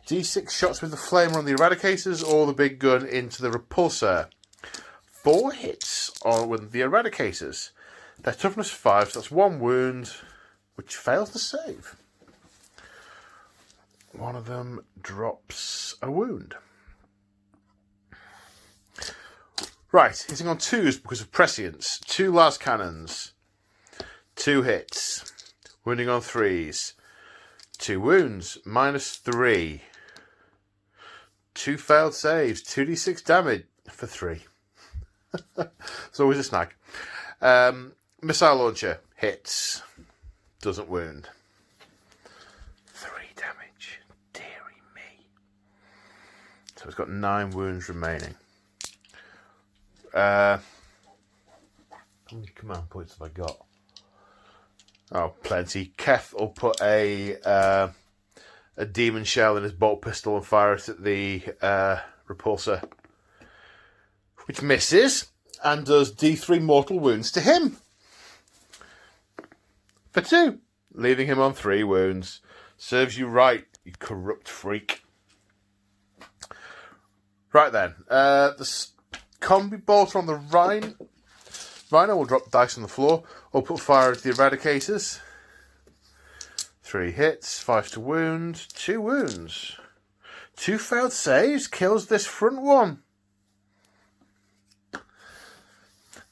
D6 shots with the flamer on the eradicators or the big gun into the repulsor. 4 hits on with the eradicators. Their toughness 5, so that's 1 wound, which fails to save. One of them drops a wound. Right, hitting on 2s because of prescience. 2 las cannons. 2 hits. Wounding on 3s. 2 wounds. -3. 2 failed saves. 2d6 damage for 3. It's always a snag. Missile launcher. Hits. Doesn't wound. 3 damage. Deary me. So it's got 9 wounds remaining. How many command points have I got? Oh, plenty. Keth will put a demon shell in his bolt pistol and fire it at the repulsor, which misses and does D3 mortal wounds to him for 2, leaving him on 3 wounds. Serves you right, you corrupt freak. Right then, the combi bolter on the Rhino will drop dice on the floor or put fire at the eradicators. 3 hits, 5 to wound, 2 wounds. 2 failed saves, kills this front one.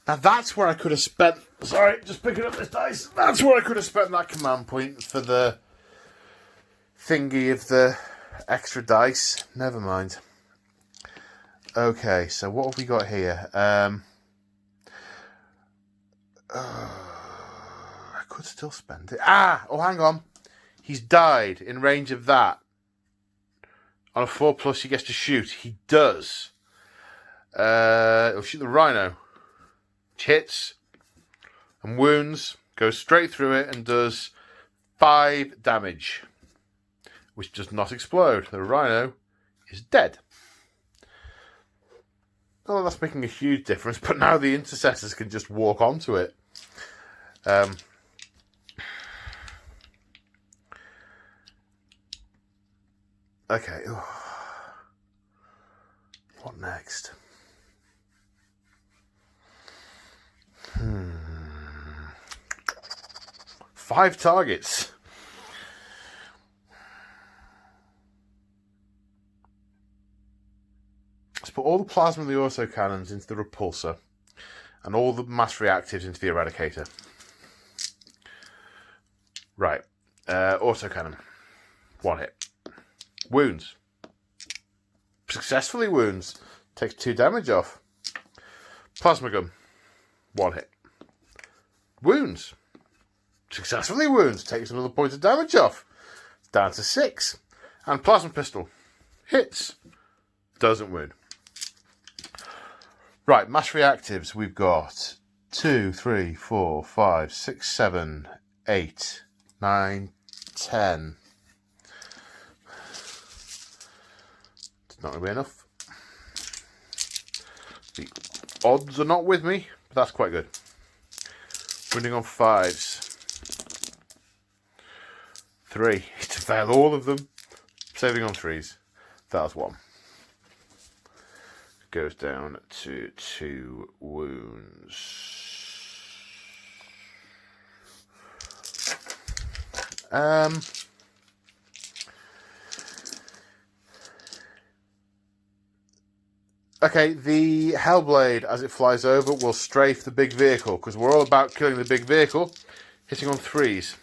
Now that's where I could have spent... Sorry, just picking up this dice. That's where I could have spent that command point for the thingy of the extra dice. Never mind. Okay, so what have we got here? I could still spend it. Oh, hang on. He's died in range of that. On a 4+, he gets to shoot. He does. He'll shoot the Rhino. Which hits and wounds. Goes straight through it and does 5 damage. Which does not explode. The Rhino is dead. Oh, that's making a huge difference, but now the intercessors can just walk onto it. Okay. What next? 5 targets. Let's put all the plasma of the autocannons into the repulsor, and all the mass reactives into the eradicator. Right. Autocannon. 1 hit. Wounds. Successfully wounds. Takes 2 damage off. Plasma gun. 1 hit. Wounds. Successfully wounds. Takes another point of damage off. Down to 6. And plasma pistol. Hits. Doesn't wound. Right, mass reactives. We've got 2, 3, 4, 5, 6, 7, 8, 9, 10. It's not going to be enough. The odds are not with me, but that's quite good. Wounding on 5s. 3. To fail all of them. Saving on 3s. That's 1. Goes down to 2 wounds. Okay, the Hellblade, as it flies over, will strafe the big vehicle, because we're all about killing the big vehicle. Hitting on 3s.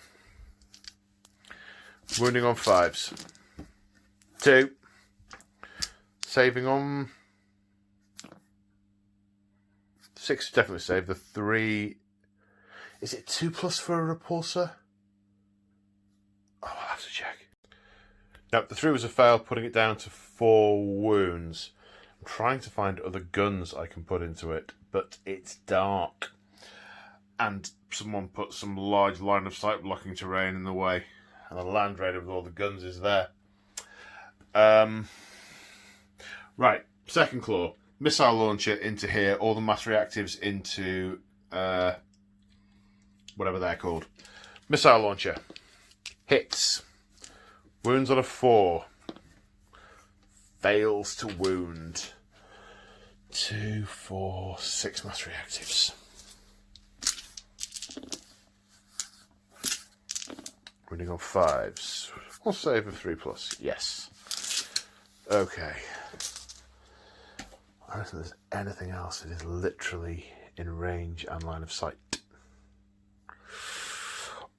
Wounding on 5s. 2. Saving on 6, definitely save. The 3... Is it 2+ for a repulsor? Oh, I'll have to check. No, the 3 was a fail, putting it down to 4 wounds. I'm trying to find other guns I can put into it, but it's dark. And someone put some large line of sight blocking terrain in the way. And the Land Raider with all the guns is there. Right, second claw. Missile launcher into here. All the mass reactives into whatever they're called. Missile launcher. Hits. Wounds on a 4. Fails to wound. 2, 4, 6 mass reactives. Wounding on 5s. We'll save a 3+. Yes. Okay. I don't think there's anything else that is literally in range and line of sight.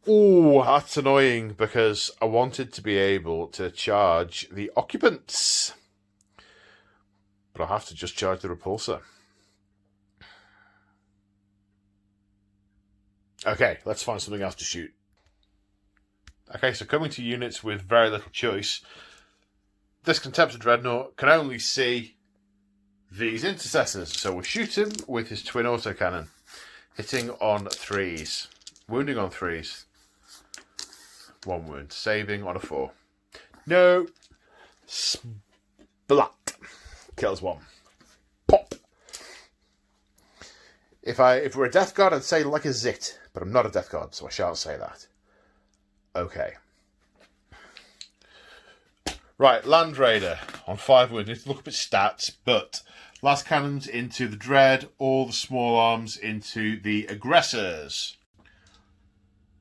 Oh, that's annoying because I wanted to be able to charge the occupants. But I'll have to just charge the repulsor. Okay, let's find something else to shoot. Okay, so coming to units with very little choice, this Contemptor Dreadnought can only see these intercessors. So we'll shoot him with his twin autocannon. Hitting on 3s. Wounding on 3s. 1 wound. Saving on a 4. No. Splat. Kills 1. Pop. If we're a Death Guard, I'd say like a zit. But I'm not a Death Guard, so I shan't say that. Okay. Right, Land Raider on 5 wounds. Need to look up its stats, but last cannons into the Dread, all the small arms into the aggressors.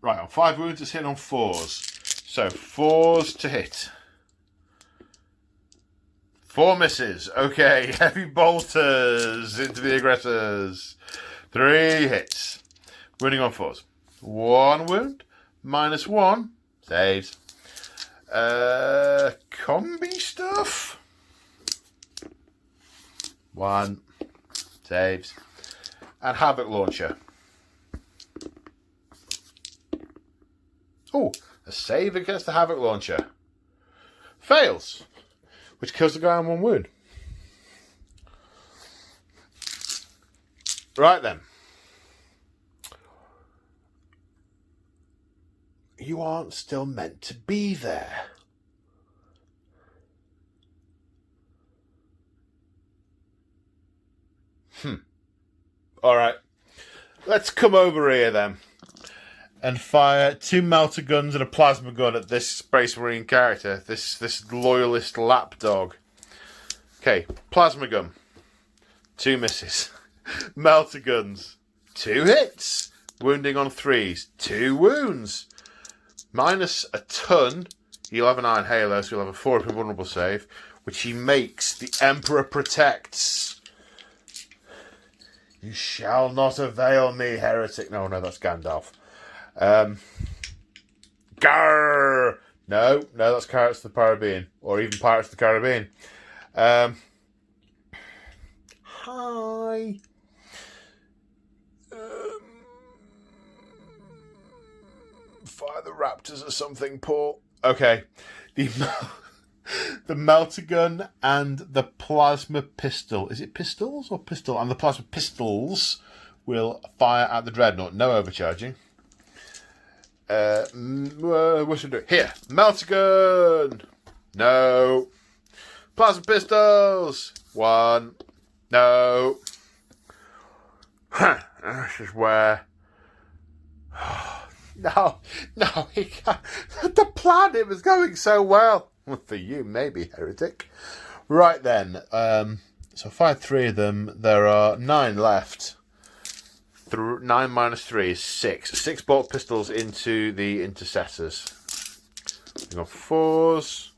Right, on 5 wounds, it's hitting on 4s. So 4s to hit. 4 misses. Okay, heavy bolters into the aggressors. 3 hits. Wounding on 4s. 1 wound. -1. Saves. Combi stuff. 1. Saves. And Havoc Launcher. Oh, a save against the Havoc Launcher. Fails. Which kills the guy on 1 wound. Right then. You aren't still meant to be there. Alright. Let's come over here then. And fire 2 melter guns and a plasma gun at this Space Marine character. This loyalist lapdog. Okay, plasma gun. 2 misses. Melter guns. 2 hits. Wounding on 3s. 2 wounds. -1 ton. He'll have an Iron Halo, so he'll have a 4 invulnerable save. which he makes. The Emperor protects. You shall not avail me, heretic. No, that's Gandalf. Grrr! No, that's Pirates of the Caribbean, or even Pirates of the Caribbean. Hi. Fire the Raptors or something, Paul. Okay. The melter gun and the plasma pistol. Is it pistols or pistol? And the plasma pistols will fire at the dreadnought. No overcharging. What should we do? Here. Melter gun. No. Plasma pistols. 1. No. This is where... No, he can't. The plan, it was going so well. For you, maybe, heretic. Right then, so fired 3 of them. There are 9 left. 9 minus 3 is 6. 6 bolt pistols into the intercessors. Saving on 4s.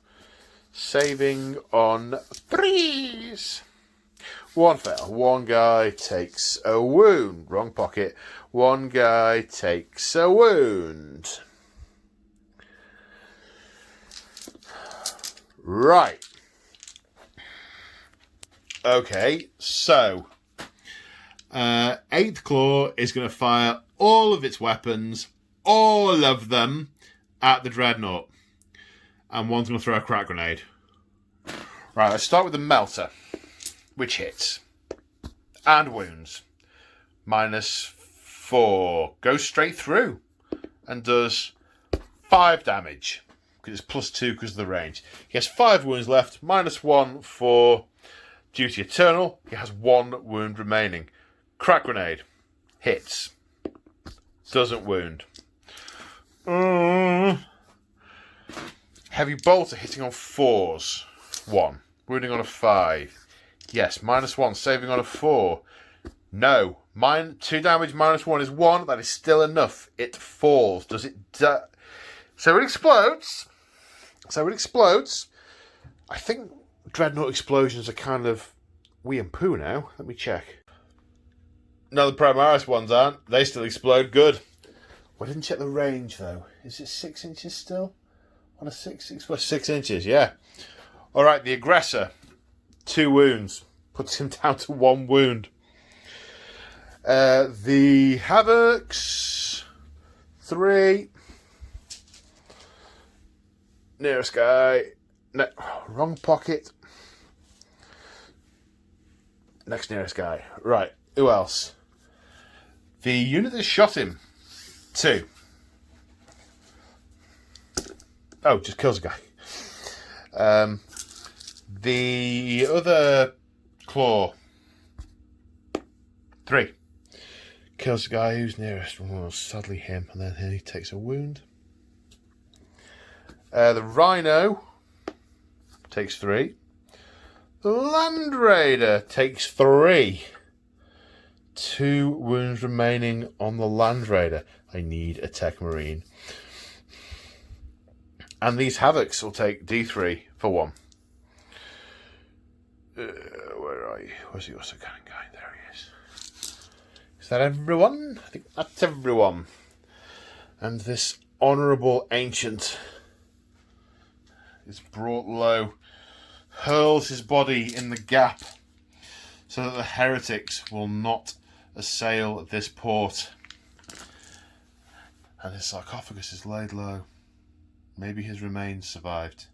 Saving on 3s. 1 fail. 1 guy takes a wound. Wrong pocket. 1 guy takes a wound. Right. Okay, so 8th Claw is going to fire all of its weapons, all of them, at the Dreadnought. And one's going to throw a crack grenade. Right, let's start with the Melter, which hits. And wounds. -4. Goes straight through. And does 5 damage. Because it's +2 because of the range. He has 5 wounds left. -1 for Duty Eternal. He has 1 wound remaining. Crack grenade. Hits. Doesn't wound. Heavy bolter hitting on 4s. 1. Wounding on a 5. Yes, -1. Saving on a 4. No. 2 damage -1 is 1. That is still enough. It falls. Does it... So it explodes. I think Dreadnought explosions are kind of wee and poo now. Let me check. No, the Primaris ones aren't. They still explode. Good. I didn't check the range, though. Is it 6 inches still? On a 6 inches, yeah. All right, the Aggressor. 2 wounds. Puts him down to 1 wound. The Havocs. 3. Nearest guy. No, wrong pocket. Next nearest guy. Right, who else? The unit that shot him. 2. Oh, just kills a guy. The other claw. 3. Kills the guy who's nearest. Oh, sadly him. And then he takes a wound. The Rhino takes 3. The Land Raider takes 3. 2 wounds remaining on the Land Raider. I need a Tech Marine. And these Havocs will take D3 for 1. Where are you? Where's the also cannon guy? There he is. Is that everyone? I think that's everyone. And this honourable ancient is brought low, hurls his body in the gap so that the heretics will not assail this port. And his sarcophagus is laid low. Maybe his remains survived.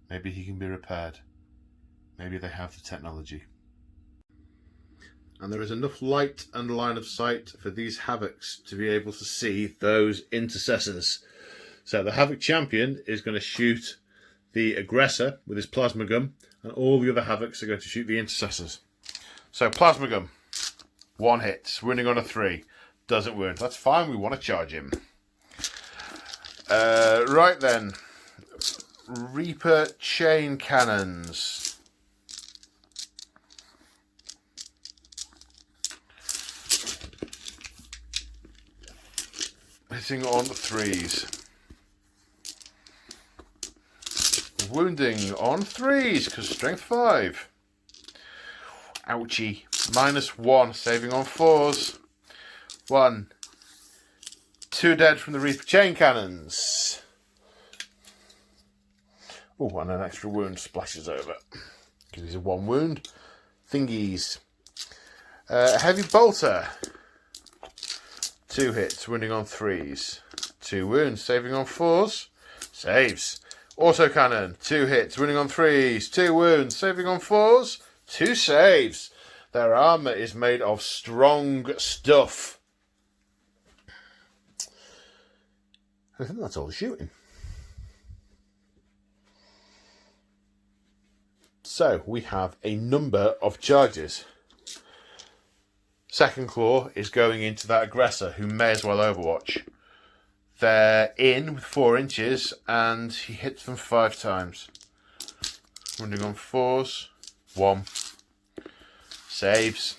Maybe he can be repaired. Maybe they have the technology. And there is enough light and line of sight for these Havocs to be able to see those intercessors. So the Havoc champion is going to shoot the Aggressor with his plasma gun, and all the other Havocs are going to shoot the intercessors. So plasma gun, 1 hit, wounding on a 3, doesn't wound. That's fine, we want to charge him. Right then, Reaper chain cannons. Hitting on 3s. wounding on 3s, because strength 5. Ouchie. -1, saving on 4s. 1. 2 dead from the Reaper chain cannons. Oh, and an extra wound splashes over. Because he's a 1 wound. Thingies. Heavy bolter. 2 hits, wounding on 3s. 2 wounds, saving on 4s. Saves. Autocannon. 2 hits, wounding on 3s. 2 wounds, saving on 4s. 2 saves. Their armour is made of strong stuff. I think that's all the shooting. So we have a number of charges. Second claw is going into that aggressor who may as well overwatch. They're in with 4 inches and he hits them 5 times. Wounding on 4s. 1. Saves.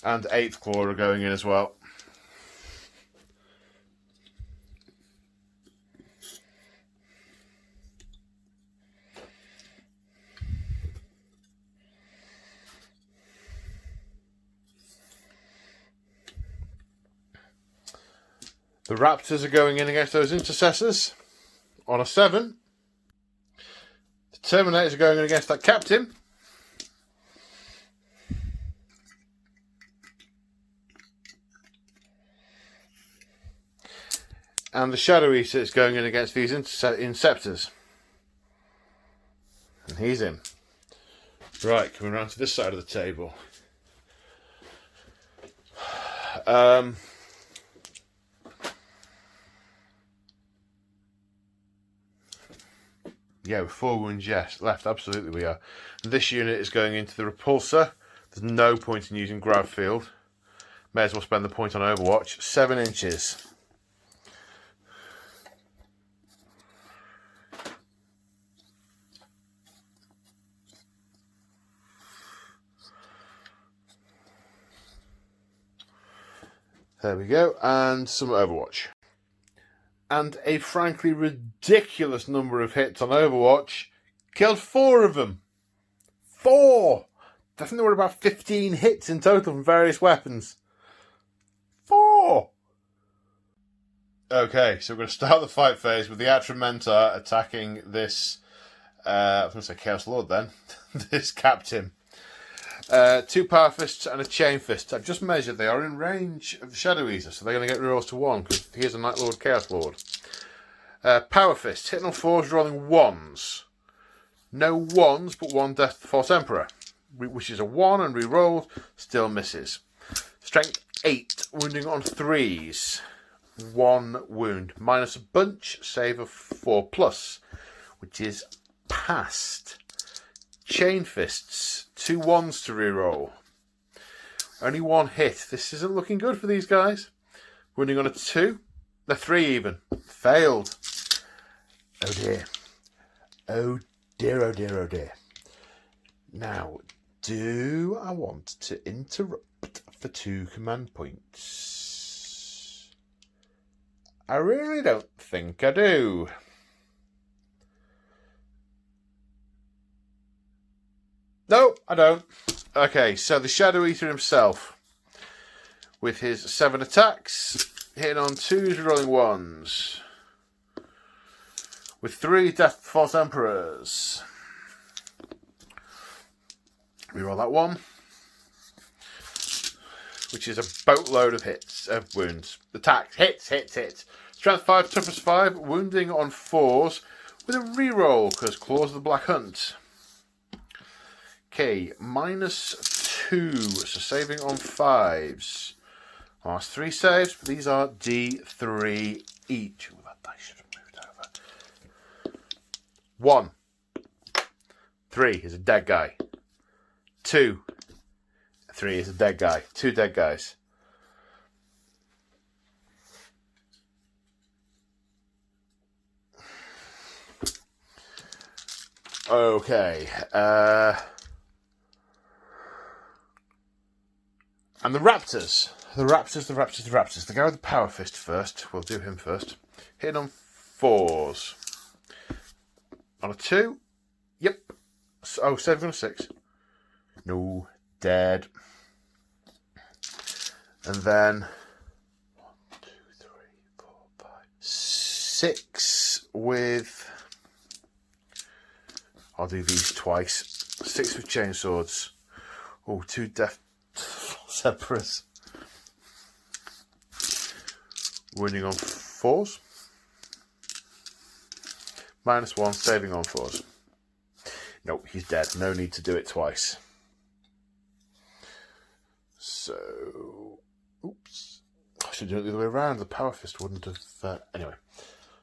And 8th claw are going in as well. The Raptors are going in against those Intercessors on a 7. The Terminators are going in against that Captain. And the Shadow Eater is going in against these Inceptors. And he's in. Right, coming around to this side of the table. Yeah, with 4 wounds, yes. Left, absolutely we are. This unit is going into the Repulsor. There's no point in using Grab Field. May as well spend the point on Overwatch. 7 inches. There we go. And some Overwatch. And a frankly ridiculous number of hits on Overwatch. Killed 4 of them. 4! I think there were about 15 hits in total from various weapons. 4! Okay, so we're going to start the fight phase with the Atramentar attacking this... I was going to say Chaos Lord then. This Captain. 2 Power Fists and a Chain Fist. I've just measured they are in range of the Shadow Eater, so they're going to get rerolls to 1, because he is a Night Lord, Chaos Lord. Power Fist, hitting on 4s, rolling 1s. No 1s, but 1 Death to the False Emperor, which is a 1 and rerolled, still misses. Strength 8, wounding on 3s. 1 wound, minus a bunch, save of 4+, which is passed. Chain Fists, 2 1s to reroll. Only 1 hit. This isn't looking good for these guys. Wounding on a 2. They're 3 even. Failed. Oh dear. Oh dear, oh dear, oh dear. Now, do I want to interrupt for 2 command points? I really don't think I do. No, I don't. Okay, so the Shadow Eater himself, with his 7 attacks, hitting on 2s, rolling 1s. With 3 Death to the False Emperors. Reroll that 1. Which is a boatload of hits, of wounds. Attacks, hits. Strength 5, toughness 5, wounding on 4s, with a reroll, because Claws of the Black Hunt. Okay, -2, so saving on 5s. Last 3 saves, but these are D3 each. Ooh, that dice should have moved over. 1. 3 is a dead guy. 2. 3 is a dead guy. 2 dead guys. Okay, and the Raptors The Raptors. The guy with the power fist first. We'll do him first. Hitting on 4s. On a 2. Yep. Oh, saving on a 6. No. Dead. And then 1, 2, 3, 4, 5, 6 with... I'll do these twice. 6 with chainswords. Oh, 2 death emperors. Wounding on 4s. -1, saving on 4s. Nope, he's dead. No need to do it twice. So, oops. I should do it the other way around. The power fist wouldn't have... anyway,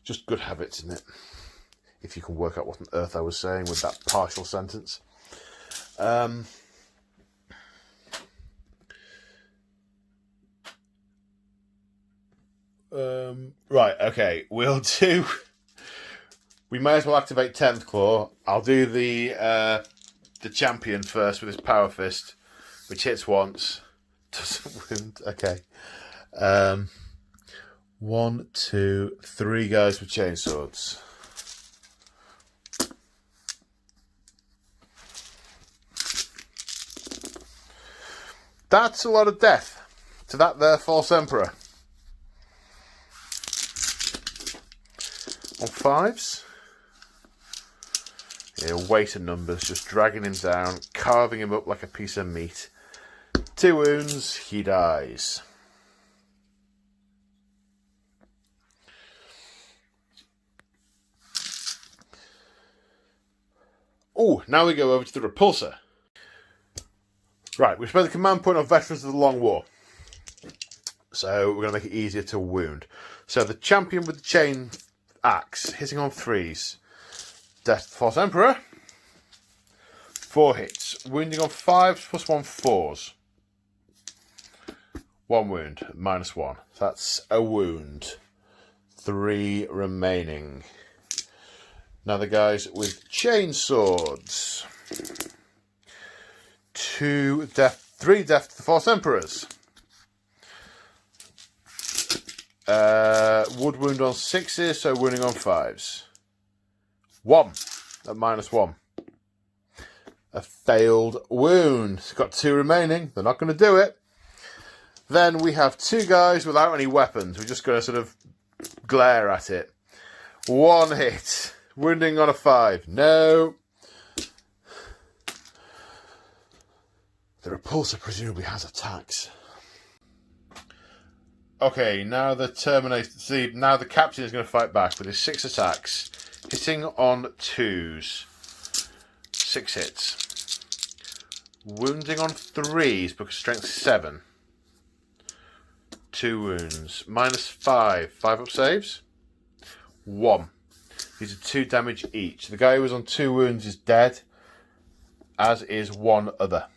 just good habits, isn't it? If you can work out what on earth I was saying with that partial sentence. Right, okay. We'll do... We may as well activate 10th Claw. I'll do the champion first with his power fist, which hits once. Doesn't wound. Okay. 1, 2, 3 guys with chainswords. That's a lot of death to that there false emperor. On 5s. Yeah, weight and numbers, just dragging him down, carving him up like a piece of meat. 2 wounds, he dies. Oh, now we go over to the repulsor. Right, we've spent the command point on Veterans of the Long War. So we're going to make it easier to wound. So the champion with the chain axe, hitting on 3s. Death to the False Emperor. 4 hits. Wounding on 5s +1 4s. 1 wound, -1. That's a wound. 3 remaining. Now the guys with chainswords. 3 death to the False Emperors. Wood wound on 6s, so wounding on 5s. 1 at -1. A failed wound. It's got 2 remaining. They're not going to do it. Then we have 2 guys without any weapons. We're just going to sort of glare at it. 1 hit. Wounding on a 5. No. The repulsor presumably has attacks. Okay, now the Terminator... See, now the captain is going to fight back with his 6 attacks. Hitting on 2s. 6 hits. Wounding on 3s because strength 7. 2 wounds. -5. 5 up saves. 1. These are 2 damage each. The guy who was on 2 wounds is dead, as is 1 other.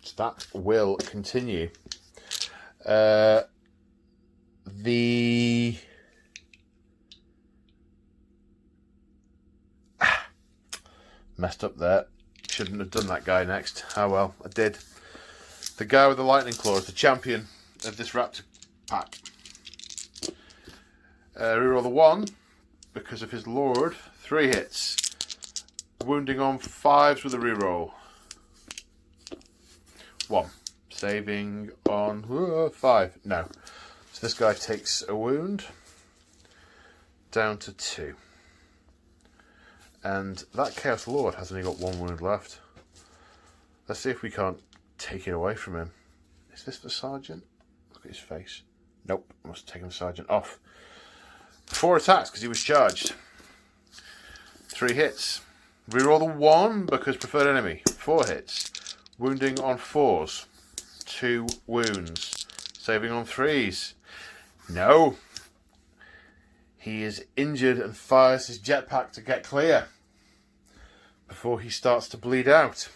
So that will continue. Messed up there. Shouldn't have done that guy next. Oh well, I did. The guy with the lightning claw is the champion of this raptor pack. Reroll the 1 because of his lord. 3 hits. Wounding on 5s with a reroll. 1. Saving on 5. No. So this guy takes a wound. Down to 2. And that Chaos Lord has only got 1 wound left. Let's see if we can't take it away from him. Is this the sergeant? Look at his face. Nope. I must have taken the sergeant off. 4 attacks because he was charged. 3 hits. Reroll the 1 because preferred enemy. 4 hits. Wounding on 4s. 2 wounds. Saving on 3s. No. He is injured and fires his jetpack to get clear before he starts to bleed out.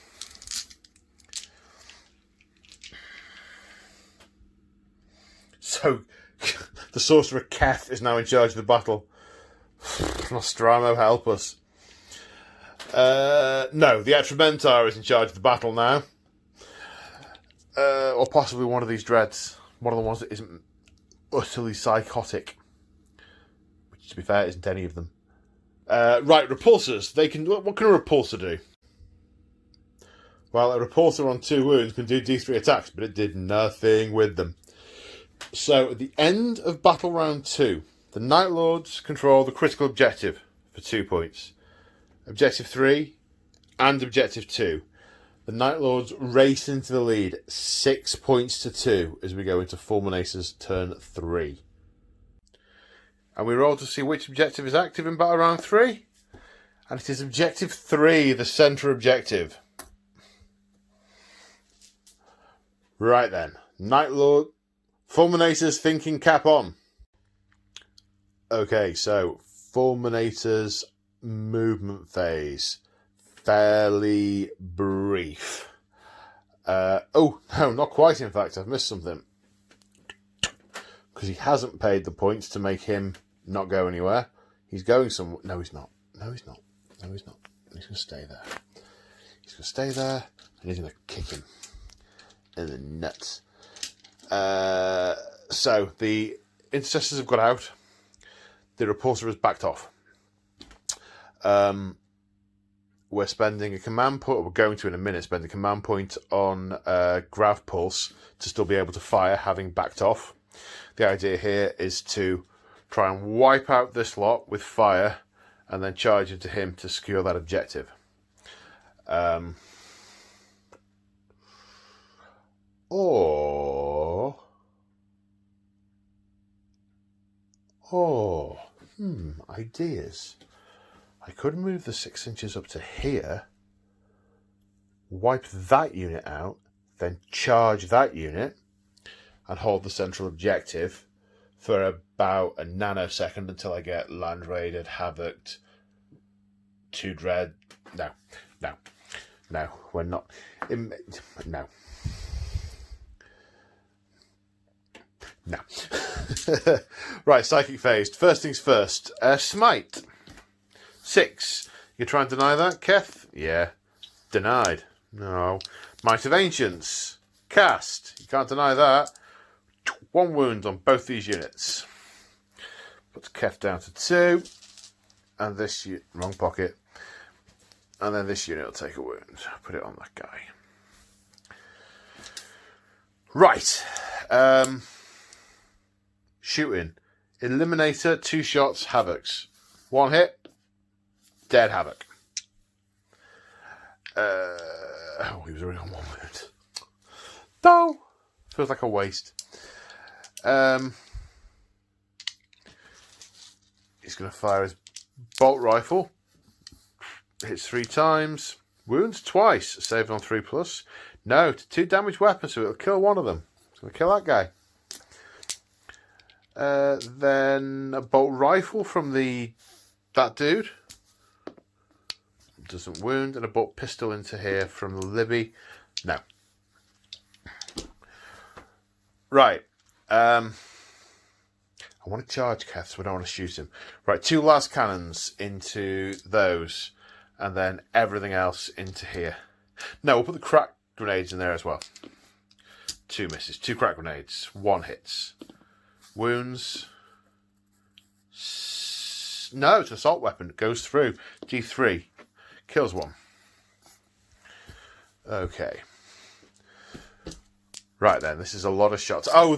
So, the sorcerer Keth is now in charge of the battle. Nostromo, help us. No, the Archimedes is in charge of the battle now. Or possibly one of these dreads. One of the ones that isn't utterly psychotic. Which, to be fair, isn't any of them. Right, repulsors. What can a repulsor do? Well, a repulsor on 2 wounds can do D3 attacks, but it did nothing with them. So, at the end of battle round 2, the Night Lords control the critical objective for 2 points. Objective 3 and Objective 2. The Night Lords race into the lead 6 points to 2 as we go into Fulminators turn 3. And we roll to see which objective is active in battle round 3. And it is Objective 3, the centre objective. Right then. Night Lord, Fulminators thinking cap on. Okay, so Fulminators movement phase. Fairly brief. Oh, no, not quite, in fact. I've missed something. Because he hasn't paid the points to make him not go anywhere. He's going somewhere. No, he's not. No, he's not. No, he's not. He's going to stay there. He's going to stay there, and he's going to kick him in the nuts. So, the intercessors have got out. The repulsor has backed off. We're spending a command point, we're going to in a minute, spend a command point on Grav Pulse to still be able to fire, having backed off. The idea here is to try and wipe out this lot with fire and then charge into him to secure that objective. Ideas. I could move the 6 inches up to here, wipe that unit out, then charge that unit, and hold the central objective for about a nanosecond until I get land raided, havocked, 2 dread. No, we're not. No. Right, psychic phased. First things first. Smite. 6. You try and deny that, Keth? Yeah. Denied. No. Might of Ancients. Cast. You can't deny that. 1 wound on both these units. Puts Keth down to 2. And this wrong pocket. And then this unit will take a wound. Put it on that guy. Right. Shooting. Eliminator, 2 shots, Havocs. 1 hit. Dead Havoc. He was already on 1 wound. No! Feels like a waste. He's going to fire his bolt rifle. Hits 3 times. Wounds twice. Saved on 3+. No, to 2 damage weapons, so it'll kill one of them. It's going to kill that guy. Then a bolt rifle from that dude. Doesn't wound. And a bolt pistol into here from the Libby. No. Right. I want to charge Keth, so I don't want to shoot him. Right, 2 last cannons into those. And then everything else into here. No, we'll put the crack grenades in there as well. 2 misses. 2 crack grenades. 1 hits. Wounds. No, it's an assault weapon. It goes through. G3. Kills 1. Okay. Right then, this is a lot of shots. Oh,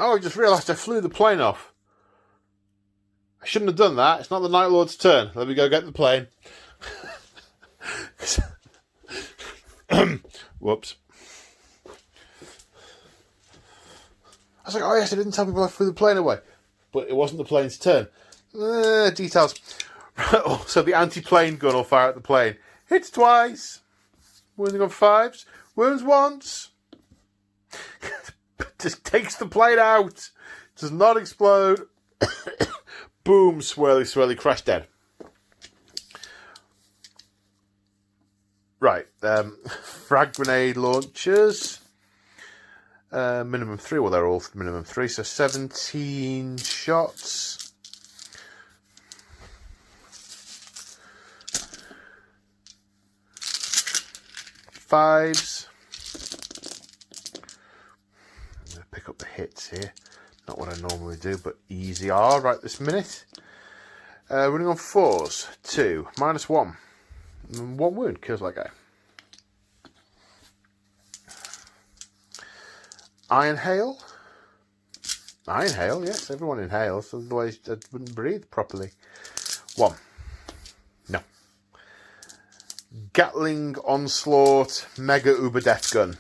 Oh, I just realised I flew the plane off. I shouldn't have done that. It's not the Night Lord's turn. Let me go get the plane. Whoops. I was like, oh yes, I didn't tell people I flew the plane away. But it wasn't the plane's turn. Details. So the anti-plane gun will fire at the plane. Hits twice. Wounding on 5s. Wounds once. Just takes the plane out. Does not explode. Boom, swirly, swirly, crash dead. Right. Frag grenade launchers. Minimum 3. Well, they're all minimum 3. So 17 shots. 5s. I'm going to pick up the hits here. Not what I normally do, but easy are right this minute. Running on 4s. 2. -1. 1 wound. Kills that guy. Iron Hail. Iron Hail, yes. Everyone inhales. Otherwise I wouldn't breathe properly. 1. No. Gatling Onslaught Mega Uber Death Gun.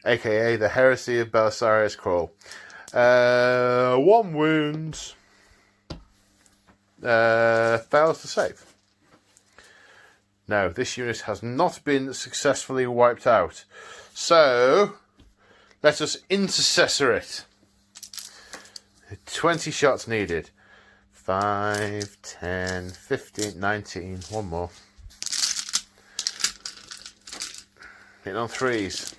AKA the Heresy of Belisarius Crawl. 1 wound. Fails to save. No, this unit has not been successfully wiped out. So, let us intercessor it. 20 shots needed. 5, 10, 15, 19. One more. Hitting on 3s.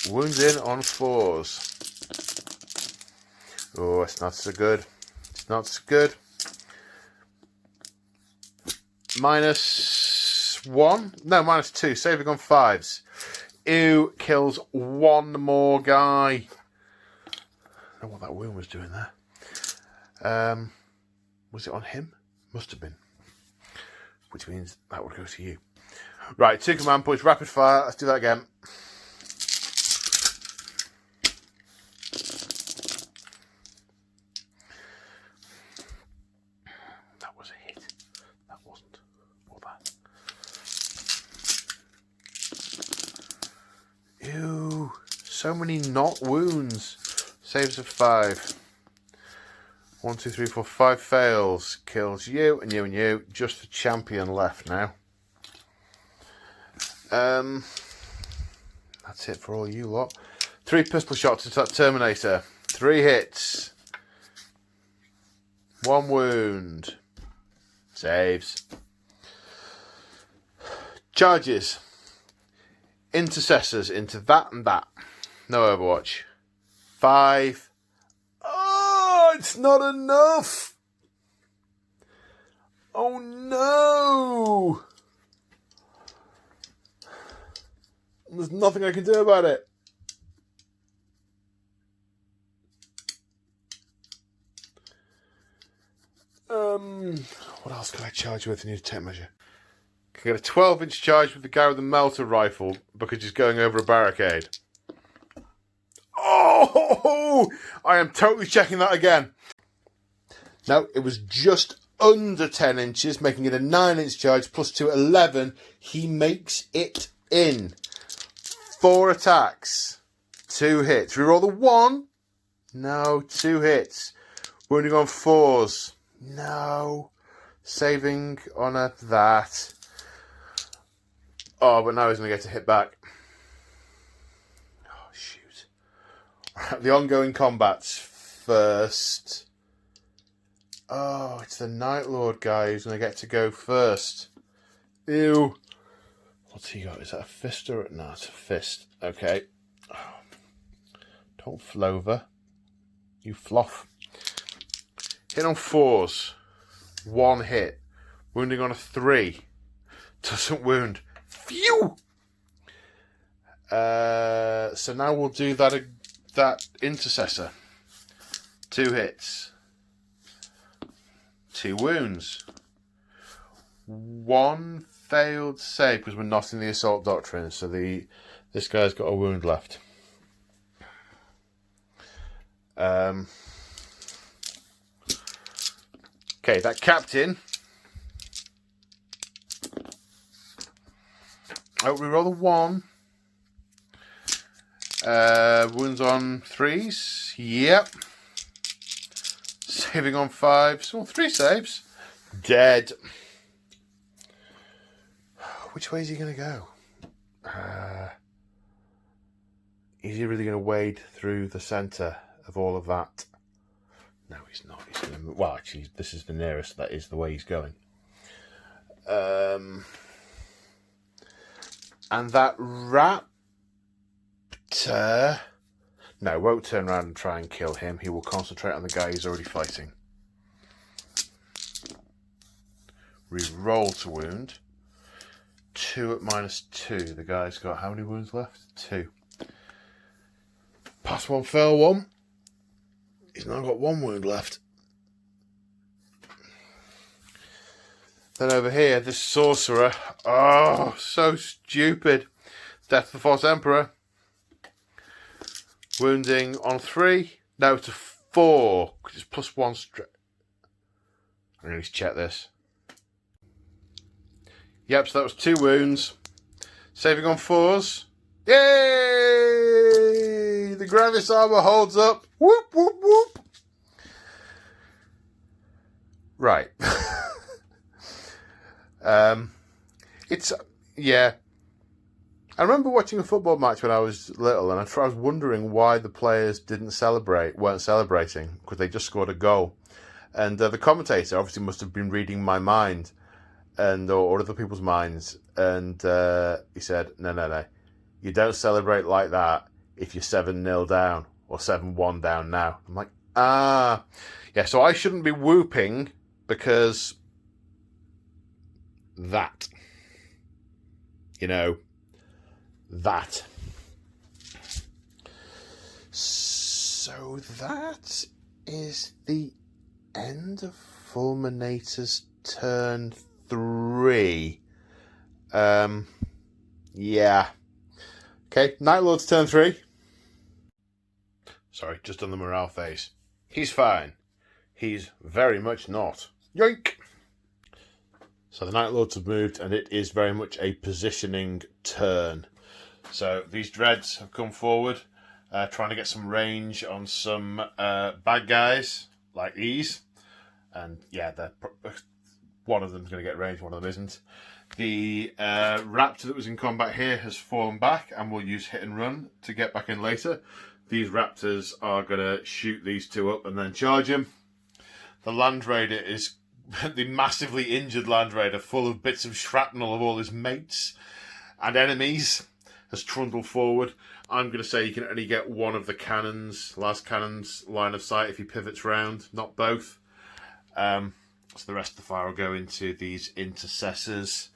Wounds in on 4s. Oh, it's not so good. It's not so good. -1. No, -2. Saving on 5s. Ew, kills 1 more guy. I don't know what that wound was doing there. Was it on him? Must have been. Which means that would go to you. Right, 2 command points, rapid fire. Let's do that again. Ew, so many not wounds. Saves of 5. 1, 2, 3, 4, 5 fails. Kills you and you and you. Just the champion left now. That's it for all you lot. 3 pistol shots into that Terminator. 3 hits. 1 wound. Saves. Charges. Intercessors into that and that. No Overwatch. 5. Oh, it's not enough. Oh no. There's nothing I can do about it. What else can I charge with in your tech measure? Can get a 12-inch charge with the guy with the melter rifle because he's going over a barricade. Oh! I am totally checking that again. No, it was just under 10 inches, making it a 9-inch charge plus 2, 11. He makes it in. 4 attacks. 2 hits. Reroll the 1. No, 2 hits. Wounding on 4s. No. Saving on a that. Oh, but now he's going to get a hit back. Oh, shoot. Right, the ongoing combats first. Oh, it's the Night Lord guy who's going to get to go first. Ew. What's he got? Is that a fist or... No, it's a fist. Okay. Oh. Don't flover. You fluff. Hit on 4s. 1 hit. Wounding on a 3. Doesn't wound. Phew! So now we'll do that intercessor. 2 hits. 2 wounds. 1 failed save because we're not in the assault doctrine. So this guy's got a wound left. Okay, that captain. Oh, we roll a 1. Wounds on 3s. Yep. Saving on 5s. Well, 3 saves. Dead. Which way is he going to go? Is he really going to wade through the centre of all of that? No, he's not. He's going to move. Well, actually, this is the nearest. That is the way he's going. And that wrapped No, won't turn around and try and kill him. He will concentrate on the guy he's already fighting. Re-roll to wound. 2 at -2. The guy's got how many wounds left? 2. Pass 1, fail 1. He's now got 1 wound left. Then over here, this sorcerer. Oh, so stupid. Death of the False Emperor. Wounding on 3. No, to 4. Because it's +1 strength. I'm going to check this. Yep, so that was 2 wounds. Saving on 4s. Yay! The Gravis armor holds up. Whoop, whoop, whoop. Right. Yeah. I remember watching a football match when I was little, and I was wondering why the players weren't celebrating, because they just scored a goal. And the commentator obviously must have been reading my mind, or other people's minds, and he said, no, you don't celebrate like that if you're 7-0 down, or 7-1 down now. I'm like, yeah, so I shouldn't be whooping, because that. You know, that. So that is the end of Fulminators turn 3. Yeah. Okay, Night Lord's turn 3. Sorry, just on the morale phase. He's fine. He's very much not. Yoink! So the Night Lords have moved, and it is very much a positioning turn. So these dreads have come forward, trying to get some range on some bad guys, like these. And yeah, one of them's going to get range, one of them isn't. The raptor that was in combat here has fallen back, and will use hit and run to get back in later. These raptors are going to shoot these 2 up and then charge him. The Land Raider is the massively injured Land Raider, full of bits of shrapnel of all his mates and enemies, has trundled forward. I'm going to say you can only get one of the cannons, last cannon's line of sight if he pivots round, not both. So the rest of the fire will go into these intercessors.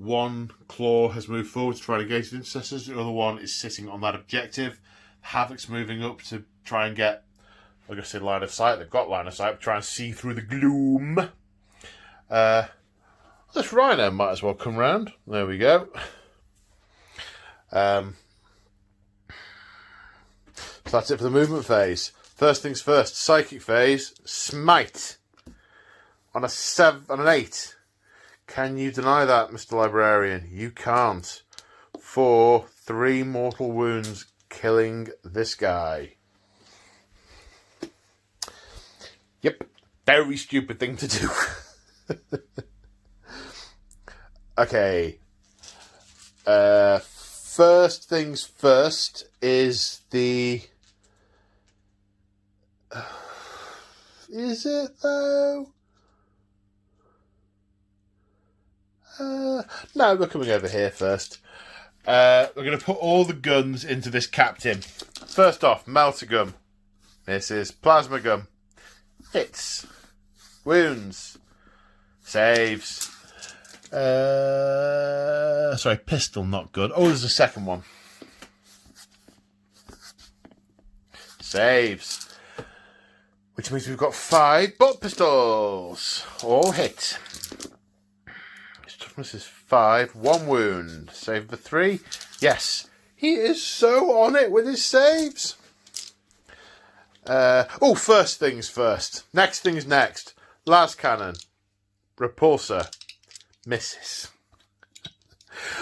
One claw has moved forward to try to engage the intercessors. The other one is sitting on that objective. Havoc's moving up to try and get, like I said, line of sight. They've got line of sight, but try and see through the gloom. This Rhino might as well come round. There we go. So that's it for the movement phase. First things first, psychic phase. Smite on an 8. Can you deny that, Mr. Librarian? You can't. For 3 mortal wounds, killing this guy. Yep, very stupid thing to do. Okay. First things first is the... is it, though? No, we're coming over here first. We're going to put all the guns into this captain. First off, melter gun. Misses. Plasma gun. Hits. Wounds. Saves. Sorry, pistol, not good. Oh, there's a second one. Saves. Which means we've got 5 bolt pistols. All hit. His toughness is 5. 1 wound. Save for 3. Yes. He is so on it with his saves. First things first. Next things next. Last cannon. Repulsor. Misses.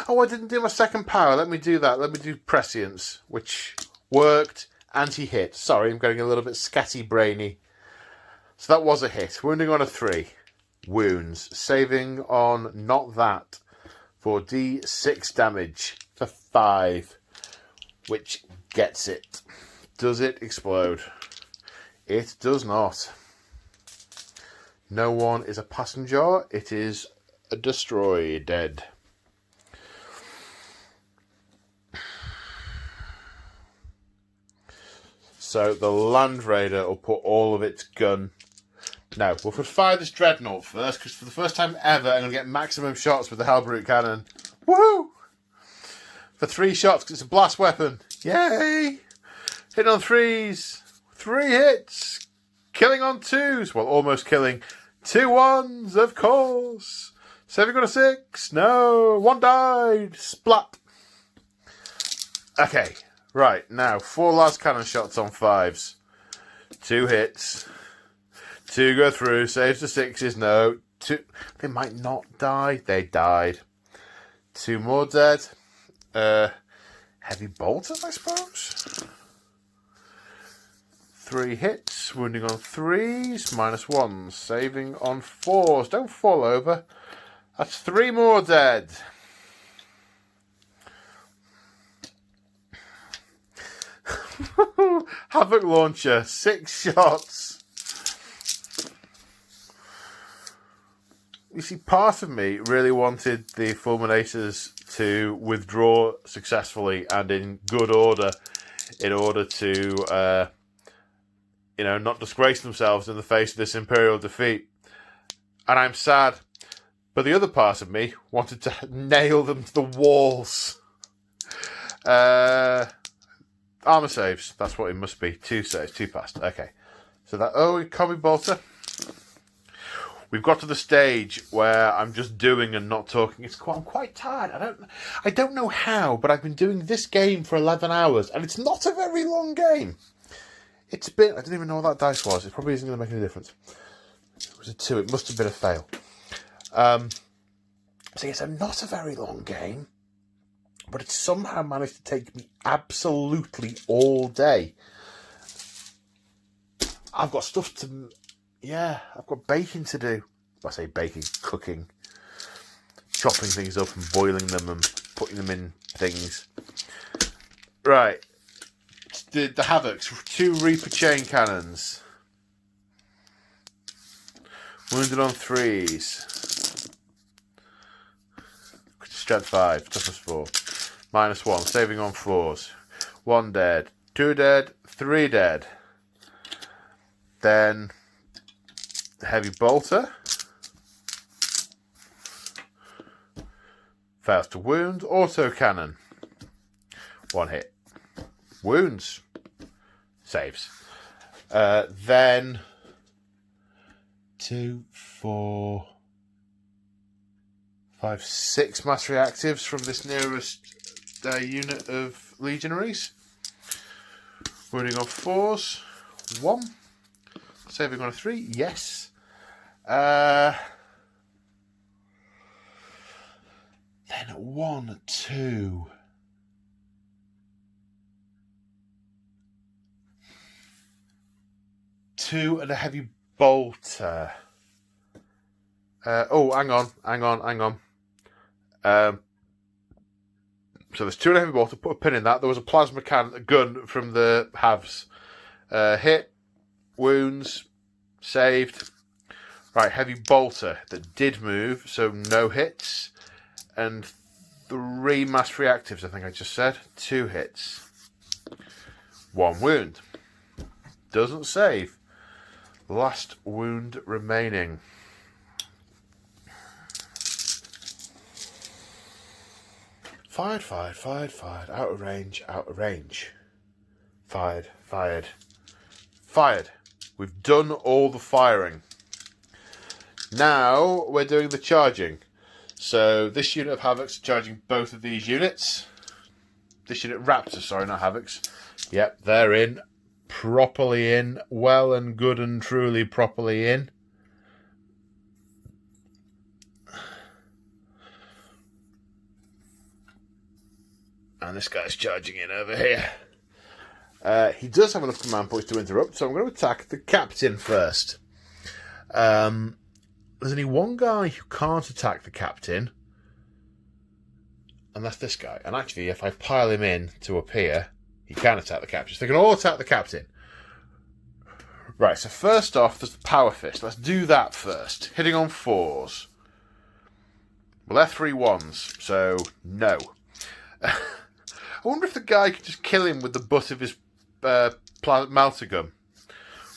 Oh, I didn't do my second power. Let me do that. Let me do prescience, which worked. Anti-hit. Sorry, I'm getting a little bit scatty-brainy. So that was a hit. Wounding on a 3. Wounds. Saving on not that for D6 damage for 5, which gets it. Does it explode? It does not. No one is a passenger. It is a destroy dead. So the Land Raider will put all of its gun... No, we'll fire this Dreadnought first, because for the first time ever, I'm going to get maximum shots with the Halberut Cannon. Woohoo! For 3 shots, because it's a blast weapon. Yay! Hitting on 3s. 3 hits. Killing on 2s. Well, almost killing. 2 1s, of course. Saving on a 6. No. 1 died. Splat. Okay. Right. Now, 4 last cannon shots on 5s. 2 hits. 2 go through. Saves the 6s. No. 2. They might not die. They died. 2 more dead. Heavy bolters, I suppose. 3 hits, wounding on 3s, -1s, saving on 4s. Don't fall over. That's 3 more dead. Havoc launcher, 6 shots. You see, part of me really wanted the Fulminators to withdraw successfully and in good order in order to... not disgrace themselves in the face of this Imperial defeat. And I'm sad. But the other part of me wanted to nail them to the walls. Armour saves. That's what it must be. 2 saves. 2 passed. Okay. So that... Oh, Combi Bolter. We've got to the stage where I'm just doing and not talking. I'm quite tired. I don't know how, but I've been doing this game for 11 hours. And it's not a very long game. It's been... I don't even know what that dice was. It probably isn't going to make any difference. It was a 2. It must have been a fail. So it's not a very long game. But it's somehow managed to take me absolutely all day. I've got stuff to... Yeah, I've got baking to do. I say baking, cooking. Chopping things up and boiling them and putting them in things. Right. The Havocs, 2 Reaper chain cannons. Wounded on 3s. Strength 5, toughness 4. -1, saving on 4s. 1 dead, 2 dead, 3 dead. Then Heavy Bolter. Fails to wound. Auto cannon. 1 hit. Wounds. Saves. Then 2, 4, 5, 6 mass reactives from this nearest unit of legionaries. Wounding on 4s. 1. Saving on a 3. Yes. Then 1, 2. 2 and a heavy bolter. Hang on. So there's 2 and a heavy bolter. Put a pin in that. There was a plasma gun from the halves. Hit. Wounds. Saved. Right, heavy bolter that did move, so no hits. And 3 mass reactives, I think I just said. 2 hits. 1 wound. Doesn't save. Last wound remaining. Fired. Out of range. Fired. We've done all the firing. Now we're doing the charging. So this unit of Havocs are charging both of these units. This unit Raptors, sorry, not Havocs. Yep, they're in. Properly in. Well and good and truly properly in. And this guy's charging in over here. He does have enough command points to interrupt, so I'm going to attack the captain first. There's only one guy who can't attack the captain, and that's this guy. And actually, if I pile him in to up here, he can attack the captain. So they can all attack the captain. Right, so first off, there's the Power Fist. Let's do that first. Hitting on 4s. Well, they're 3 1s, so no. I wonder if the guy could just kill him with the butt of his melter gun.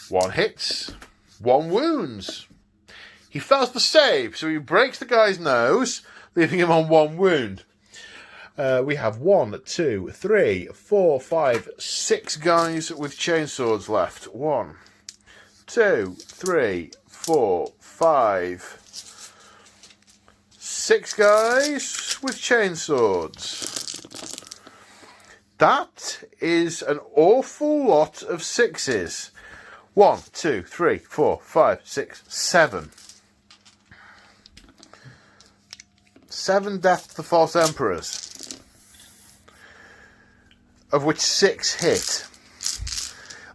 1 hits, 1 wounds. He fails the save, so he breaks the guy's nose, leaving him on 1 wound. We have 1, 2, 3, 4, 5, 6 guys with chainswords left. 1, 2, 3, 4, 5, 6 guys with chainswords. That is an awful lot of 6s. 1, 2, 3, 4, 5, 6, 7. 7 death to the false emperors. Of which 6 hit.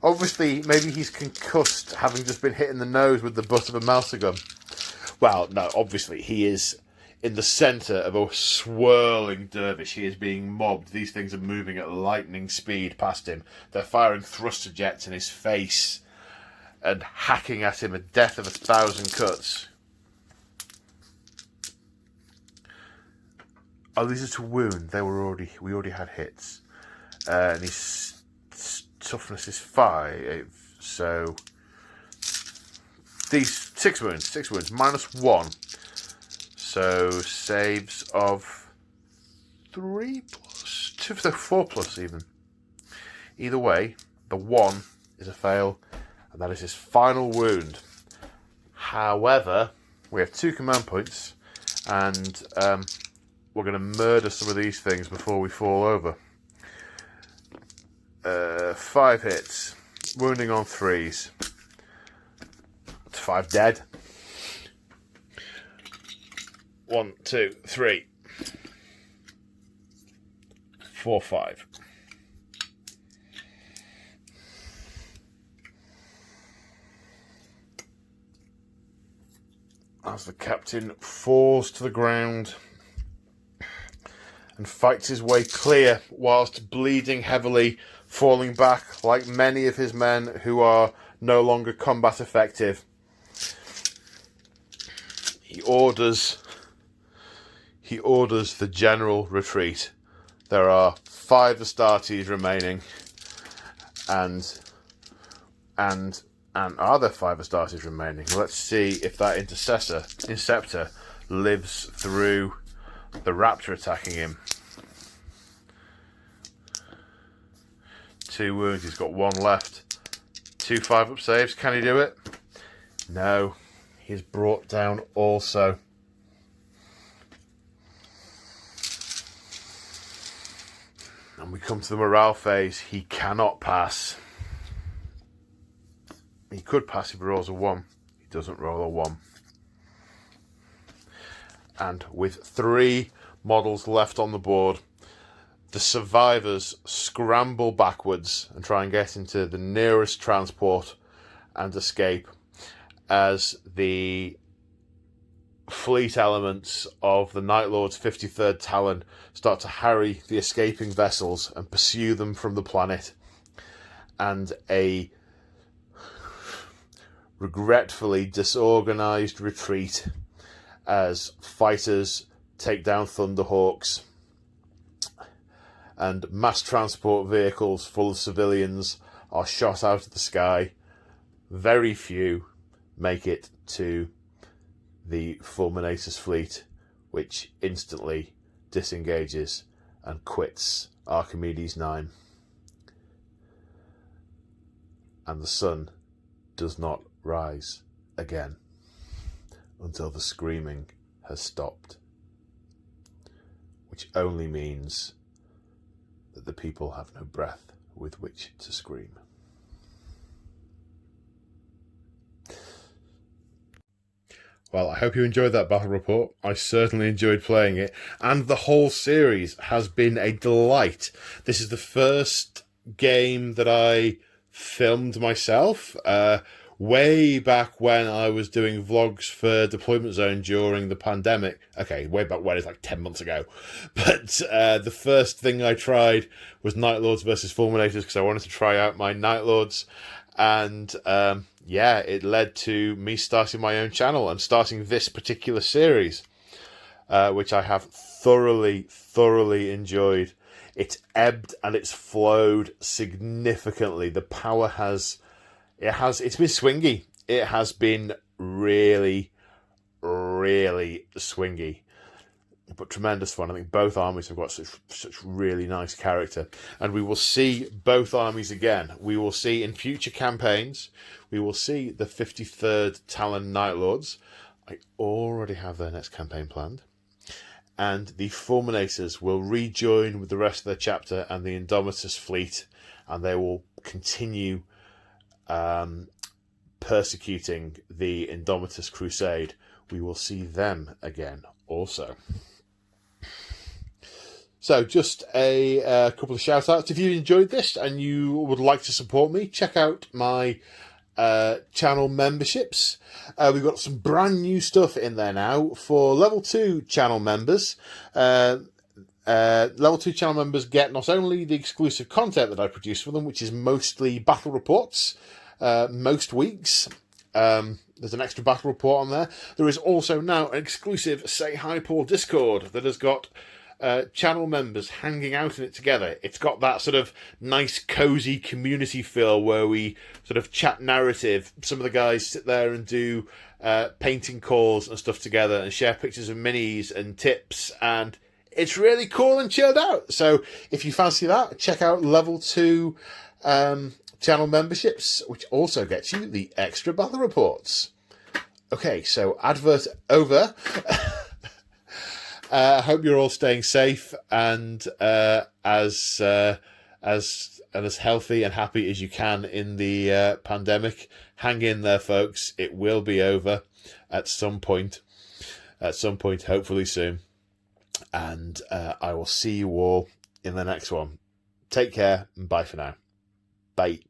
Obviously, maybe he's concussed, having just been hit in the nose with the butt of a melter gun. Well, no, obviously, he is in the centre of a swirling dervish. He is being mobbed. These things are moving at lightning speed past him. They're firing thruster jets in his face and hacking at him a death of 1,000 cuts. Oh, these are to wound. We already had hits. And his toughness is 5, so these 6 wounds, -1, so saves of 3 plus 2, so 4 plus even. Either way, the 1 is a fail, and that is his final wound. However, we have 2 command points, and we're going to murder some of these things before we fall over. 5 hits, wounding on 3s. 5 dead. 1, 2, 3, 4, 5. As the captain falls to the ground and fights his way clear whilst bleeding heavily, falling back like many of his men who are no longer combat effective. He orders the general retreat. There are 5 Astartes remaining, and are there 5 Astartes remaining? Let's see if that Inceptor lives through the Raptor attacking him. 2 wounds, he's got 1 left. 2 5-up saves, can he do it? No, he's brought down also. And we come to the morale phase. He cannot pass. He could pass if he rolls a 1. He doesn't roll a 1. And with 3 models left on the board, the survivors scramble backwards and try and get into the nearest transport and escape, as the fleet elements of the Night Lord's 53rd Talon start to harry the escaping vessels and pursue them from the planet. And a regretfully disorganised retreat as fighters take down Thunderhawks and mass transport vehicles full of civilians are shot out of the sky. Very few make it to the Fulminators fleet, which instantly disengages and quits Archimedes IX. And the sun does not rise again until the screaming has stopped, which only means that the people have no breath with which to scream. Well, I hope you enjoyed that battle report. I certainly enjoyed playing it, and the whole series has been a delight. This is the first game that I filmed myself, way back when I was doing vlogs for Deployment Zone during the pandemic. Okay, way back when, it's like 10 months ago. But the first thing I tried was Night Lords versus Fulminators, because I wanted to try out my Night Lords. And yeah, it led to me starting my own channel and starting this particular series, which I have thoroughly enjoyed. It's ebbed and it's flowed significantly. The power it's been swingy. It has been really, really swingy, but tremendous fun. I think both armies have got such really nice character, and we will see both armies again. We will see in future campaigns. We will see the 53rd Talon Night Lords. I already have their next campaign planned, and the Fulminators will rejoin with the rest of their chapter and the Indomitus fleet, and they will continue persecuting the Indomitus crusade. We will see them again also. So just a couple of shout outs. If you enjoyed this and you would like to support me, check out my channel memberships. We've got some brand new stuff in there now for level 2 channel members. Level 2 channel members get not only the exclusive content that I produce for them, which is mostly battle reports, most weeks. There's an extra battle report on there. There is also now an exclusive Say Hi Paul Discord that has got channel members hanging out in it together. It's got that sort of nice, cozy community feel where we sort of chat narrative. Some of the guys sit there and do painting calls and stuff together and share pictures of minis and tips, and it's really cool and chilled out. So if you fancy that, check out level 2 channel memberships, which also gets you the extra battle reports. Okay, so advert over. I hope you're all staying safe and as healthy and happy as you can in the pandemic. Hang in there, folks. It will be over at some point. Hopefully soon. And I will see you all in the next one. Take care and bye for now. Bye.